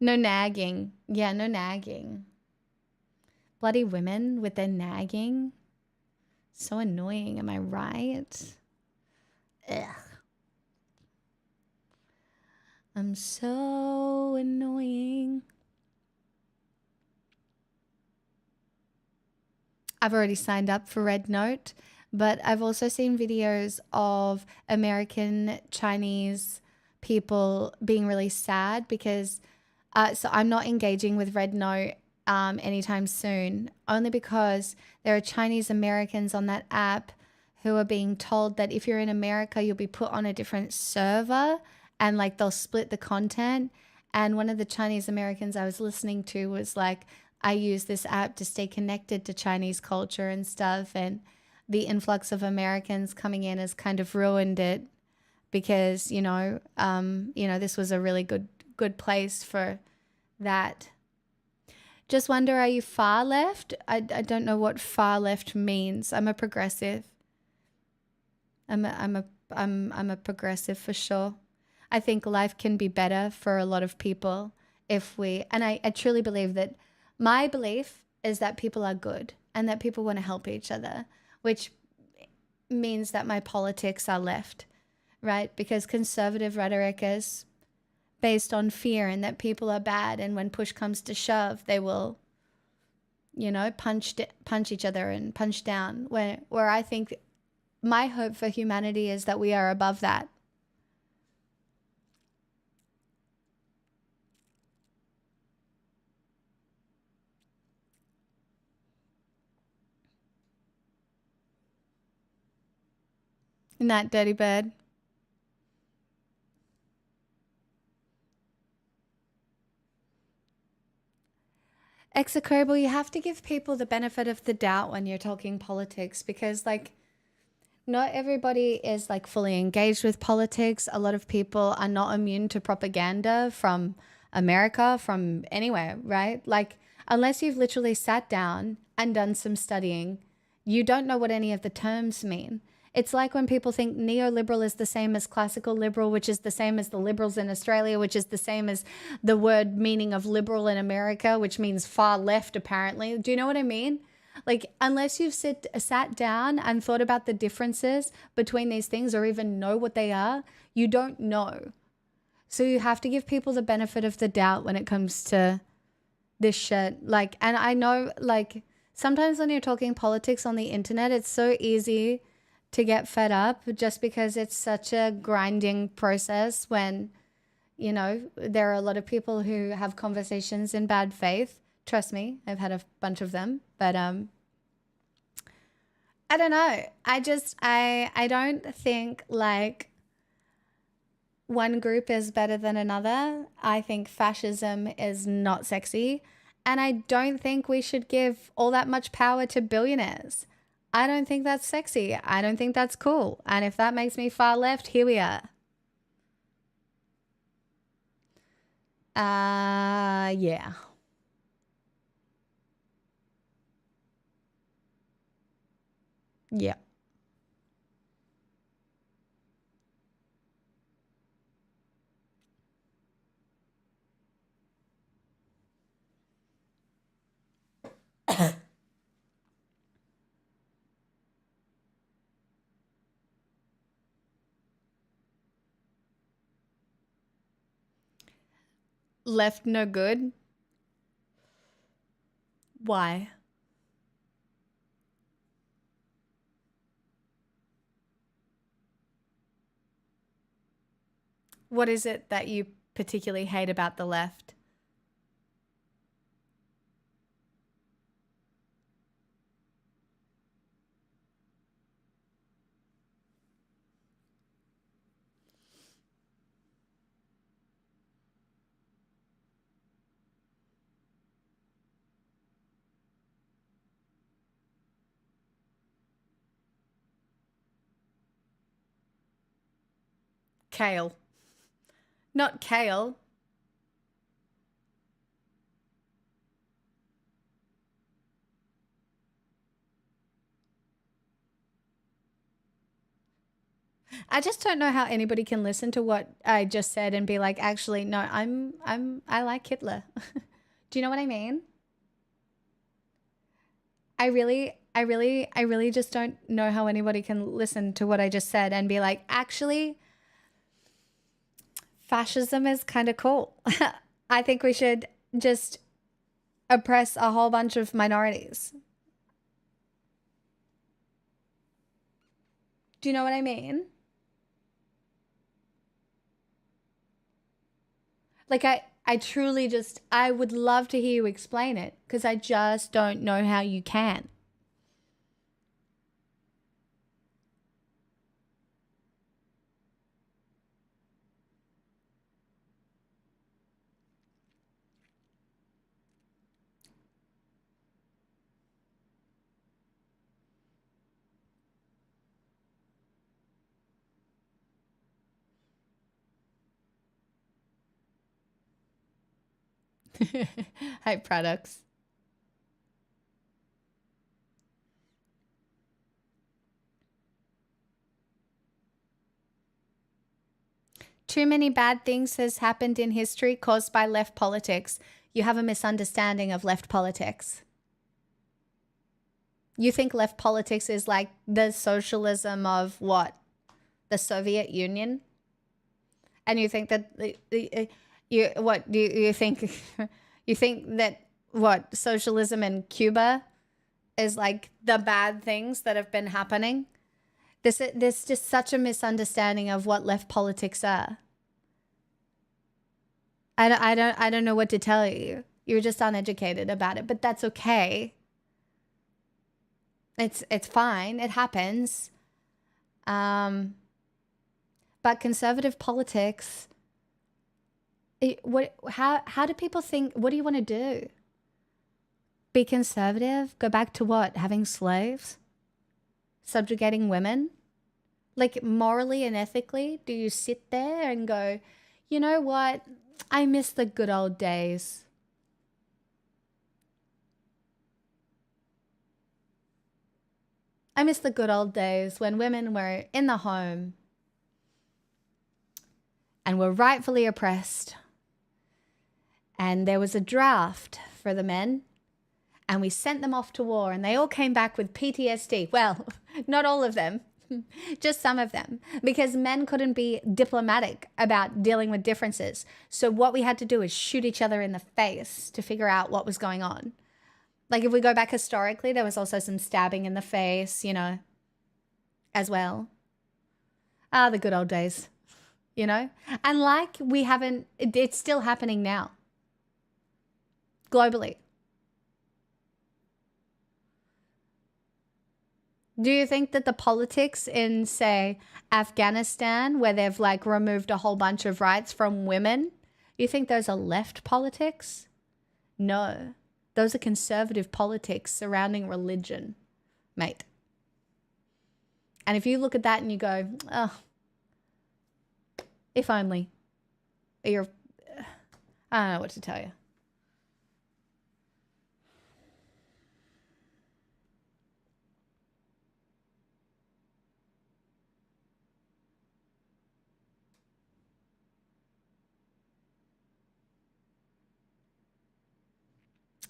No nagging. Yeah, no nagging. Bloody women with their nagging. So annoying, am I right? Ugh. I'm so annoying. I've already signed up for Red Note, but I've also seen videos of American Chinese people being really sad because so I'm not engaging with Red Note anytime soon, only because there are Chinese Americans on that app who are being told that if you're in America, you'll be put on a different server and like they'll split the content. And one of the Chinese Americans I was listening to was like, I use this app to stay connected to Chinese culture and stuff. And the influx of Americans coming in has kind of ruined it because, this was a really good place for that. Just wonder, are you far left? I don't know what far left means. I'm a progressive. I'm a progressive for sure. I think life can be better for a lot of people if we, and I truly believe that my belief is that people are good and that people want to help each other, which means that my politics are left, right? Because conservative rhetoric is based on fear and that people are bad. And when push comes to shove, they will, punch each other and punch down. Where I think my hope for humanity is that we are above that. Not dirty bird. Execrable, you have to give people the benefit of the doubt when you're talking politics because, like, not everybody is like fully engaged with politics. A lot of people are not immune to propaganda from America, from anywhere, right? Like, unless you've literally sat down and done some studying, you don't know what any of the terms mean. It's like when people think neoliberal is the same as classical liberal, which is the same as the liberals in Australia, which is the same as the word meaning of liberal in America, which means far left, apparently. Do you know what I mean? Like, unless you've sat down and thought about the differences between these things or even know what they are, you don't know. So you have to give people the benefit of the doubt when it comes to this shit. Like, and I know, like, sometimes when you're talking politics on the internet, it's so easy to get fed up just because it's such a grinding process when, you know, there are a lot of people who have conversations in bad faith. Trust me, I've had a bunch of them, but I don't know. I don't think like one group is better than another. I think fascism is not sexy, and I don't think we should give all that much power to billionaires. I don't think that's sexy. I don't think that's cool. And if that makes me far left, here we are. Yeah. Yeah. Left no good. Why? What is it that you particularly hate about the left? Kale. Not kale. I just don't know how anybody can listen to what I just said and be like, actually, no, I like Hitler. Do you know what I mean? I really just don't know how anybody can listen to what I just said and be like, actually, fascism is kind of cool. I think we should just oppress a whole bunch of minorities. Do you know what I mean? Like I truly just I would love to hear you explain it because I just don't know how you can. Hype products. Too many bad things has happened in history caused by left politics. You have a misunderstanding of left politics. You think left politics is like the socialism of what? The Soviet Union? And you think that you what do you think you think that what socialism in Cuba is like the bad things that have been happening? This just such a misunderstanding of what left politics are. I don't know what to tell you. You're just uneducated about it, but that's okay. It's fine. It happens. But conservative politics, how do people think, what do you want to do? Be conservative? Go back to what? Having slaves? Subjugating women? Like morally and ethically, do you sit there and go, you know what? I miss the good old days. I miss the good old days when women were in the home and were rightfully oppressed. And there was a draft for the men, and we sent them off to war, and they all came back with PTSD. Well, not all of them, just some of them, because men couldn't be diplomatic about dealing with differences. So what we had to do is shoot each other in the face to figure out what was going on. Like if we go back historically, there was also some stabbing in the face, you know, as well. Ah, the good old days, you know? And like we haven't, it's still happening now, globally. Do you think that the politics in, say, Afghanistan, where they've like removed a whole bunch of rights from women, you think those are left politics? No. Those are conservative politics surrounding religion, mate. And if you look at that and you go, oh, if only. I don't know what to tell you.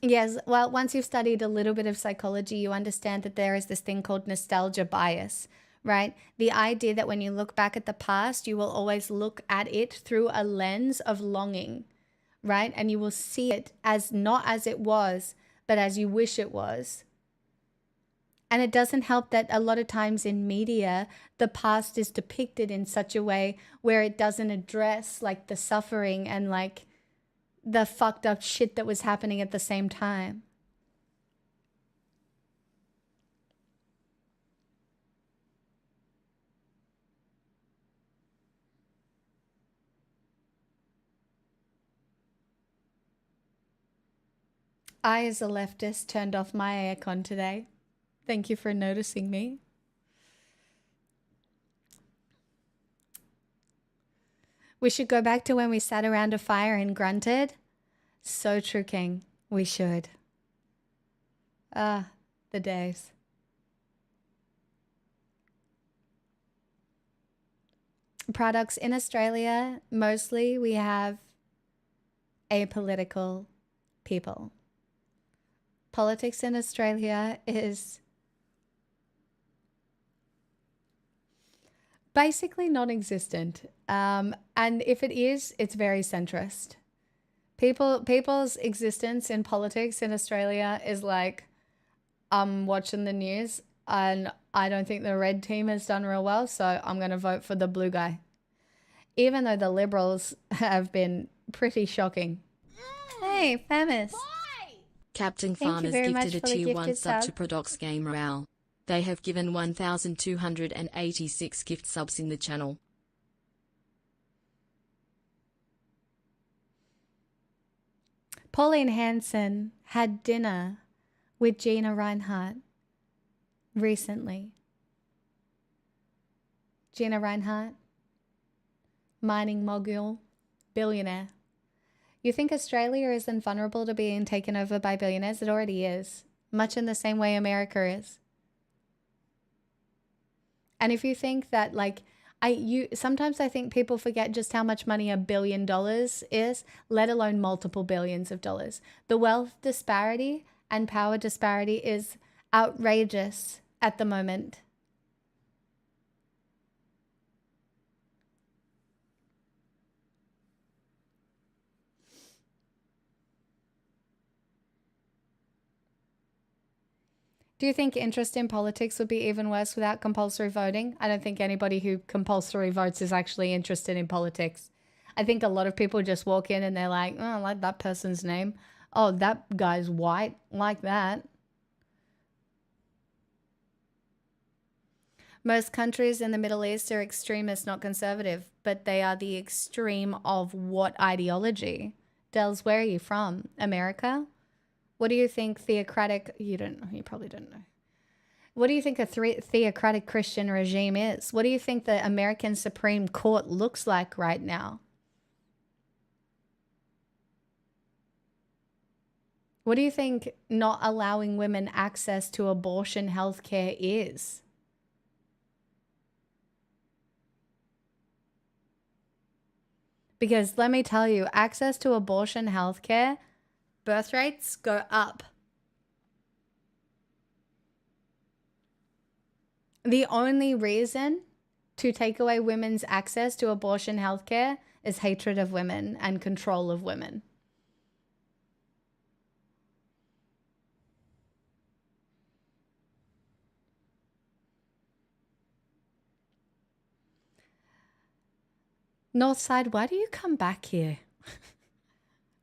Yes, well, once you've studied a little bit of psychology, you understand that there is this thing called nostalgia bias, right? The idea that when you look back at the past, you will always look at it through a lens of longing, right? And you will see it as not as it was, but as you wish it was. And it doesn't help that a lot of times in media, the past is depicted in such a way where it doesn't address like the suffering and like the fucked up shit that was happening at the same time. I, as a leftist, turned off my aircon today. Thank you for noticing me. We should go back to when we sat around a fire and grunted. So true, King. We should. Ah, the days. Products in Australia, mostly we have apolitical people. Politics in Australia is basically non-existent. And if it is, it's very centrist. People's existence in politics in Australia is like, I'm watching the news and I don't think the red team has done real well, so I'm going to vote for the blue guy. Even though the Liberals have been pretty shocking. Hey, famous. Captain Thank you Farm has very much gifted a for the tier 1 gifted sub to sub. Prodox Game Morale. They have given 1,286 gift subs in the channel. Pauline Hanson had dinner with Gina Reinhardt recently. Gina Reinhardt, mining mogul, billionaire. You think Australia isn't vulnerable to being taken over by billionaires? It already is, much in the same way America is. And if you think that, like, sometimes I think people forget just how much money $1 billion is, let alone multiple billions of dollars. The wealth disparity and power disparity is outrageous at the moment. Do you think interest in politics would be even worse without compulsory voting? I don't think anybody who compulsory votes is actually interested in politics. I think a lot of people just walk in and they're like, oh, I like that person's name. Oh, that guy's white, like that. Most countries in the Middle East are extremist, not conservative, but they are the extreme of what ideology? Dels, where are you from? America? What do you think theocratic... You don't know. You probably don't know. What do you think a theocratic Christian regime is? What do you think the American Supreme Court looks like right now? What do you think not allowing women access to abortion health care is? Because let me tell you, access to abortion health care, birth rates go up. The only reason to take away women's access to abortion health care is hatred of women and control of women. Northside, why do you come back here?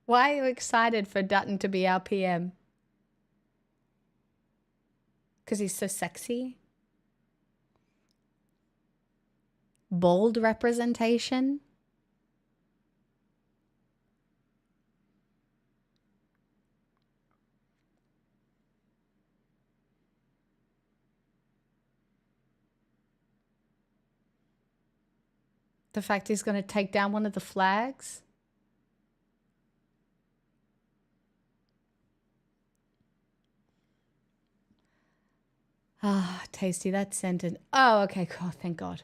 Why are you excited for Dutton to be our PM? Because he's so sexy? Bold representation? The fact he's going to take down one of the flags? Ah, tasty, that sentence. Oh, okay, cool, thank God.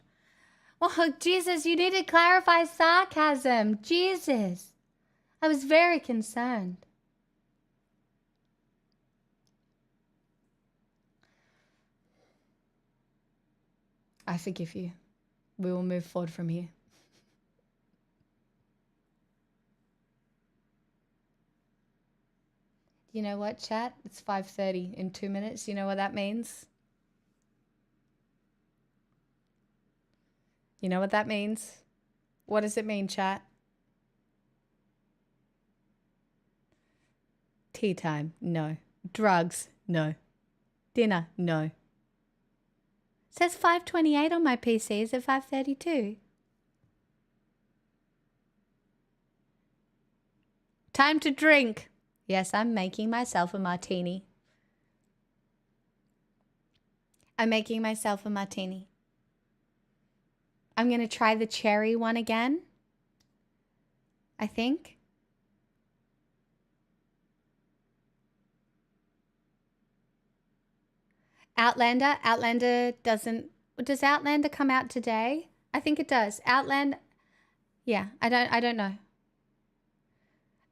Oh, Jesus, you need to clarify sarcasm. Jesus. I was very concerned. I forgive you. We will move forward from here. You know what, chat? It's 5:30 in 2 minutes. You know what that means? You know what that means? What does it mean, chat? Tea time? No. Drugs? No. Dinner? No. It says 5:28 on my PC. Is it 5:32? Time to drink. Yes, I'm making myself a martini. I'm making myself a martini. I'm going to try the cherry one again, I think. Outlander doesn't... Does Outlander come out today? I think it does. Yeah, I don't know.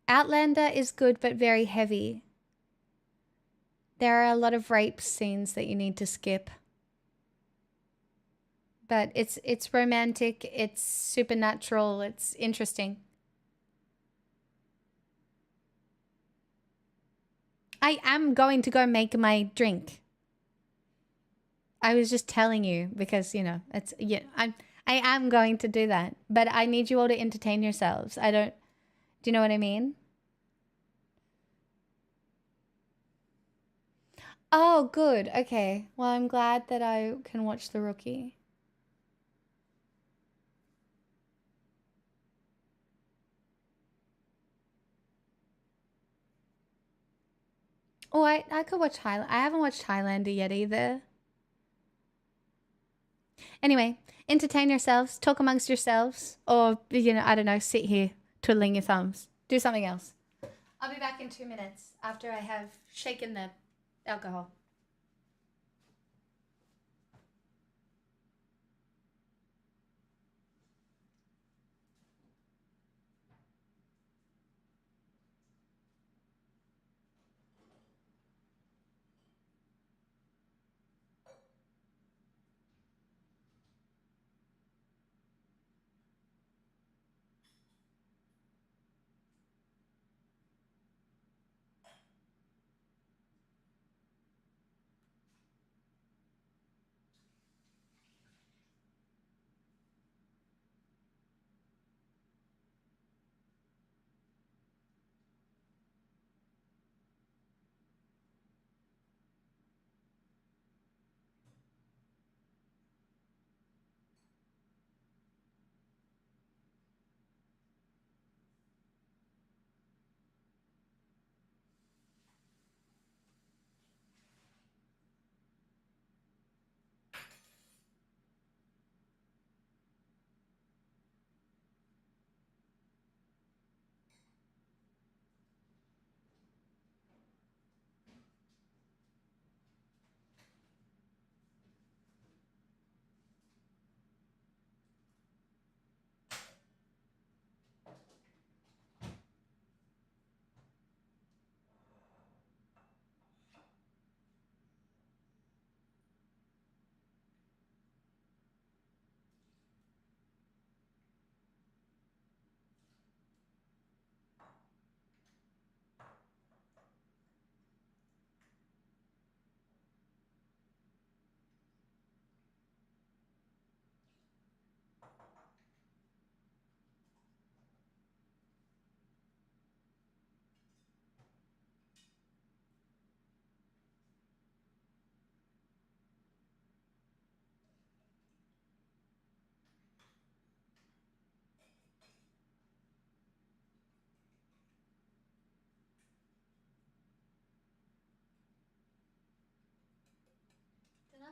Outlander is good but very heavy. There are a lot of rape scenes that you need to skip. But it's romantic, it's supernatural, it's interesting. I am going to go make my drink. I was just telling you because, you know, I am going to do that. But I need you all to entertain yourselves. Do you know what I mean? Oh, good. Okay. Well, I'm glad that I can watch The Rookie. Oh, I could watch Highlander. I haven't watched Highlander yet either. Anyway, entertain yourselves, talk amongst yourselves, or, you know, I don't know, sit here twiddling your thumbs. Do something else. I'll be back in 2 minutes after I have shaken the alcohol.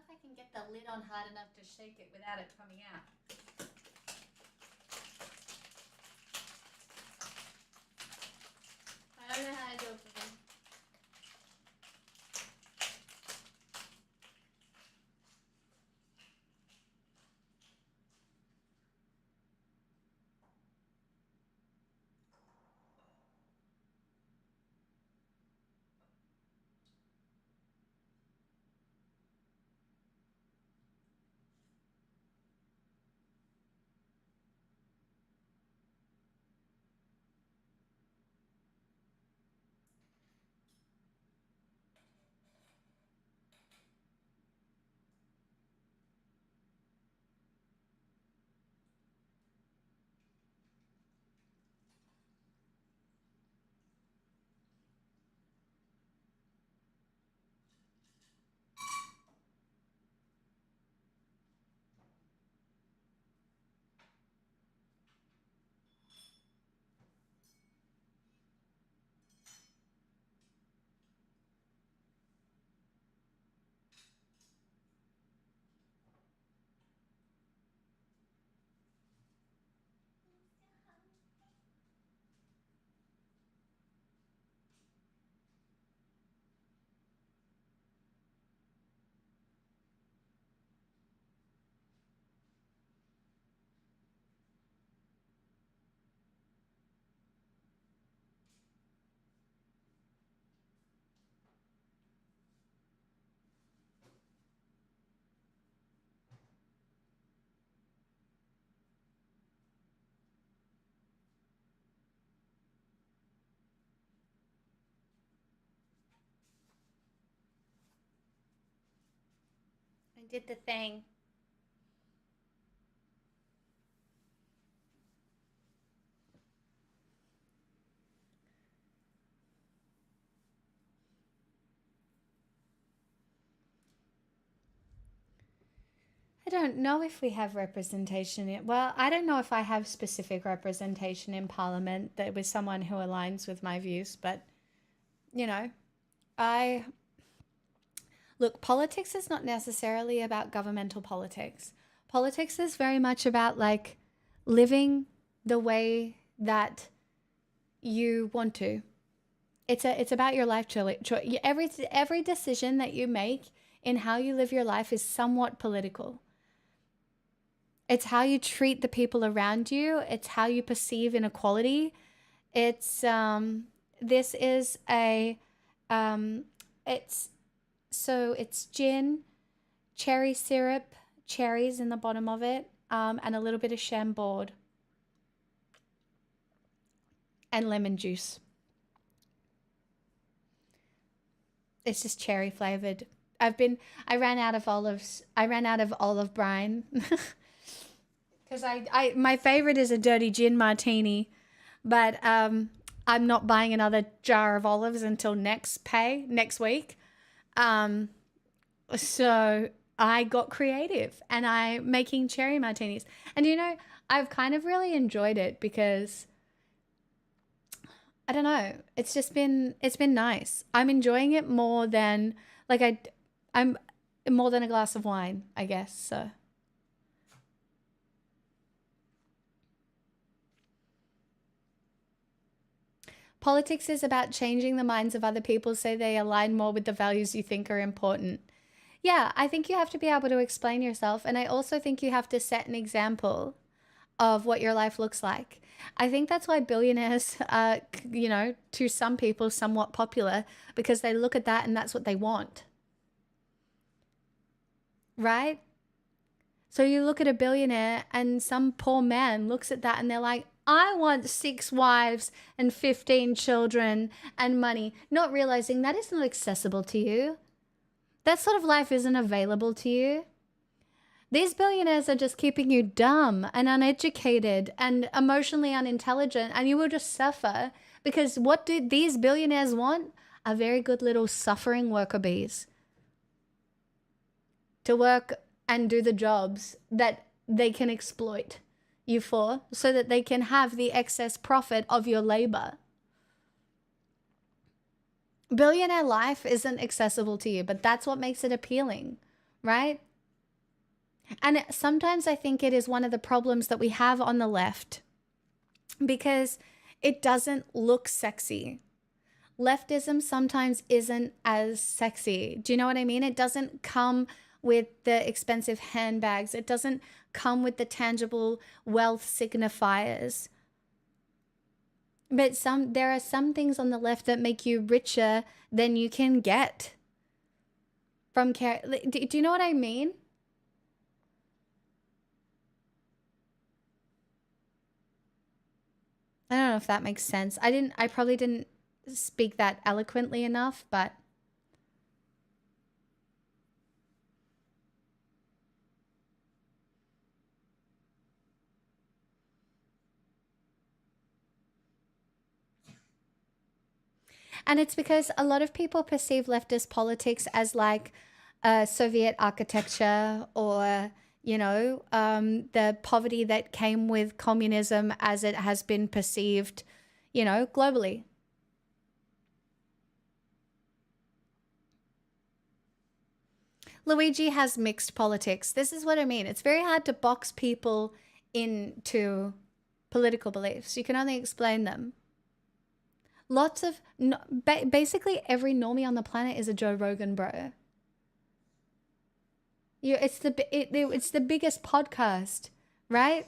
if I can get the lid on hard enough to shake it without it coming out. I don't know how to do it for me. I did the thing. I don't know if we have representation in, well, I don't know if I have specific representation in Parliament that with someone who aligns with my views, but you know, I look, politics is not necessarily about governmental politics. Politics is very much about like living the way that you want to. It's about your life choice. Every decision that you make in how you live your life is somewhat political. It's how you treat the people around you. It's how you perceive inequality. It's this is a it's gin, cherry syrup, cherries in the bottom of it, and a little bit of Chambord and lemon juice. It's just cherry flavored. I ran out of olives. I ran out of olive brine. Because my favorite is a dirty gin martini, but I'm not buying another jar of olives until next week. So I got creative and I'm making cherry martinis. And you know, I've kind of really enjoyed it because I don't know, it's been nice. I'm enjoying it more than I'm more than a glass of wine, I guess. So politics is about changing the minds of other people so they align more with the values you think are important. Yeah, I think you have to be able to explain yourself. And I also think you have to set an example of what your life looks like. I think that's why billionaires are, you know, to some people somewhat popular because they look at that and that's what they want. Right? So you look at a billionaire and some poor man looks at that and they're like, I want 6 wives and 15 children and money, not realizing that is not accessible to you. That sort of life isn't available to you. These billionaires are just keeping you dumb and uneducated and emotionally unintelligent, and you will just suffer because what do these billionaires want? Are very good little suffering worker bees to work and do the jobs that they can exploit you for so that they can have the excess profit of your labor. Billionaire life isn't accessible to you, but that's what makes it appealing, right? And sometimes I think it is one of the problems that we have on the left because it doesn't look sexy. Leftism sometimes isn't as sexy. Do you know what I mean? It doesn't come with the expensive handbags. It doesn't come with the tangible wealth signifiers. But there are some things on the left that make you richer than you can get from care. Do you know what I mean? I don't know if that makes sense. I probably didn't speak that eloquently enough, but and it's because a lot of people perceive leftist politics as like Soviet architecture or, the poverty that came with communism as it has been perceived, globally. Luigi has mixed politics. This is what I mean. It's very hard to box people into political beliefs. You can only explain them. Lots of, basically every normie on the planet is a Joe Rogan bro. It's the biggest podcast, right?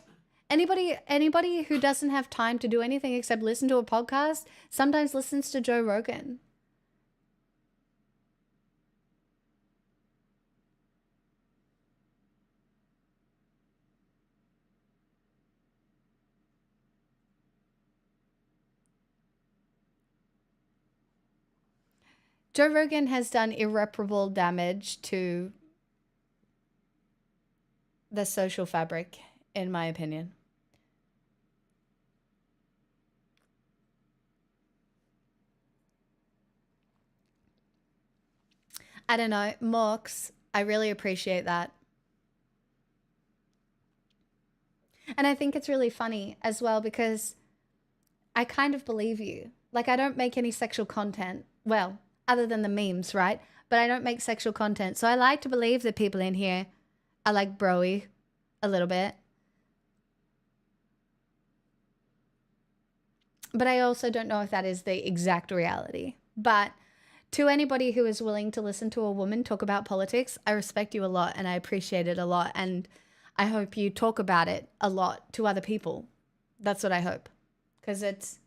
Anybody who doesn't have time to do anything except listen to a podcast sometimes listens to Joe Rogan. Joe Rogan has done irreparable damage to the social fabric, in my opinion. I don't know, Morks, I really appreciate that. And I think it's really funny as well because I kind of believe you. Like, I don't make any sexual content. Well, other than the memes, right? But I don't make sexual content. So I like to believe that people in here are like broy a little bit. But I also don't know if that is the exact reality. But to anybody who is willing to listen to a woman talk about politics, I respect you a lot and I appreciate it a lot. And I hope you talk about it a lot to other people. That's what I hope. Because it's,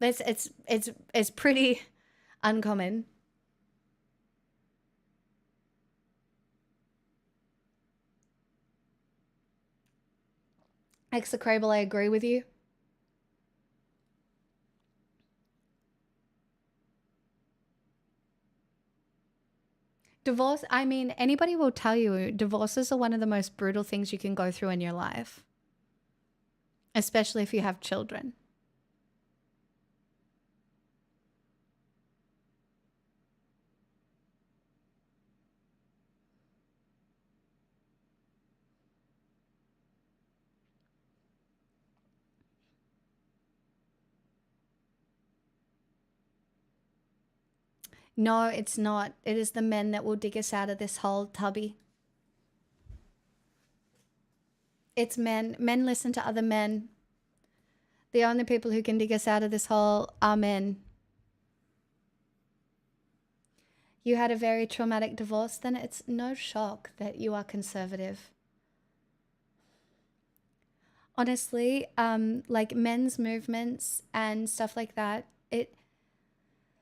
it's pretty uncommon. Execrable, I agree with you. Divorce, I mean, anybody will tell you divorces are one of the most brutal things you can go through in your life, especially if you have children. No, it's not. It is the men that will dig us out of this hole, Tubby. It's men. Men listen to other men. The only people who can dig us out of this hole are men. You had a very traumatic divorce, then it's no shock that you are conservative. Honestly, like men's movements and stuff like that,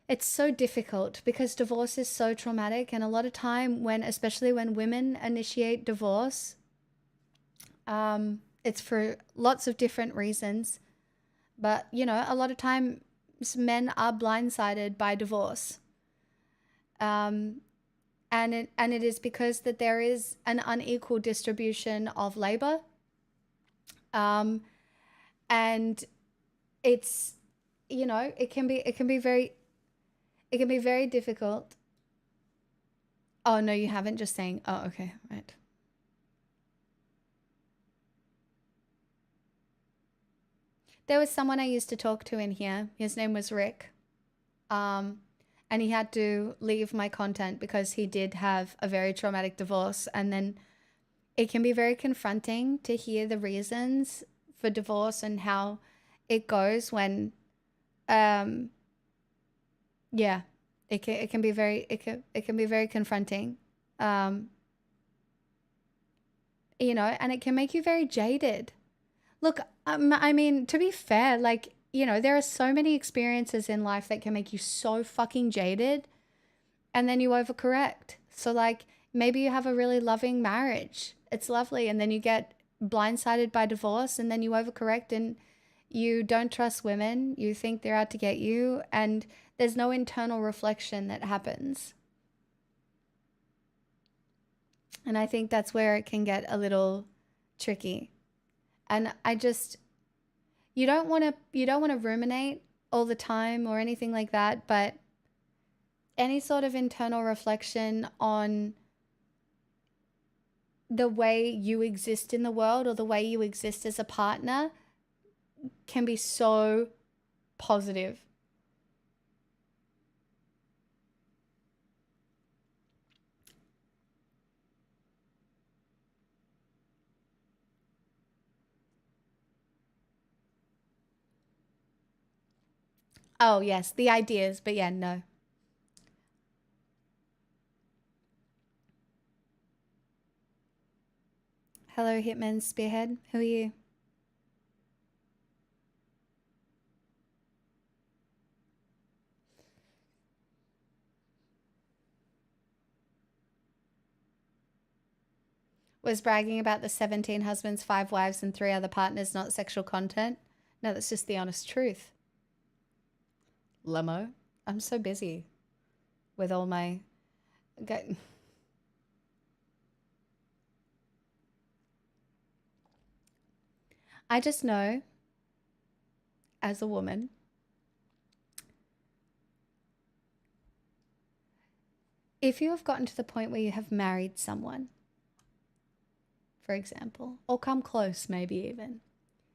it's so difficult because divorce is so traumatic, and a lot of time especially when women initiate divorce, it's for lots of different reasons. But, a lot of times men are blindsided by divorce. And it is because that there is an unequal distribution of labor. And it's, it can be very difficult. Oh, no, you haven't, just saying, oh, okay, right. There was someone I used to talk to in here. His name was Rick. And and he had to leave my content because he did have a very traumatic divorce. And then it can be very confronting to hear the reasons for divorce and how it goes when, yeah, it can be very, it can be very confronting. You know, and it can make you very jaded. Look, I mean, to be fair, like, you know, there are so many experiences in life that can make you so fucking jaded, and then you overcorrect. So, like, maybe you have a really loving marriage. It's lovely. And then you get blindsided by divorce, and then you overcorrect and you don't trust women. You think they're out to get you, and there's no internal reflection that happens. And I think that's where it can get a little tricky. And you don't want to ruminate all the time or anything like that, but any sort of internal reflection on the way you exist in the world or the way you exist as a partner can be so positive. Oh, yes, the ideas, but yeah, no. Hello, Hitman Spearhead. Who are you? Was bragging about the 17 husbands, 5 wives, and 3 other partners not sexual content? No, that's just the honest truth. Lemo, I'm so busy with all my... I just know, as a woman, if you have gotten to the point where you have married someone, for example, or come close maybe even,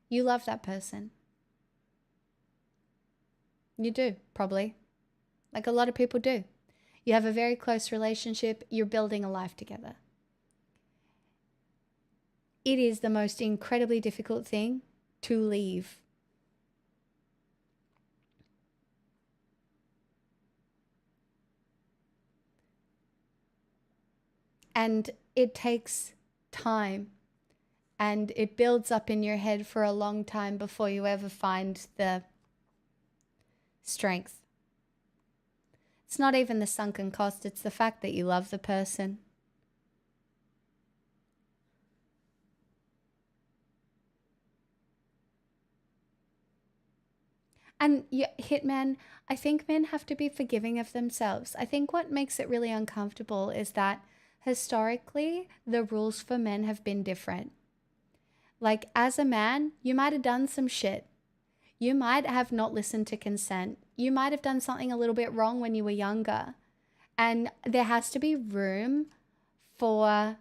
you love that person. You do, probably. Like a lot of people do. You have a very close relationship. You're building a life together. It is the most incredibly difficult thing to leave. And it takes time, and it builds up in your head for a long time before you ever find the strength. It's not even the sunken cost, it's the fact that you love the person. And Hitman, I think men have to be forgiving of themselves. I think what makes it really uncomfortable is that historically, the rules for men have been different. Like, as a man, you might have done some shit. You might have not listened to consent. You might have done something a little bit wrong when you were younger. And there has to be room for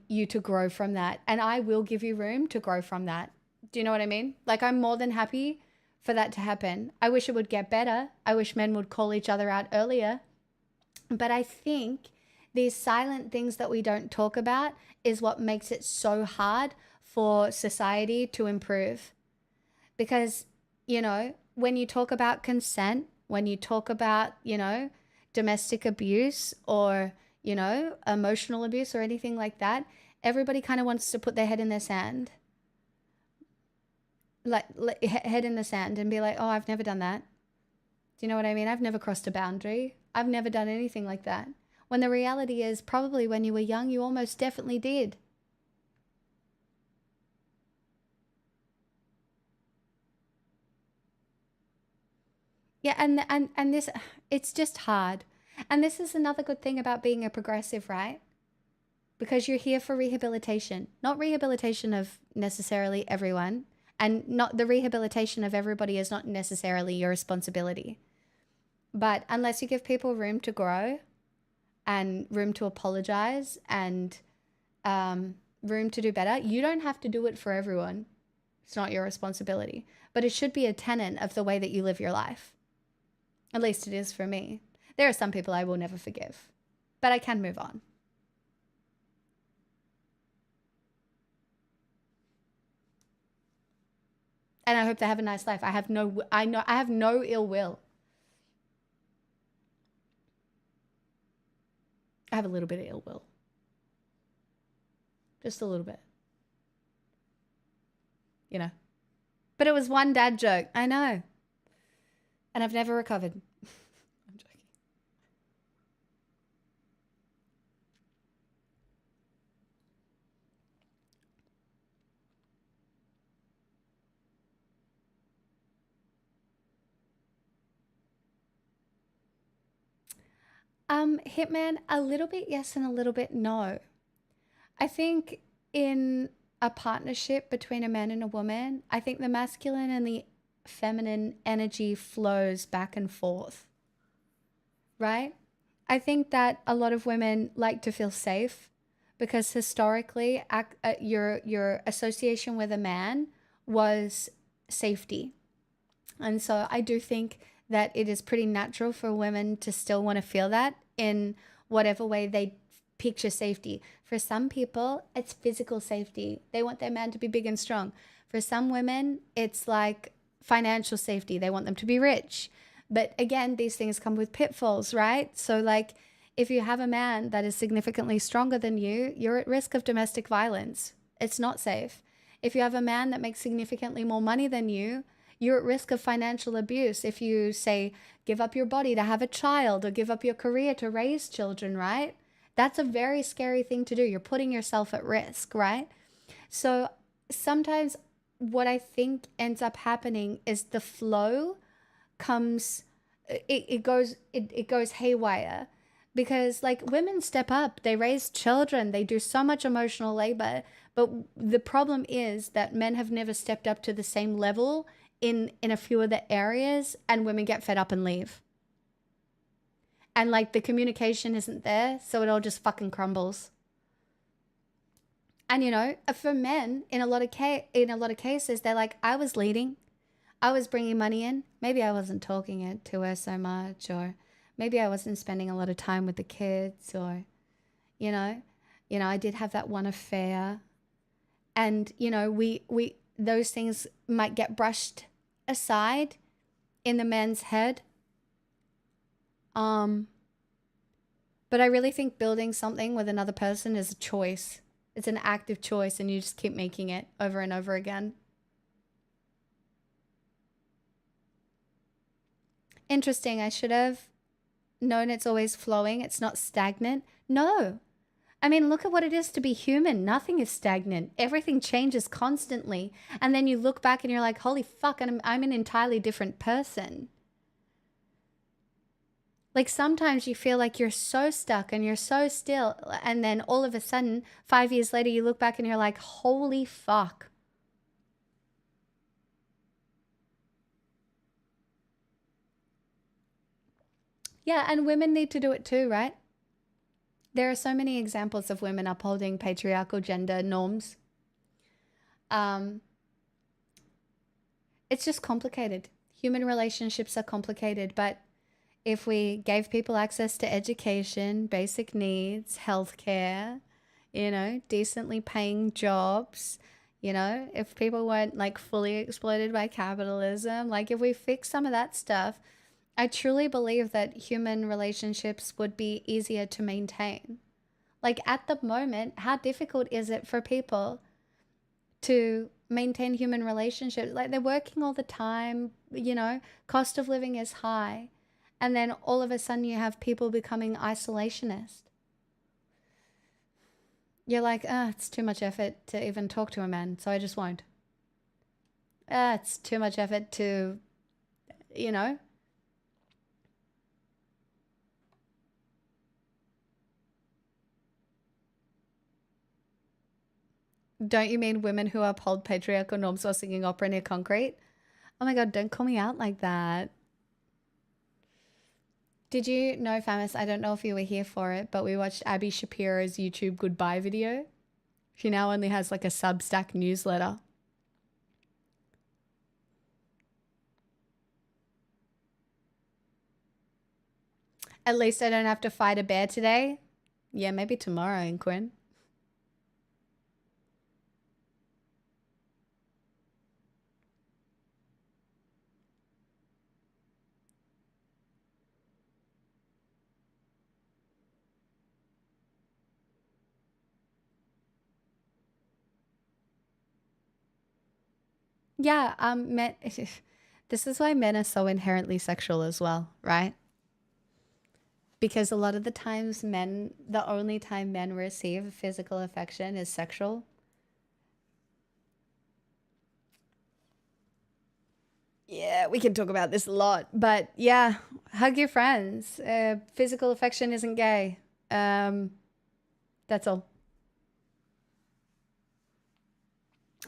you to grow from that. And I will give you room to grow from that. Do you know what I mean? Like, I'm more than happy for that to happen. I wish it would get better. I wish men would call each other out earlier. But I think these silent things that we don't talk about is what makes it so hard for society to improve. Because, you know, when you talk about consent, when you talk about, you know, domestic abuse or, you know, emotional abuse or anything like that, everybody kind of wants to put their head in the sand. Like head in the sand and be like, oh, I've never done that. Do you know what I mean? I've never crossed a boundary. I've never done anything like that. When the reality is probably when you were young, you almost definitely did. Yeah, and this, it's just hard. And this is another good thing about being a progressive, right? Because you're here for rehabilitation, not rehabilitation of necessarily everyone. And not the rehabilitation of everybody is not necessarily your responsibility. But unless you give people room to grow and room to apologize and room to do better, you don't have to do it for everyone. It's not your responsibility. But it should be a tenet of the way that you live your life. At least it is for me. There are some people I will never forgive, but I can move on. And I hope they have a nice life. I have no ill will. I have a little bit of ill will. Just a little bit. You know. But it was one dad joke. I know. And I've never recovered. I'm joking. Hitman, a little bit yes and a little bit no. I think in a partnership between a man and a woman, I think the masculine and the feminine energy flows back and forth, right? I think that a lot of women like to feel safe because historically your association with a man was safety. And so I do think that it is pretty natural for women to still want to feel that in whatever way they picture safety. For some people, it's physical safety. They want their man to be big and strong. For some women, it's like financial safety. They want them to be rich. But again, these things come with pitfalls, right? So like if you have a man that is significantly stronger than you, you're at risk of domestic violence. It's not safe. If you have a man that makes significantly more money than you, you're at risk of financial abuse if you say, give up your body to have a child or give up your career to raise children, right? That's a very scary thing to do. You're putting yourself at risk, right? So sometimes what I think ends up happening is the flow comes, it goes haywire because like women step up, they raise children, they do so much emotional labor. But the problem is that men have never stepped up to the same level in a few of the areas, and women get fed up and leave. And like the communication isn't there, so it all just fucking crumbles. And you know, for men, in a lot of cases, they're like, I was leading, I was bringing money in. Maybe I wasn't talking it to her so much, or maybe I wasn't spending a lot of time with the kids, or you know, I did have that one affair, and you know, we those things might get brushed aside in the man's head. But I really think building something with another person is a choice. It's an active choice, and you just keep making it over and over again. Interesting. I should have known it's always flowing. It's not stagnant. No. I mean, look at what it is to be human. Nothing is stagnant. Everything changes constantly. And then you look back and you're like, holy fuck, I'm an entirely different person. Like sometimes you feel like you're so stuck and you're so still. And then all of a sudden, 5 years later, you look back and you're like, holy fuck. Yeah, and women need to do it too, right? There are so many examples of women upholding patriarchal gender norms. It's just complicated. Human relationships are complicated, but if we gave people access to education, basic needs, healthcare, you know, decently paying jobs, you know, if people weren't like fully exploited by capitalism, like if we fix some of that stuff, I truly believe that human relationships would be easier to maintain. Like at the moment, how difficult is it for people to maintain human relationships? Like they're working all the time, you know, cost of living is high. And then all of a sudden you have people becoming isolationist. You're like, it's too much effort to even talk to a man, so I just won't. It's too much effort to, you know. Don't you mean women who uphold patriarchal norms while singing opera near concrete? Oh my God, don't call me out like that. Did you know, Famis, I don't know if you were here for it, but we watched Abby Shapiro's YouTube goodbye video. She now only has like a Substack newsletter. At least I don't have to fight a bear today. Yeah, maybe tomorrow, in Quinn. Yeah, men, this is why men are so inherently sexual as well, right? Because a lot of the times the only time men receive physical affection is sexual. Yeah, we can talk about this a lot, but yeah, hug your friends. Physical affection isn't gay. That's all.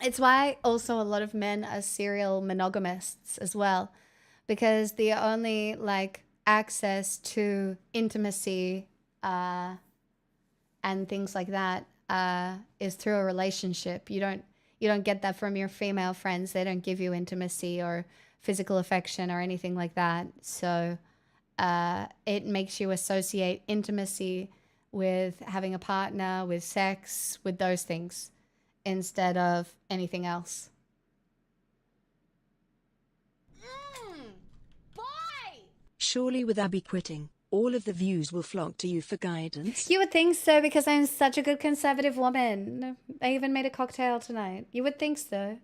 It's why also a lot of men are serial monogamists as well, because the only like access to intimacy and things like that is through a relationship. You don't get that from your female friends. They don't give you intimacy or physical affection or anything like that. So it makes you associate intimacy with having a partner, with sex, with those things instead of anything else. Surely with Abby quitting, all of the views will flock to you for guidance. You would think so because I'm such a good conservative woman. I even made a cocktail tonight. You would think so.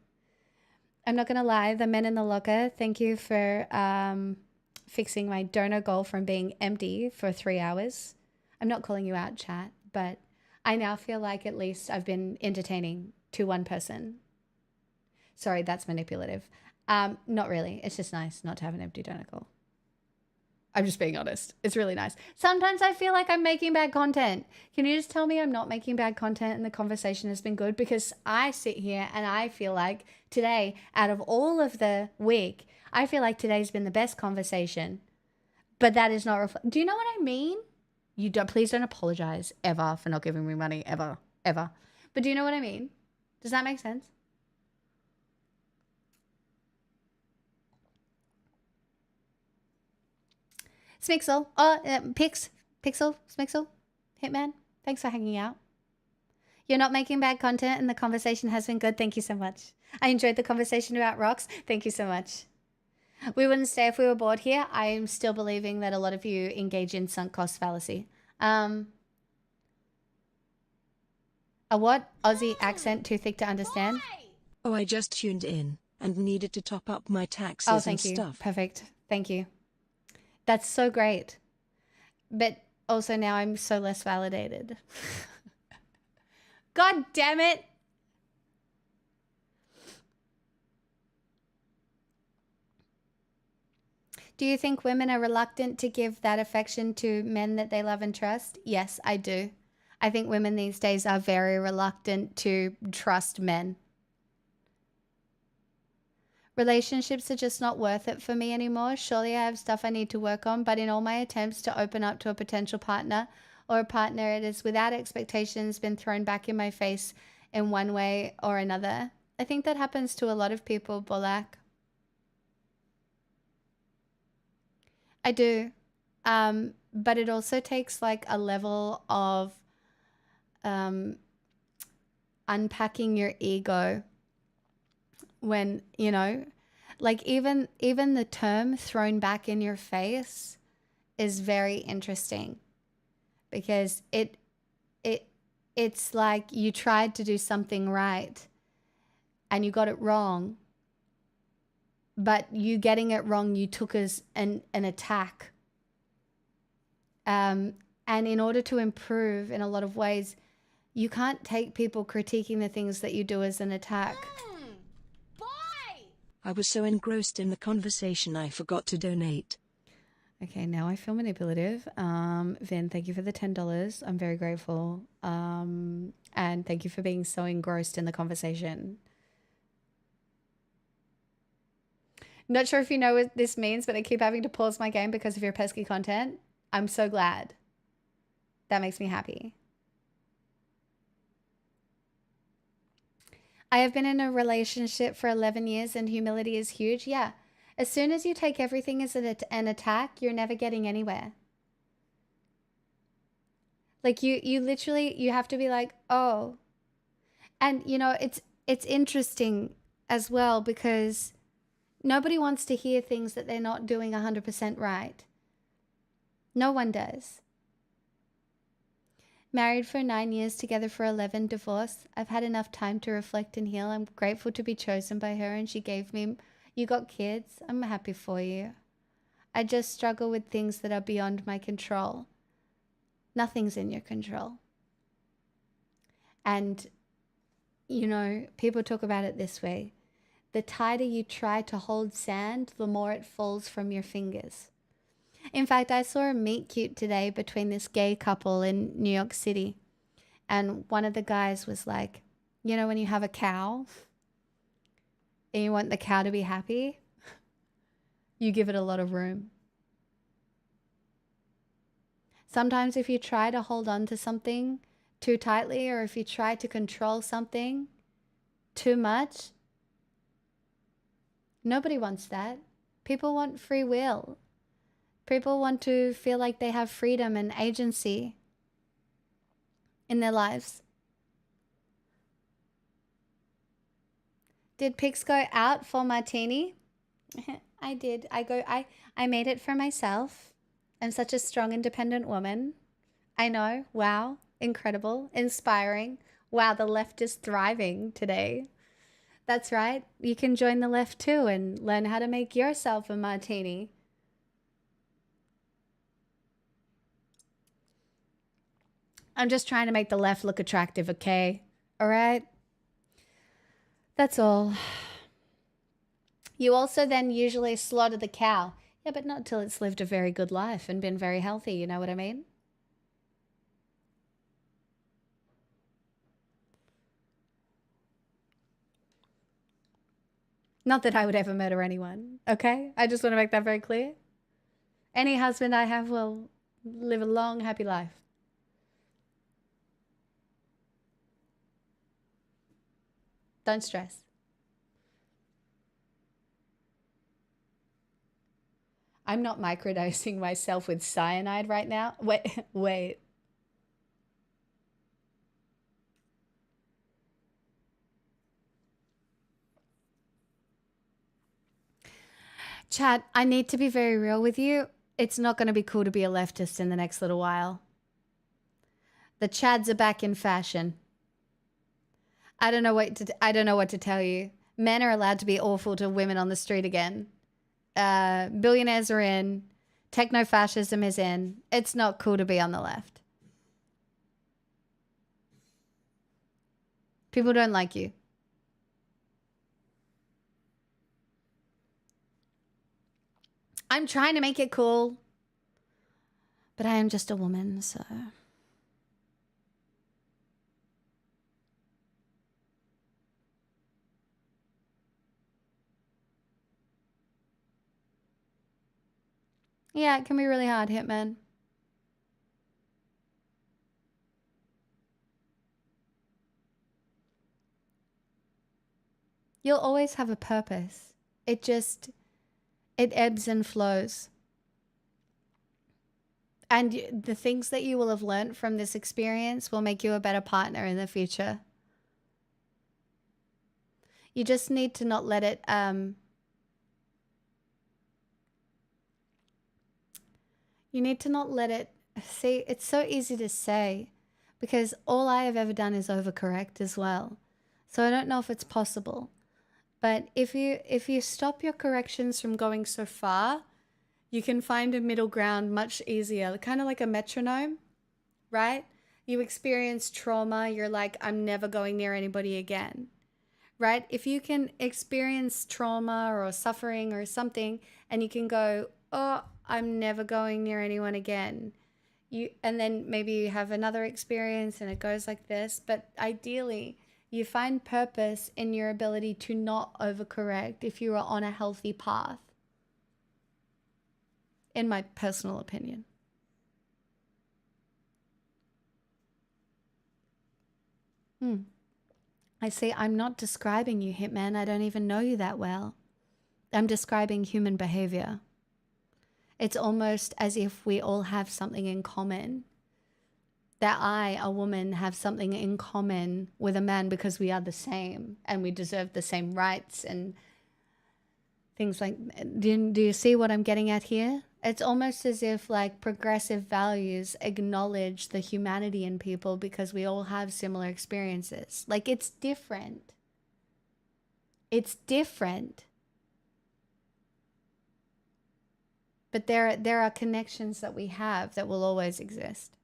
I'm not going to lie. The men in the locker, thank you for fixing my donor goal from being empty for 3 hours. I'm not calling you out, chat, but I now feel like at least I've been entertaining to one person. Sorry, that's manipulative. Not really. It's just nice not to have an empty donor goal. I'm just being honest. It's really nice. Sometimes I feel like I'm making bad content. Can you just tell me I'm not making bad content and the conversation has been good? Because I sit here and I feel like today, out of all of the week, I feel like today's been the best conversation. But that is not do you know what I mean? Please don't apologize ever for not giving me money, ever. But do you know what I mean? Does that make sense? Smixel. Pixel, Smixel, Hitman, thanks for hanging out. You're not making bad content and the conversation has been good. Thank you so much. I enjoyed the conversation about rocks. Thank you so much. We wouldn't stay if we were bored here. I'm still believing that a lot of you engage in sunk cost fallacy. A what? Aussie accent too thick to understand? Oh, I just tuned in and needed to top up my taxes Oh, and thank you. stuff. Perfect. Thank you. That's so great. But also now I'm so less validated. God damn it. Do you think women are reluctant to give that affection to men that they love and trust? Yes, I do. I think women these days are very reluctant to trust men. Relationships are just not worth it for me anymore. Surely I have stuff I need to work on, but in all my attempts to open up to a potential partner or a partner, it is without expectations been thrown back in my face in one way or another. I think that happens to a lot of people, Bolak. I do. But it also takes like a level of unpacking your ego when, you know, like even the term thrown back in your face is very interesting because it's like you tried to do something right and you got it wrong, but you getting it wrong you took as an attack. And in order to improve in a lot of ways, you can't take people critiquing the things that you do as an attack. I was so engrossed in the conversation I forgot to donate. Okay, now I feel manipulative. Vin, thank you for the $10. I'm very grateful. And thank you for being so engrossed in the conversation. Not sure if you know what this means, but I keep having to pause my game because of your pesky content. I'm so glad. That makes me happy. I have been in a relationship for 11 years and humility is huge. Yeah. As soon as you take everything as an attack, you're never getting anywhere. Like you literally, you have to be like, oh. And you know, it's interesting as well because nobody wants to hear things that they're not doing 100% right. No one does. Married for 9 years, together for 11, divorced. I've had enough time to reflect and heal. I'm grateful to be chosen by her and she gave me, you got kids. I'm happy for you. I just struggle with things that are beyond my control. Nothing's in your control. And, you know, people talk about it this way. The tighter you try to hold sand, the more it falls from your fingers. In fact, I saw a meet cute today between this gay couple in New York City. And one of the guys was like, you know, when you have a cow and you want the cow to be happy, you give it a lot of room. Sometimes if you try to hold on to something too tightly, or if you try to control something too much, nobody wants that. People want free will. People want to feel like they have freedom and agency in their lives. Did pics go out for martini? I did. I made it for myself. I'm such a strong, independent woman. I know. Wow. Incredible. Inspiring. Wow, the left is thriving today. That's right. You can join the left too and learn how to make yourself a martini. I'm just trying to make the left look attractive, okay? All right? That's all. You also then usually slaughter the cow. Yeah, but not until it's lived a very good life and been very healthy, you know what I mean? Not that I would ever murder anyone, okay? I just want to make that very clear. Any husband I have will live a long, happy life. Don't stress. I'm not microdosing myself with cyanide right now. Wait. Chad, I need to be very real with you. It's not going to be cool to be a leftist in the next little while. The Chads are back in fashion. I don't know what to tell you. Men are allowed to be awful to women on the street again. Billionaires are in. Techno-fascism is in. It's not cool to be on the left. People don't like you. I'm trying to make it cool. But I am just a woman, so... Yeah, it can be really hard, Hitman. You'll always have a purpose. It ebbs and flows. And the things that you will have learned from this experience will make you a better partner in the future. You just need to not let it, you need to not let it, see, it's so easy to say because all I have ever done is overcorrect as well. So I don't know if it's possible. But if you stop your corrections from going so far, you can find a middle ground much easier, kind of like a metronome, right? You experience trauma, you're like, I'm never going near anybody again, right? If you can experience trauma or suffering or something and you can go, oh, I'm never going near anyone again. And then maybe you have another experience and it goes like this, but ideally you find purpose in your ability to not overcorrect if you are on a healthy path. In my personal opinion. I see, I'm not describing you, Hitman. I don't even know you that well. I'm describing human behavior. It's almost as if we all have something in common. that I, a woman, have something in common with a man because we are the same and we deserve the same rights and things like. Do you see what I'm getting at here? It's almost as if like progressive values acknowledge the humanity in people because we all have similar experiences. Like it's different. It's different. But there are connections that we have that will always exist.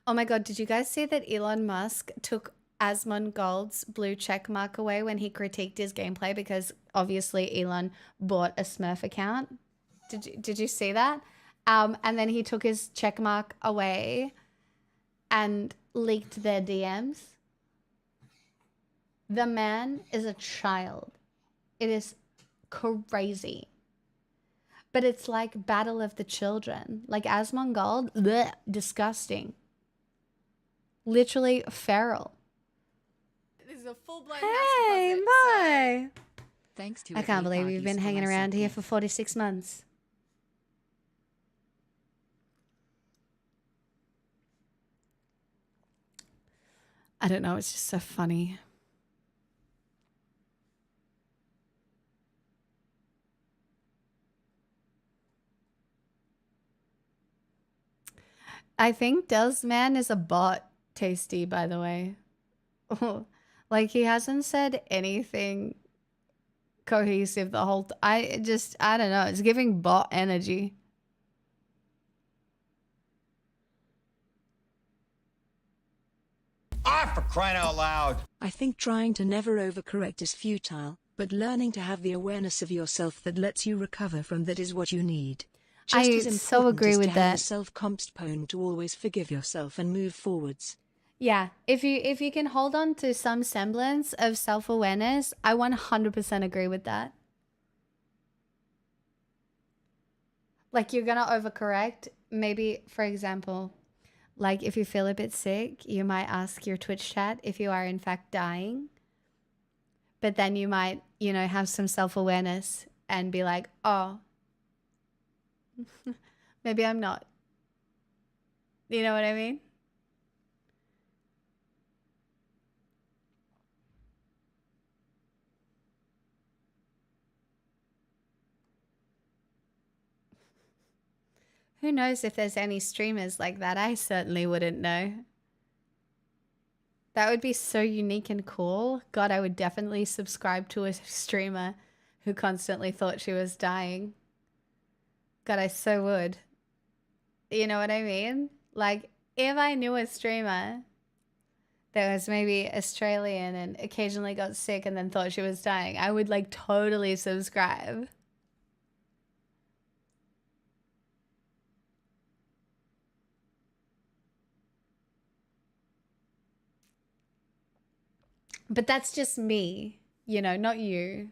Oh my God, did you guys see that Elon Musk took Asmongold's blue check mark away when he critiqued his gameplay because obviously Elon bought a Smurf account? Did you see that? And then he took his check mark away and leaked their DMs. The man is a child. It is crazy. But it's like Battle of the Children. Like Asmongold, bleh, disgusting. Literally feral. This is a full-blown Hey, house deposit. bye. Thanks to I can't Elite believe you've been Doggies for hanging my around here gift. for 46 months. I don't know, it's just so funny. I think Delsman is a bot, Tasty, by the way. Like, he hasn't said anything cohesive the whole I don't know. It's giving bot energy. Ah, for crying out loud! I think trying to never overcorrect is futile, but learning to have the awareness of yourself that lets you recover from that is what you need. Just I as important so agree is with to have that. the self-compassion to always forgive yourself and move forwards. Yeah, if you can hold on to some semblance of self-awareness, I 100% agree with that. Like you're gonna overcorrect. Maybe, for example, like if you feel a bit sick, you might ask your Twitch chat if you are in fact dying. But then you might, have some self-awareness and be like, oh, maybe I'm not. You know what I mean? Who knows if there's any streamers like that? I certainly wouldn't know. That would be so unique and cool. God, I would definitely subscribe to a streamer who constantly thought she was dying. God, I so would. You know what I mean? Like, if I knew a streamer that was maybe Australian and occasionally got sick and then thought she was dying, I would like totally subscribe. But that's just me, not you.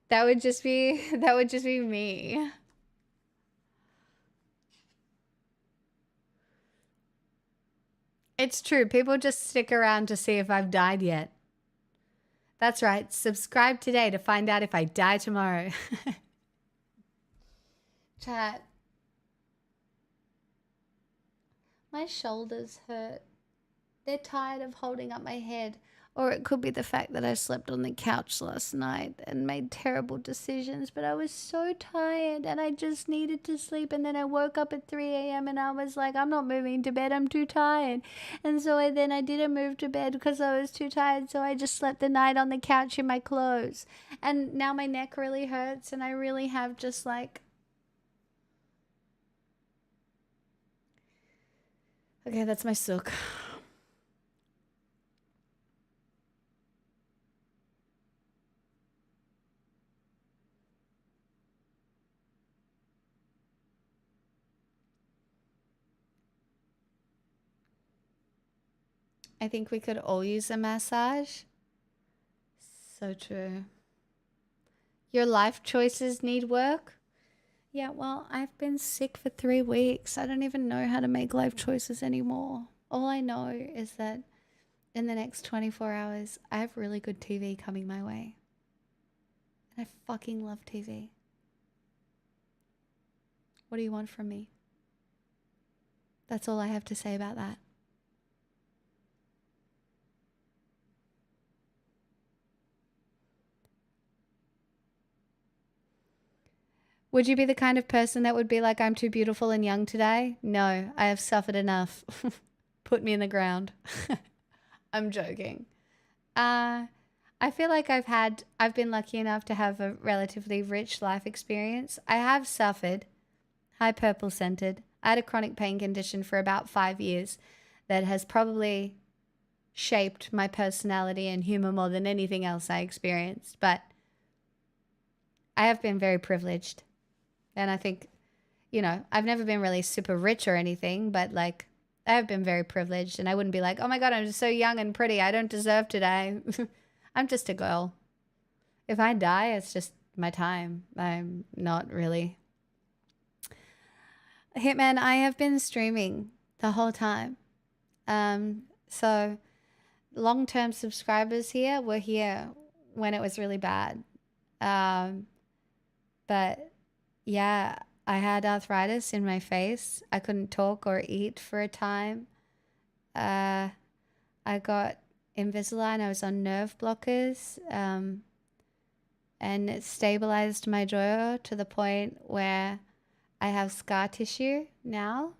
That would just be me. It's true. People just stick around to see if I've died yet. That's right. Subscribe today to find out if I die tomorrow. Chat. My shoulders hurt. They're tired of holding up my head. Or it could be the fact that I slept on the couch last night and made terrible decisions, but I was so tired and I just needed to sleep. And then I woke up at 3 a.m. and I was like, I'm not moving to bed, I'm too tired. And so then I didn't move to bed because I was too tired, so I just slept the night on the couch in my clothes. And now my neck really hurts and I really have just like... Okay, that's my sook. I think we could all use a massage. So true. Your life choices need work? Yeah, well, I've been sick for 3 weeks. I don't even know how to make life choices anymore. All I know is that in the next 24 hours, I have really good TV coming my way. And I fucking love TV. What do you want from me? That's all I have to say about that. Would you be the kind of person that would be like, I'm too beautiful and young today? No, I have suffered enough. Put me in the ground. I'm joking. I feel like I've been lucky enough to have a relatively rich life experience. I have suffered, high purple scented. I had a chronic pain condition for about 5 years that has probably shaped my personality and humor more than anything else I experienced. But I have been very privileged. And I think, I've never been really super rich or anything, but like I have been very privileged, and I wouldn't be like, oh my God, I'm just so young and pretty. I don't deserve today. I'm just a girl. If I die, it's just my time. I'm not really. Hitman, I have been streaming the whole time. So long-term subscribers here were here when it was really bad. But yeah, I had arthritis in my face. I couldn't talk or eat for a time. I got Invisalign. I was on nerve blockers. And it stabilized my jaw to the point where I have scar tissue now.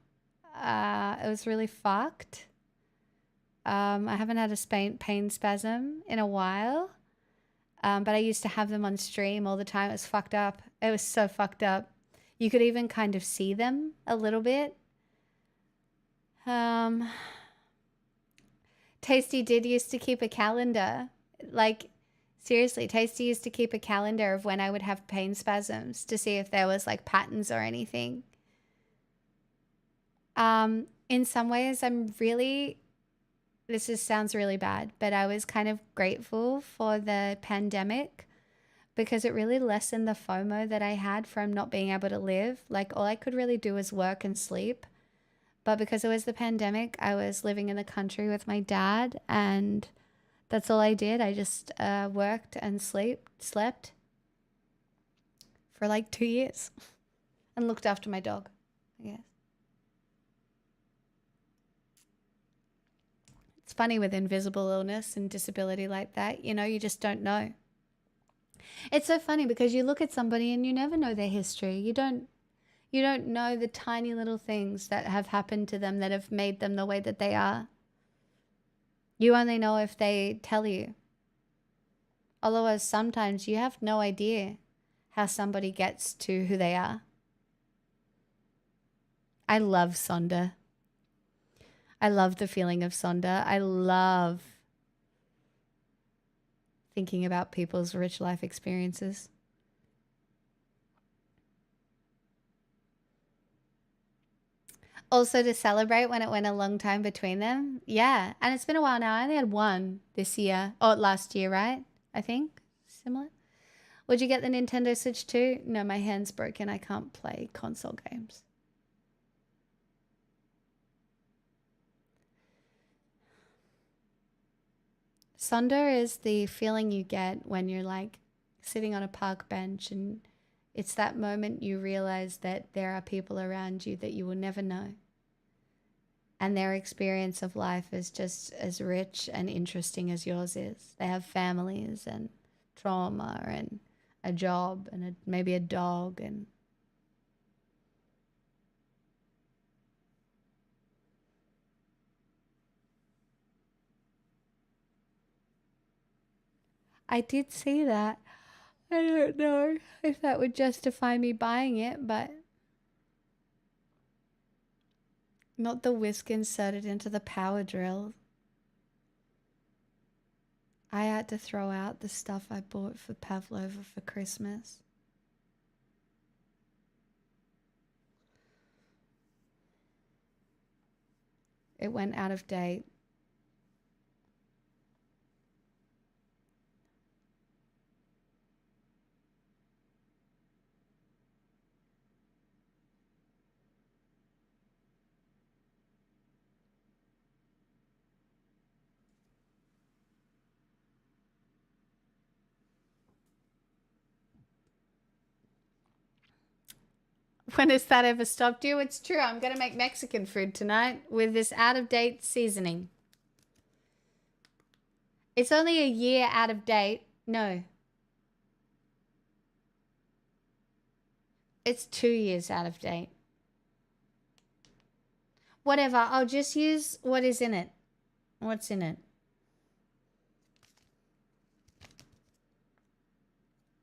It was really fucked. I haven't had a pain spasm in a while. But I used to have them on stream all the time. It was fucked up. It was so fucked up. You could even kind of see them a little bit. Tasty did used to keep a calendar. Like, seriously, Tasty used to keep a calendar of when I would have pain spasms to see if there was like patterns or anything. In some ways, sounds really bad, but I was kind of grateful for the pandemic because it really lessened the FOMO that I had from not being able to live. Like, all I could really do was work and sleep. But because it was the pandemic, I was living in the country with my dad, and that's all I did. I just worked and slept for like 2 years and looked after my dog, I guess. It's funny with invisible illness and disability like that, you just don't know. It's so funny because you look at somebody and you never know their history. You don't know the tiny little things that have happened to them that have made them the way that they are. You only know if they tell you. Although sometimes you have no idea how somebody gets to who they are. I love Sonder. I love the feeling of Sonder. I love thinking about people's rich life experiences. Also to celebrate when it went a long time between them. Yeah, and it's been a while now. I only had one this year. Or last year, right? I think. Similar. Would you get the Nintendo Switch too? No, my hand's broken. I can't play console games. Sonder is the feeling you get when you're like sitting on a park bench, and it's that moment you realize that there are people around you that you will never know. And their experience of life is just as rich and interesting as yours is. They have families and trauma and a job and maybe a dog and I did see that. I don't know if that would justify me buying it, but not the whisk inserted into the power drill. I had to throw out the stuff I bought for Pavlova for Christmas. It went out of date. When has that ever stopped you? It's true. I'm going to make Mexican food tonight with this out-of-date seasoning. It's only a year out of date. No. It's 2 years out of date. Whatever. I'll just use what is in it. What's in it?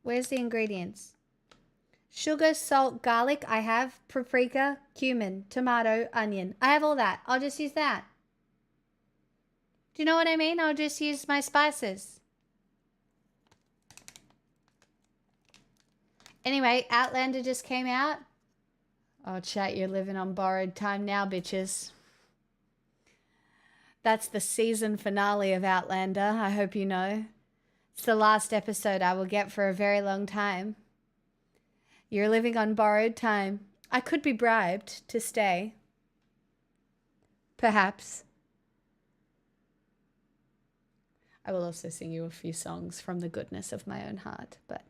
Where's the ingredients? Sugar, salt, garlic. I have paprika, cumin, tomato, onion. I have all that. I'll just use that. Do you know what I mean? I'll just use my spices. Anyway, Outlander just came out. Oh, chat, you're living on borrowed time now, bitches. That's the season finale of Outlander, I hope you know. It's the last episode I will get for a very long time. You're living on borrowed time. I could be bribed to stay. Perhaps. I will also sing you a few songs from the goodness of my own heart, but...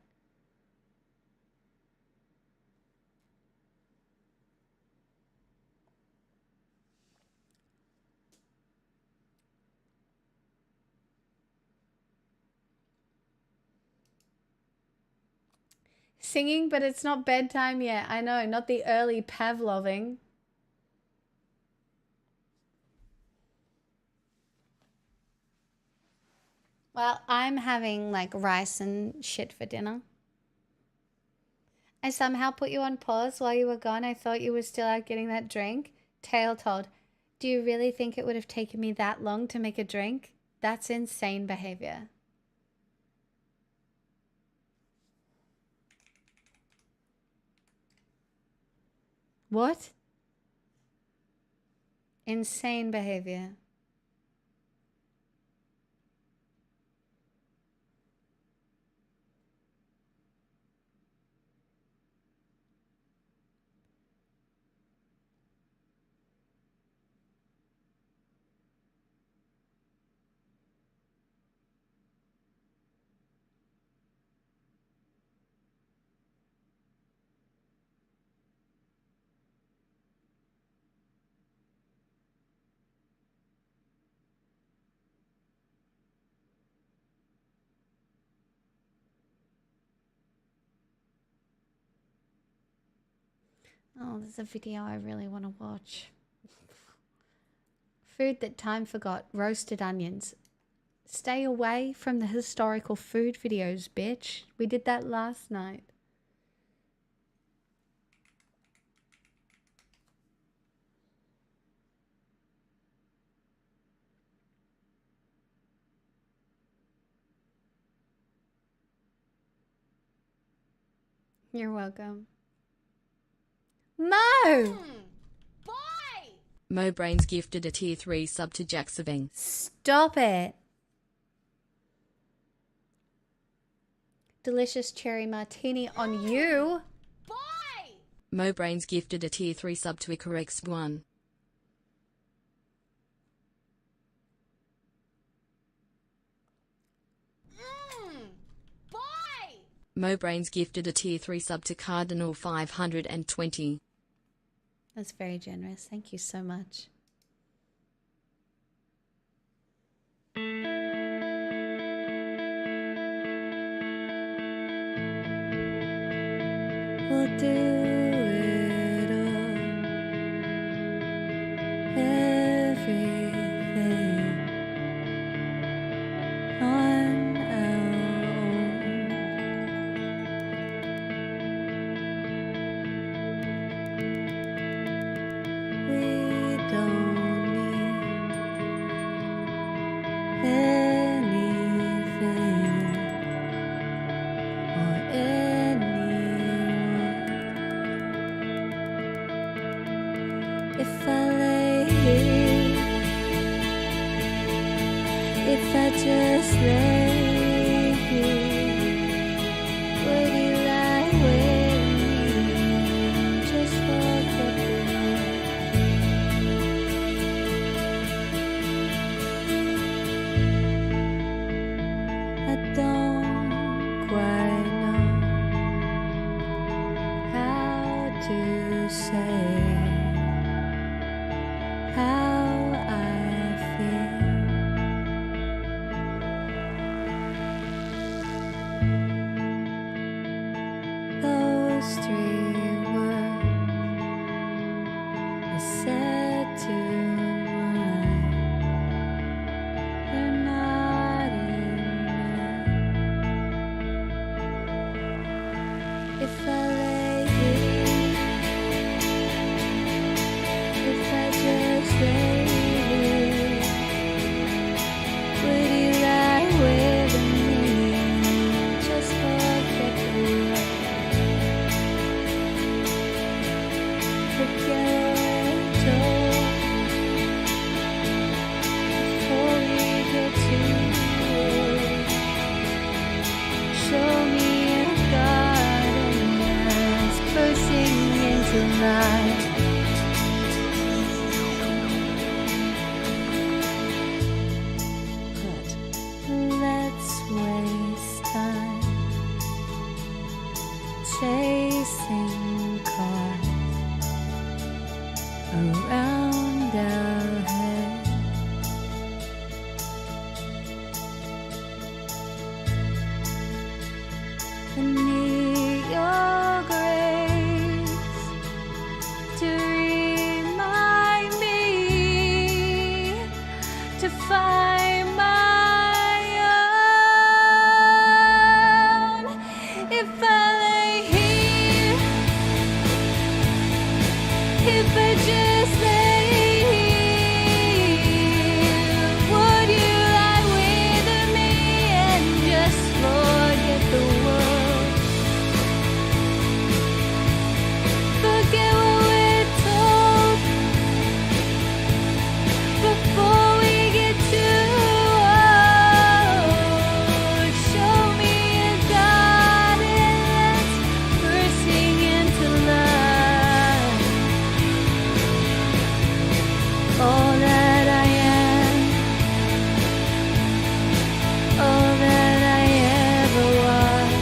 Singing, but it's not bedtime yet. I know, not the early Pavloving. Well, I'm having like rice and shit for dinner. I somehow put you on pause while you were gone. I thought you were still out getting that drink. Tail told, do you really think it would have taken me that long to make a drink? That's insane behavior. What? Insane behavior. Oh, there's a video I really want to watch. Food that time forgot. Roasted onions. Stay away from the historical food videos, bitch. We did that last night. You're welcome. Mo! Boy! Mo Brains gifted a tier 3 sub to Jacksaving. Stop it. Delicious cherry martini on you. Boy! Mo Brains gifted a tier 3 sub to Icarex1. Boy! Mo Brains gifted a tier 3 sub to Cardinal 520. That's very generous. Thank you so much. We'll do it all. Everything on our own. We don't need anything or anyone. If I lay here, if I just lay here, would you lie with me just for the I don't quite know how to say how I feel. Those 3 words are said to mine. They're not enough. If I lay here, if I just lay here, would you lie with me and just forget the world? Forget what I told before we get too old. Show me a garden that's bursting into life. Hurt. Let's waste time chasing cars around our head. And need your grace to remind me to find my own. If I lay here, if I just lay here, would you lie with me and just forget the world? Forget what we're told before we get too old. Show me a garden that's bursting into life. All that I am, all that I ever was,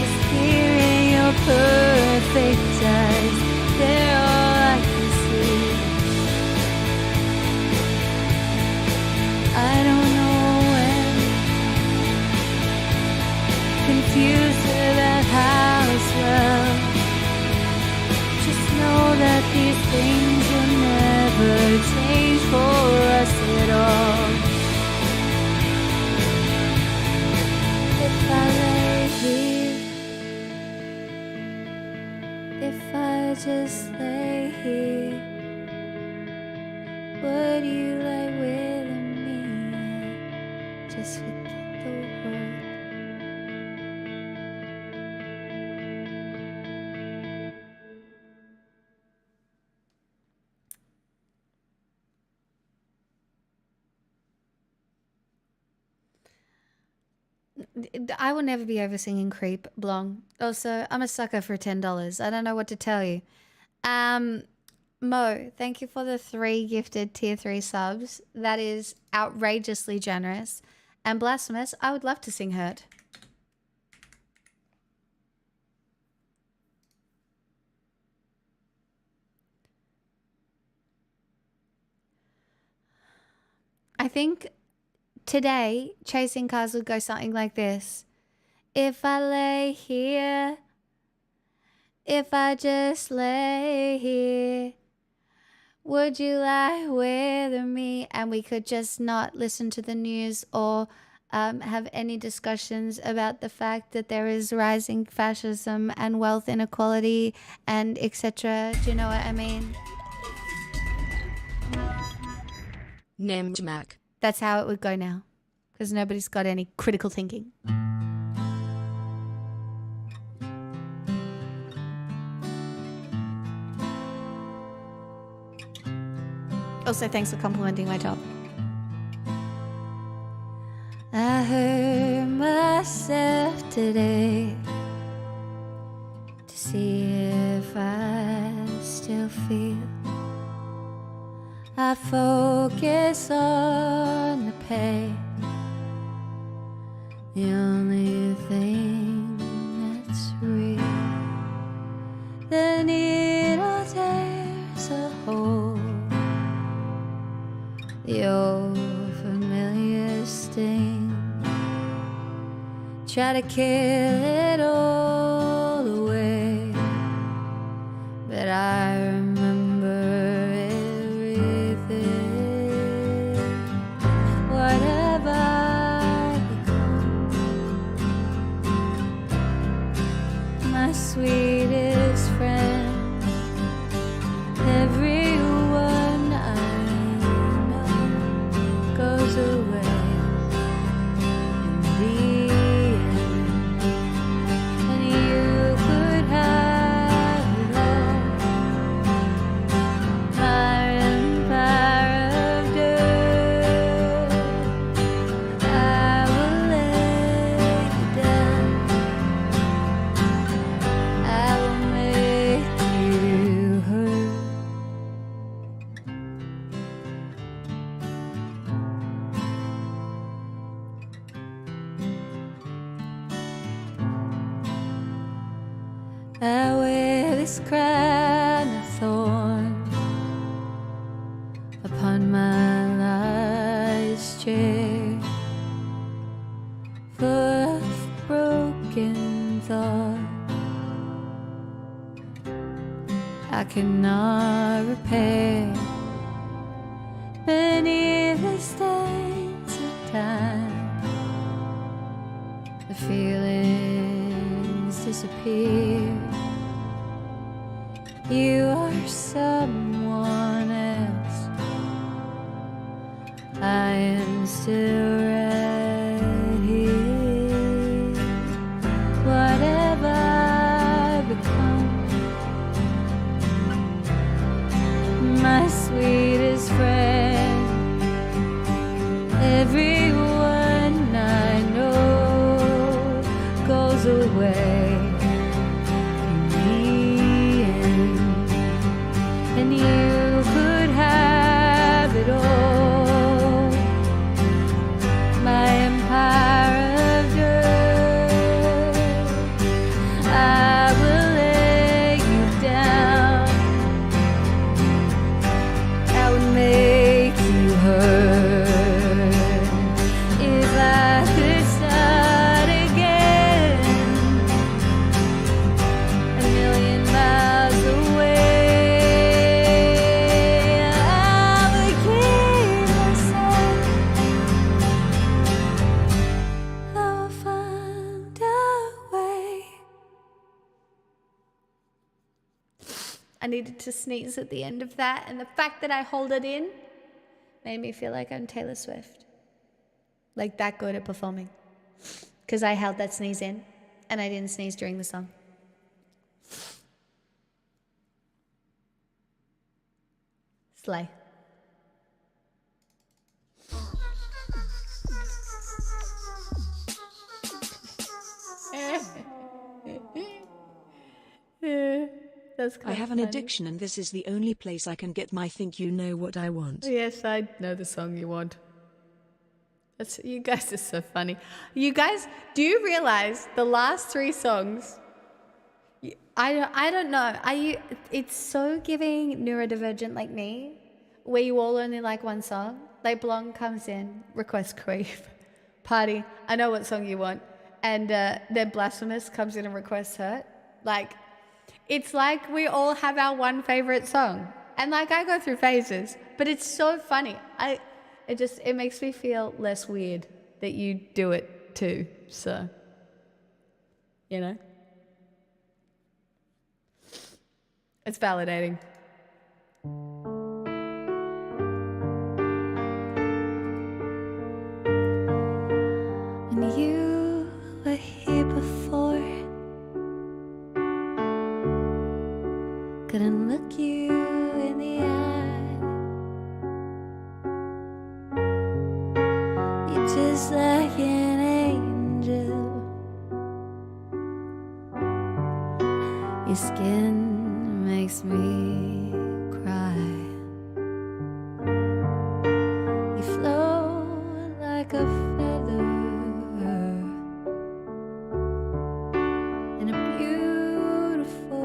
is here in your perfect eyes. They're all I can see. I don't know when, confused about how as well. Just know that these things will never change for us at all. If I lay here, if I just lay here, would you lie with me and just forget the world? I will never be over singing Creep, Blong. Also, I'm a sucker for $10. I don't know what to tell you. Mo, thank you for the 3 gifted tier 3 subs. That is outrageously generous. And Blasphemous, I would love to sing Hurt. I think today, Chasing Cars would go something like this. If I lay here, if I just lay here, would you lie with me? And we could just not listen to the news or have any discussions about the fact that there is rising fascism and wealth inequality and etc. Do you know what I mean? Nemjmak. That's how it would go now, because nobody's got any critical thinking. Also, thanks for complimenting my top. I heard myself today to see if I still feel. I focus on the pain, the only thing that's real. The need tears a hole. The old familiar sting. Try to kill it all away, but I remember everything. What have I become? My sweetest friend. Everyone I know goes away in the end, and you could have it all. My empire of dirt, I will lay you down. I will make you hurt. I wear this crown of thorns upon my life's chair, full of broken thoughts I cannot repair. Beneath the stains of time, the feelings disappear. You are someone else. I am still right here. What have I become? My sweetest friend. Everyone I know goes away. And you could have it all. My empire of dirt, I will lay you down. I would make you hurt if I could start again, a million miles away. I needed to sneeze at the end of that, and the fact that I hold it in made me feel like I'm Taylor Swift. Like that good at performing. Because I held that sneeze in, and I didn't sneeze during the song. Slay. That's I have an funny. addiction, and this is the only place I can get my think you know what I want. Yes, I know the song you want. You guys are so funny. You guys, do you realize the last 3 songs? I don't know. It's so giving neurodivergent like me, where you all only like one song. Like Blonde comes in, request Creep, Party. I know what song you want, and then Blasphemous comes in and requests Hurt. Like, it's like we all have our one favorite song, and like I go through phases, but it's so funny. It makes me feel less weird that you do it too. So, you know, it's validating. And you were here before. Couldn't look you in the eye. You're just like an angel. Your skin makes me cry. You float like a feather in a beautiful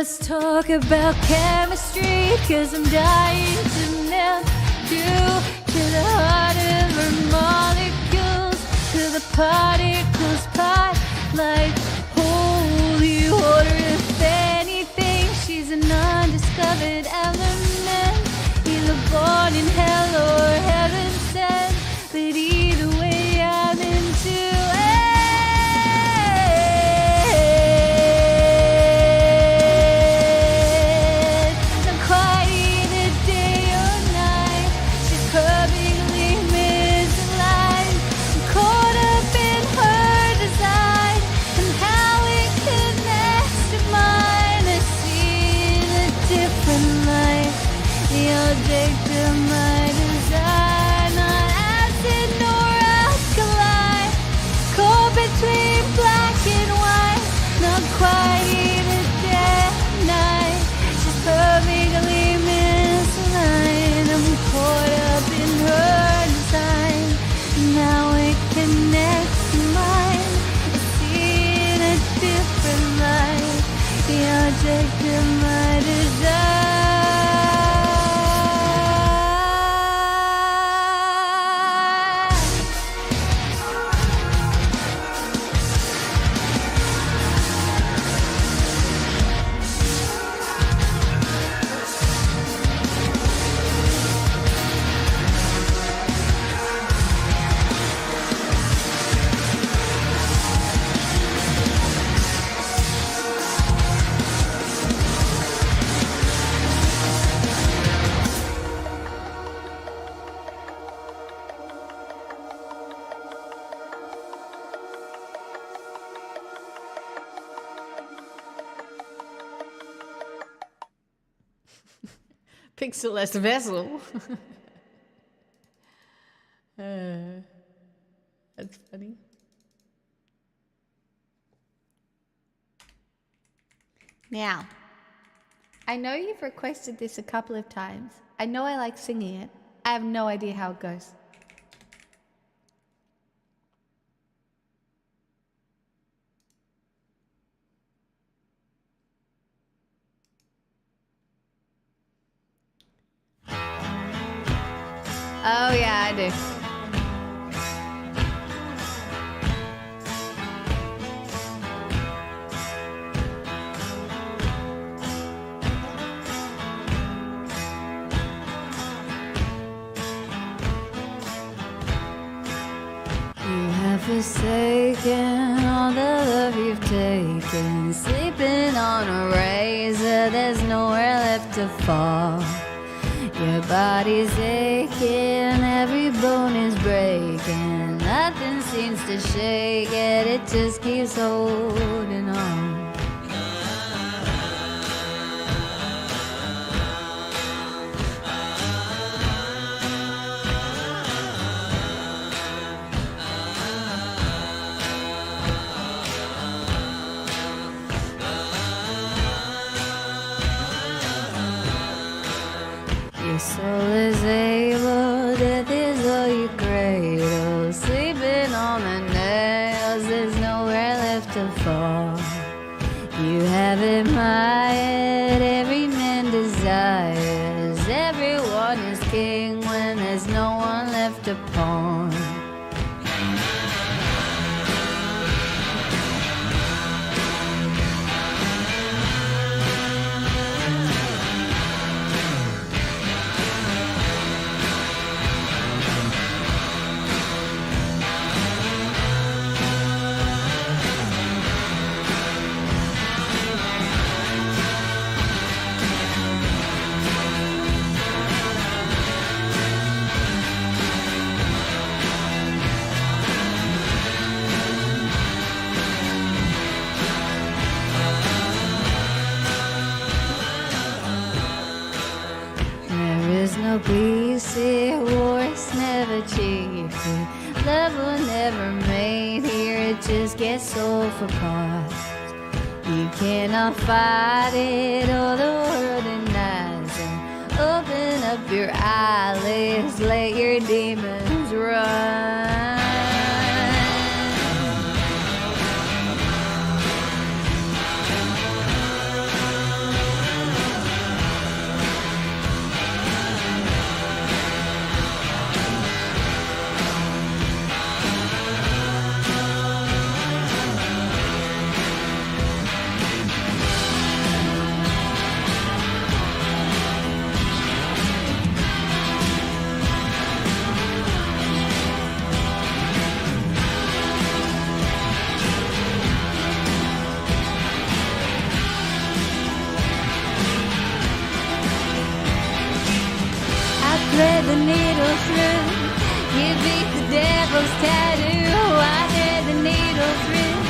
let's talk about chemistry, 'cause I'm dying to melt you to the heart of her molecules, to the particles part like holy water. If anything, she's an undiscovered element, either born in hell or heaven sent, but either way I'm into it. Not quite either day or night, she's perfectly misaligned. I'm caught up in her design and how it connects to mine. I see the different light, the object of my desire, not acid nor alkali, caught between black and white, not quite either day or night. She's perfectly misaligned. I'm caught up in her design, now it connects to mine. I see in a different light, the object of my desire. Pixelless vessel. That's funny. Now, I know you've requested this a couple of times. I know I like singing it. I have no idea how it goes. Oh yeah, I do. You have forsaken all the love you've taken, sleeping on a razor, there's nowhere left to fall. Your body's aching, every bone is breaking, nothing seems to shake it, it just keeps holding on. Your soul is able, death is all you cradle, sleeping on the nails, there's nowhere left to fall. You have admired, every man desires, everyone is king when there's no one left to pawn. No peace here, war is never cheap. Love will never made here, it just gets so apart. You cannot fight it, all the world denies it. Open up your eyelids, let your demons run. thread the needle through. You beat the devil's tattoo. I thread the needle through.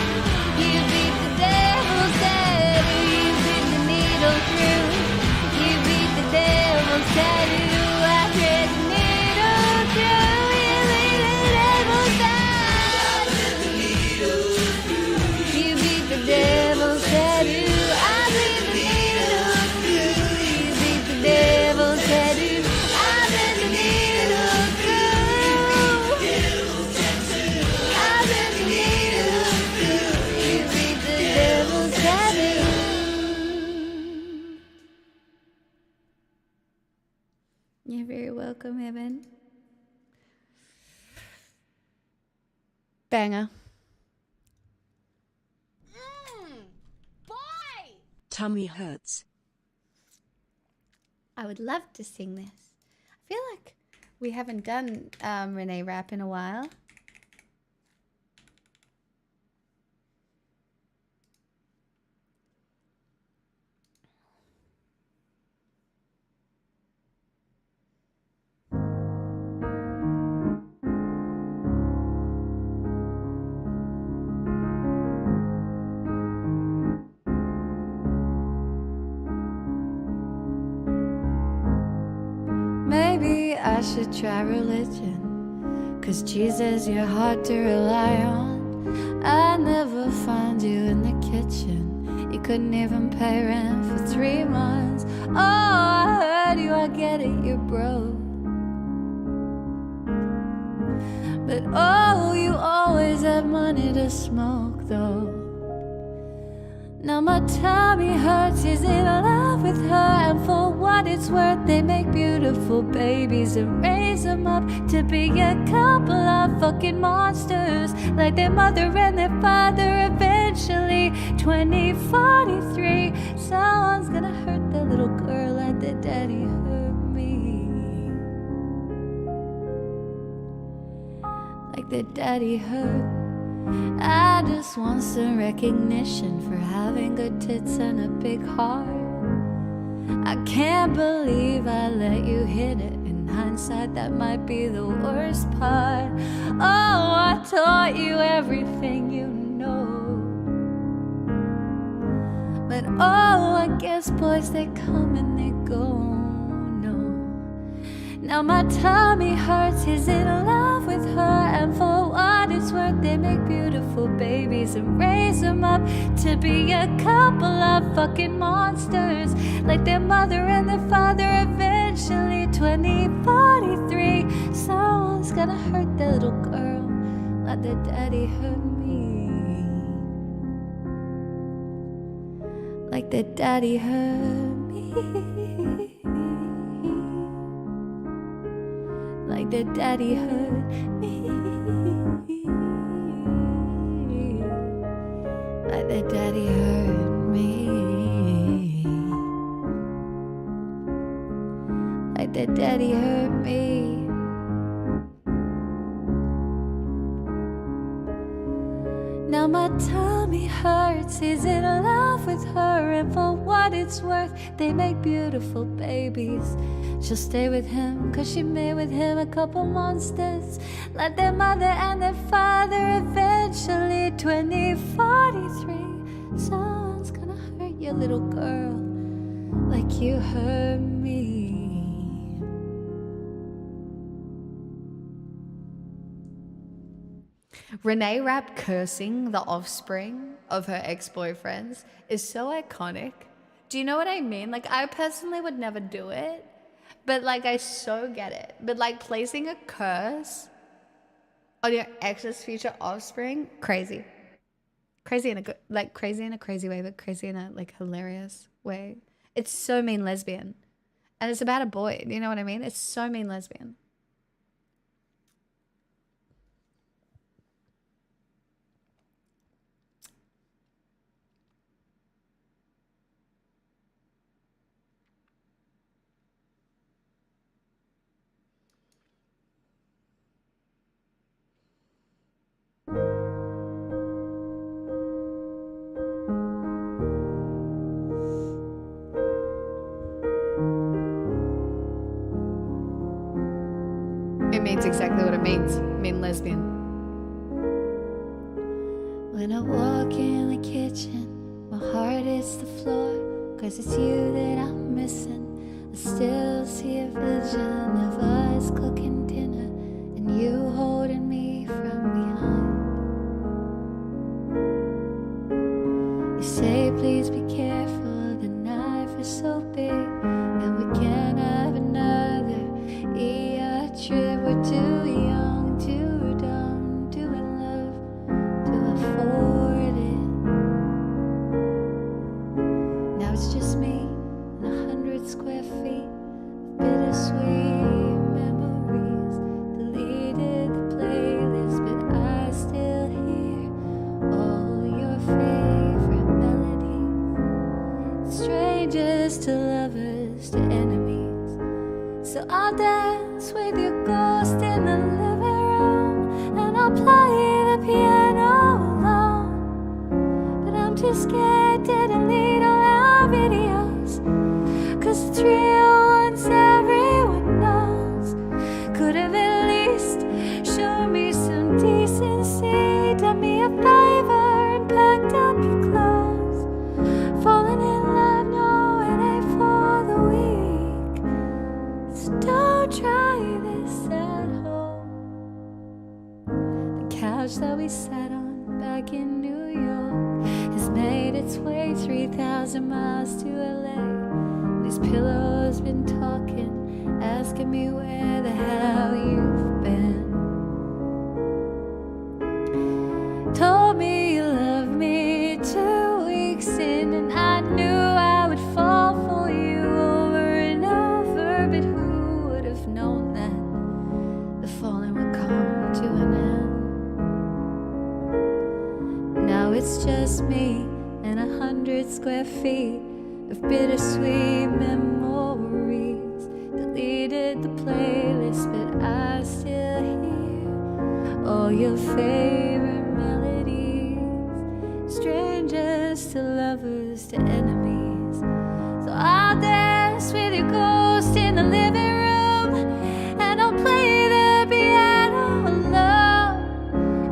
You beat the devil's tattoo. You beat the needle through. You beat the devil's tattoo. I thread the needle through. You beat the devil's tattoo. You beat the devil's tattoo. I beat the needle through. You beat the devil's tattoo. I beat the needle through. I beat the needle through. You beat the devil's tattoo. You're very welcome, Evan. Banger. Boy! Tummy hurts. I would love to sing this. I feel like we haven't done Renee rap in a while. Maybe I should try religion, 'cause Jesus, you're hard to rely on. I never find you in the kitchen. You couldn't even pay rent for 3 months. Oh, I heard you, I get it, you're broke. But oh, you always have money to smoke though. Now my tummy hurts, he's in love with her. And for what it's worth, they make beautiful babies and raise them up to be a couple of fucking monsters, like their mother and their father eventually. 2043, someone's gonna hurt the little girl like their daddy hurt me, like their daddy hurt. I just want some recognition for having good tits and a big heart. I can't believe I let you hit it. In hindsight, that might be the worst part. Oh, I taught you everything you know. But oh, I guess boys, they come and they go. Now my tummy hurts, he's in love with her. And for what it's worth, they make beautiful babies and raise them up to be a couple of fucking monsters, like their mother and their father eventually. 2043, someone's gonna hurt their little girl like their daddy hurt me, like their daddy hurt me, like their daddy hurt me, like their daddy hurt me, like their daddy hurt me. Now my tummy hurts, he's in love with her. And for what it's worth, they make beautiful babies. She'll stay with him, 'cause she made with him a couple monsters, like their mother and their father eventually. 2043, someone's gonna hurt your little girl like you hurt me. Renee Rapp cursing the offspring of her ex-boyfriends is so iconic. Do you know what I mean? Like, I personally would never do it, but like, I so get it. But like, placing a curse on your ex's future offspring, crazy. Crazy in a good, like crazy in a crazy way, but crazy in a like hilarious way. It's so mean lesbian. And it's about a boy, you know what I mean? It's so mean lesbian. means exactly what it means. Mean lesbian. When I walk in the kitchen, my heart hits the floor, 'cause it's you that I'm missing. I still see a vision of us cooking dinner and you holding me from behind. You say please be careful, the knife is so big, and we can't have another ER trip. We're too young, too dumb, too in love to afford it. Now it's just me and 100 square feet of bittersweet memories. Deleted the playlist, but I still hear all your favorite melodies. Strangers to lovers to enemies. So I'll dance with your ghost in the living room, and I'll play the piano alone. But I'm too scared to delete all our videos, 'cause it's real once everyone knows. Could have at least shown me some decency, done me a favor and packed up your clothes. Falling in love, no, it ain't for the weak. So don't try this at home. The couch that we sat on back in New York has made its way 3,000 miles to LA. These pillows been talking, asking me where the hell you've been. Told me you loved me 2 weeks in, and I knew I would fall for you over and over. But who would have known that the falling would come to an end? Now it's just me and 100 square feet of bittersweet memories. Deleted the playlist, but I still hear all your favorite melodies. Strangers to lovers to enemies. So I'll dance with your ghost in the living room, and I'll play the piano alone.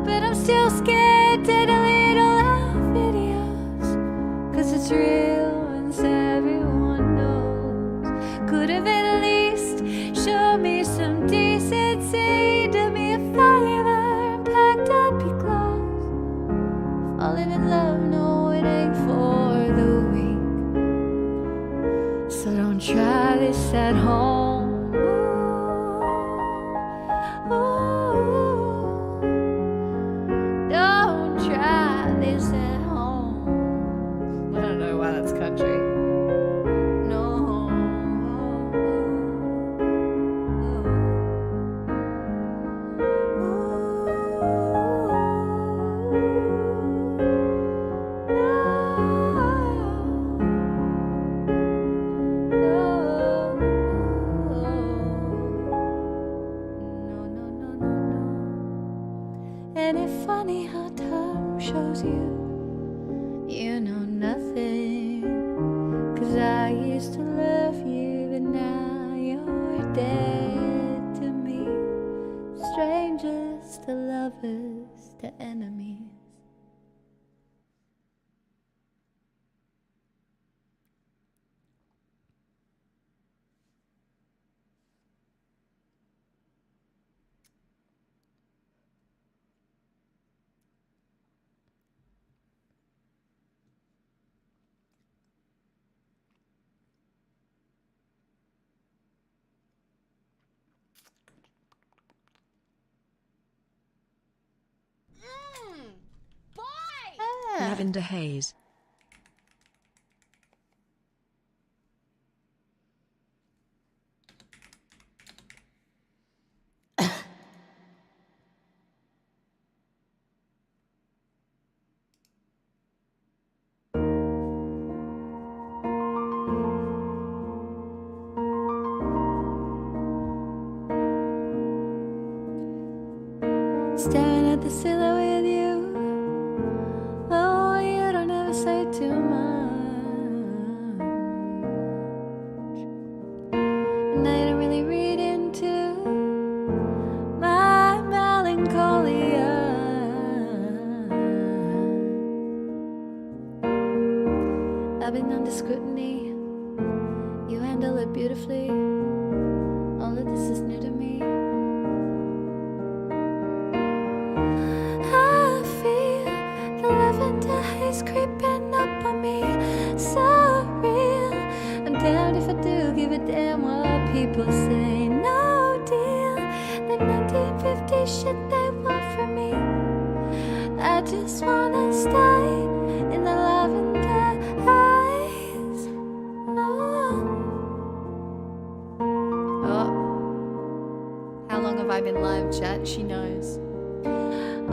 But I'm still scared to delete all our videos, 'cause it's real once everyone knows. Could have at least shown me some decency, done me a favor and packed up your clothes. Falling in love, no, it ain't for the weak. So don't try this at home. Ooh. Don't try this at home. I don't know why that's country. No. And it's funny how time shows you know nothing. 'Cause I used to love you, but now you're dead to me. Strangers to lovers to enemies. Boy! Lavender haze. Staring at the silhouette with you. Oh, you don't ever say too much. And I don't really read into the scrutiny. You handle it beautifully. All of this is new to me. I feel the lavender haze creeping up on me. So real. I'm damned if I do give a damn what people say. No deal. The 1950 shit they want from me. I just wanna stay in the lavender eyes. Oh. How long have I been live, chat? She knows.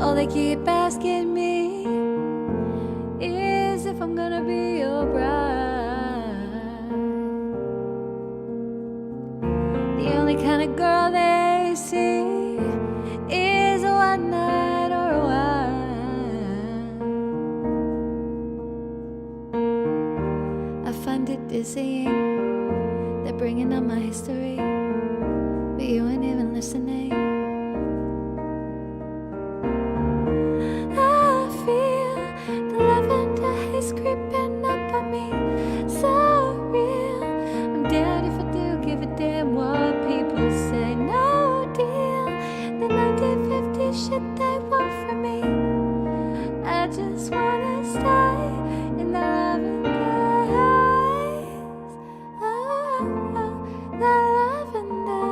All they keep asking me is if I'm gonna be your bride. The only kind of girl they see is a one night or a while. I find it dizzying. They're bringing up my history, but you ain't even listening. I feel the lavender haze creeping up on me. So real. I'm down if I do give a damn what people say. No deal. The 1950 shit they want from me. I just wanna stay in the lavender eyes. Oh, the lavender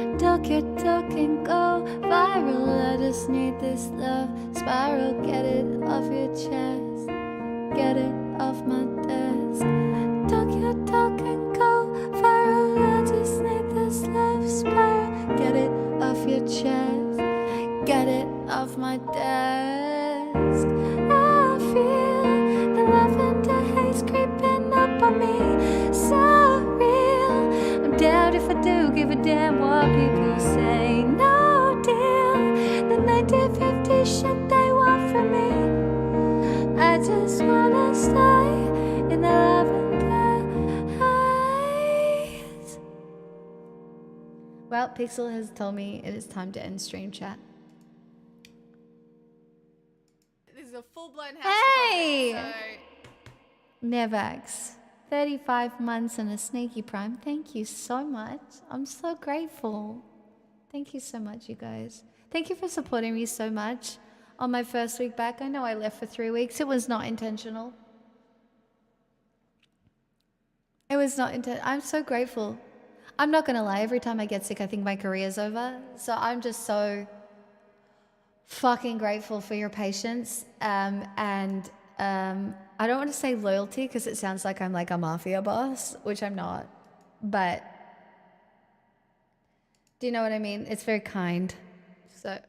eyes. Duck your duck and go viral. I just need this love spiral. Get it off your chest. Get it off my desk. Duck your duck and go viral. I just need this love spiral. Get it off your chest. Get it off my desk. I feel the lavender haze creeping up on me. So real. I'm down if I do give a damn what people say. No deal. The 1950 shit they want from me. I just wanna stay in the lavender eyes. Well, Pixel has told me it is time to end stream chat. This is a full-blown house. Hey! So Nevax, 35 months and a sneaky prime. Thank you so much. I'm so grateful. Thank you so much, you guys. Thank you for supporting me so much on my first week back. I know I left for 3 weeks. It was not intentional. It was not intentional. I'm so grateful. I'm not going to lie. Every time I get sick, I think my career's over. So I'm just so fucking grateful for your patience. I don't want to say loyalty because it sounds like I'm like a mafia boss, which I'm not. But do you know what I mean? It's very kind. So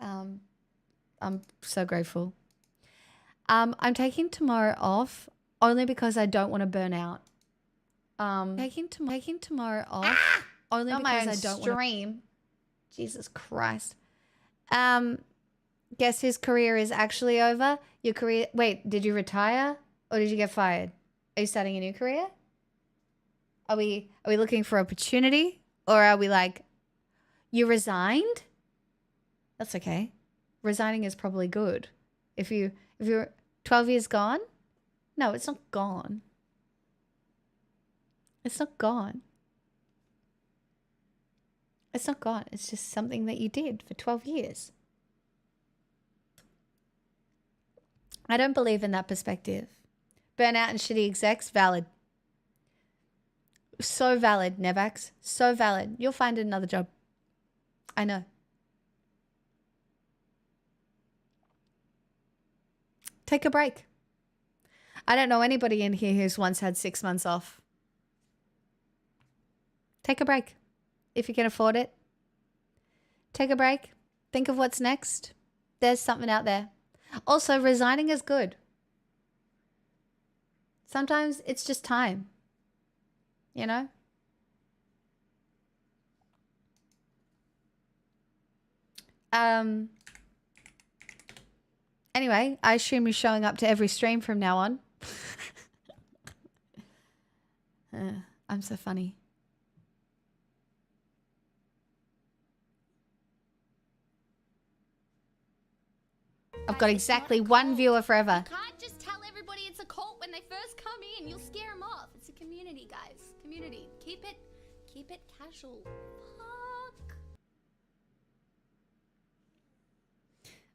I'm so grateful. I'm taking tomorrow off only because I don't want to burn out. Taking tomorrow off only because I don't want to stream. Jesus Christ. Guess whose career is actually over? Your career. Wait, did you retire or did you get fired? Are you starting a new career? Are we looking for opportunity, or are we like, you resigned? That's okay. Resigning is probably good. If you're 12 years gone, no, it's not gone. It's not gone. It's not gone. It's just something that you did for 12 years. I don't believe in that perspective. Burnout and shitty execs, valid. So valid, Nevax. So valid. You'll find another job. I know. Take a break. I don't know anybody in here who's once had 6 months off. Take a break. If you can afford it. Take a break. Think of what's next. There's something out there. Also, resigning is good. Sometimes it's just time. You know? Anyway, I assume you're showing up to every stream from now on. I'm so funny. I've got exactly one viewer forever. You can't just tell everybody it's a cult when they first come in. You'll scare them off. It's a community, guys. Community. Keep it casual. Fuck.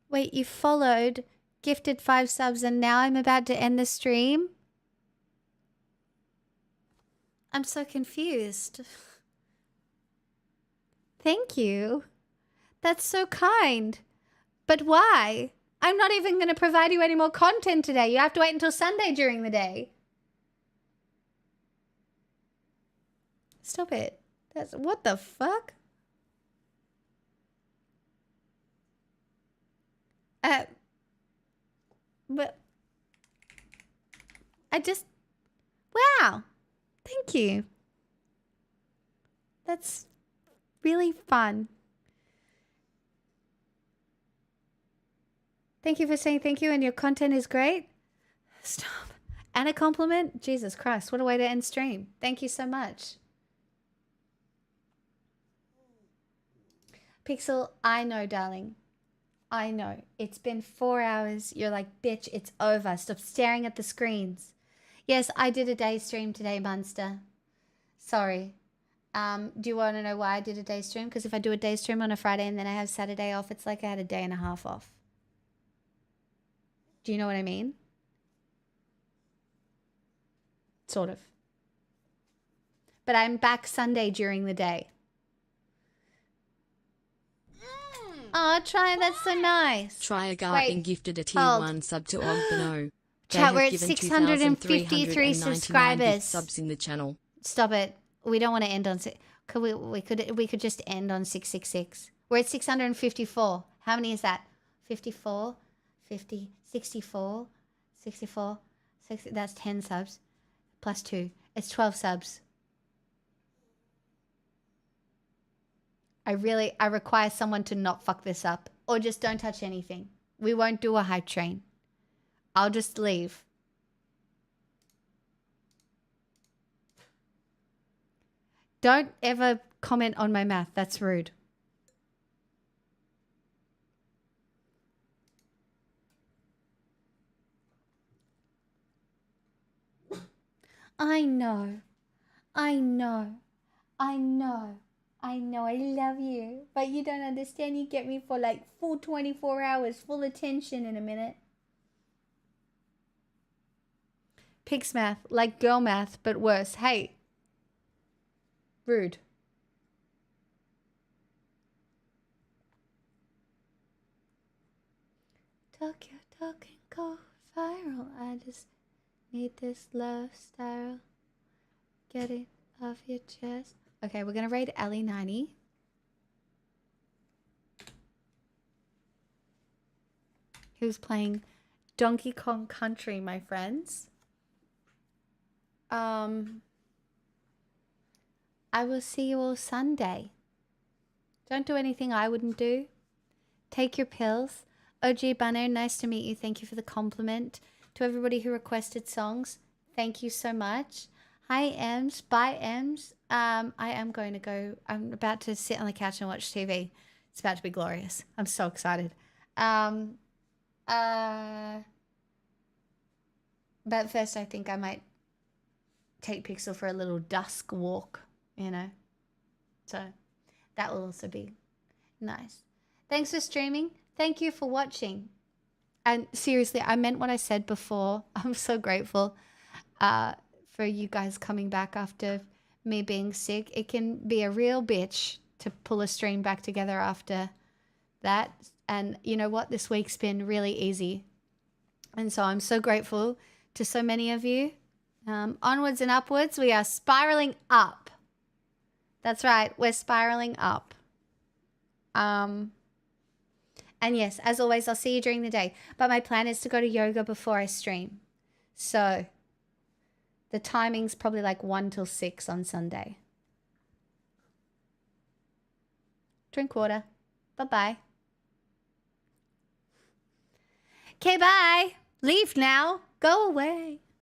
Wait, you followed, gifted 5 subs, and now I'm about to end the stream? I'm so confused. Thank you. That's so kind. But why? I'm not even going to provide you any more content today. You have to wait until Sunday during the day. Stop it. That's what the fuck? But I just, wow. Thank you. That's really fun. Thank you for saying thank you, and your content is great. Stop. And a compliment? Jesus Christ, what a way to end stream. Thank you so much. Pixel, I know, darling. I know. It's been 4 hours. You're like, bitch, it's over. Stop staring at the screens. Yes, I did a day stream today, Munster. Sorry. Do you want to know why I did a day stream? Because if I do a day stream on a Friday and then I have Saturday off, it's like I had a day and a half off. Do you know what I mean? Sort of. But I'm back Sunday during the day. Oh, try. That's so nice. Try Garden gifted a tier hold. 1 sub to Ogbano. Chat, we're at 653 subscribers. Subs in the channel. Stop it. We don't want to end on we could just end on 666. We're at 654. How many is that? 54, 50, 64, 64, 60. That's 10 subs plus 2. It's 12 subs. I require someone to not fuck this up, or just don't touch anything. We won't do a hype train. I'll just leave. Don't ever comment on my math. That's rude. I know. I know. I know. I know. I love you. But you don't understand. You get me for like full 24 hours. Full attention in a minute. Pix math. Like girl math, but worse. Hey. Rude. Talk your talk and go viral. I just need this love style. Get it off your chest. Okay, we're going to raid Ellie 90. Who's playing Donkey Kong Country, my friends. I will see you all Sunday. Don't do anything I wouldn't do. Take your pills. OG Bunno, nice to meet you. Thank you for the compliment. To everybody who requested songs, thank you so much. Hi, Ems. Bye, Ems. I am going to go. I'm about to sit on the couch and watch TV. It's about to be glorious. I'm so excited. But first, I think I might take Pixel for a little dusk walk, you know. So that will also be nice. Thanks for streaming. Thank you for watching. And seriously, I meant what I said before. I'm so grateful for you guys coming back after me being sick. It can be a real bitch to pull a stream back together after that. And you know what? This week's been really easy. And so I'm so grateful to so many of you. Onwards and upwards, we are spiraling up. That's right, we're spiraling up. And yes, as always, I'll see you during the day. But my plan is to go to yoga before I stream. So the timing's probably like 1 till 6 on Sunday. Drink water. Bye-bye. Okay, bye. Leave now. Go away.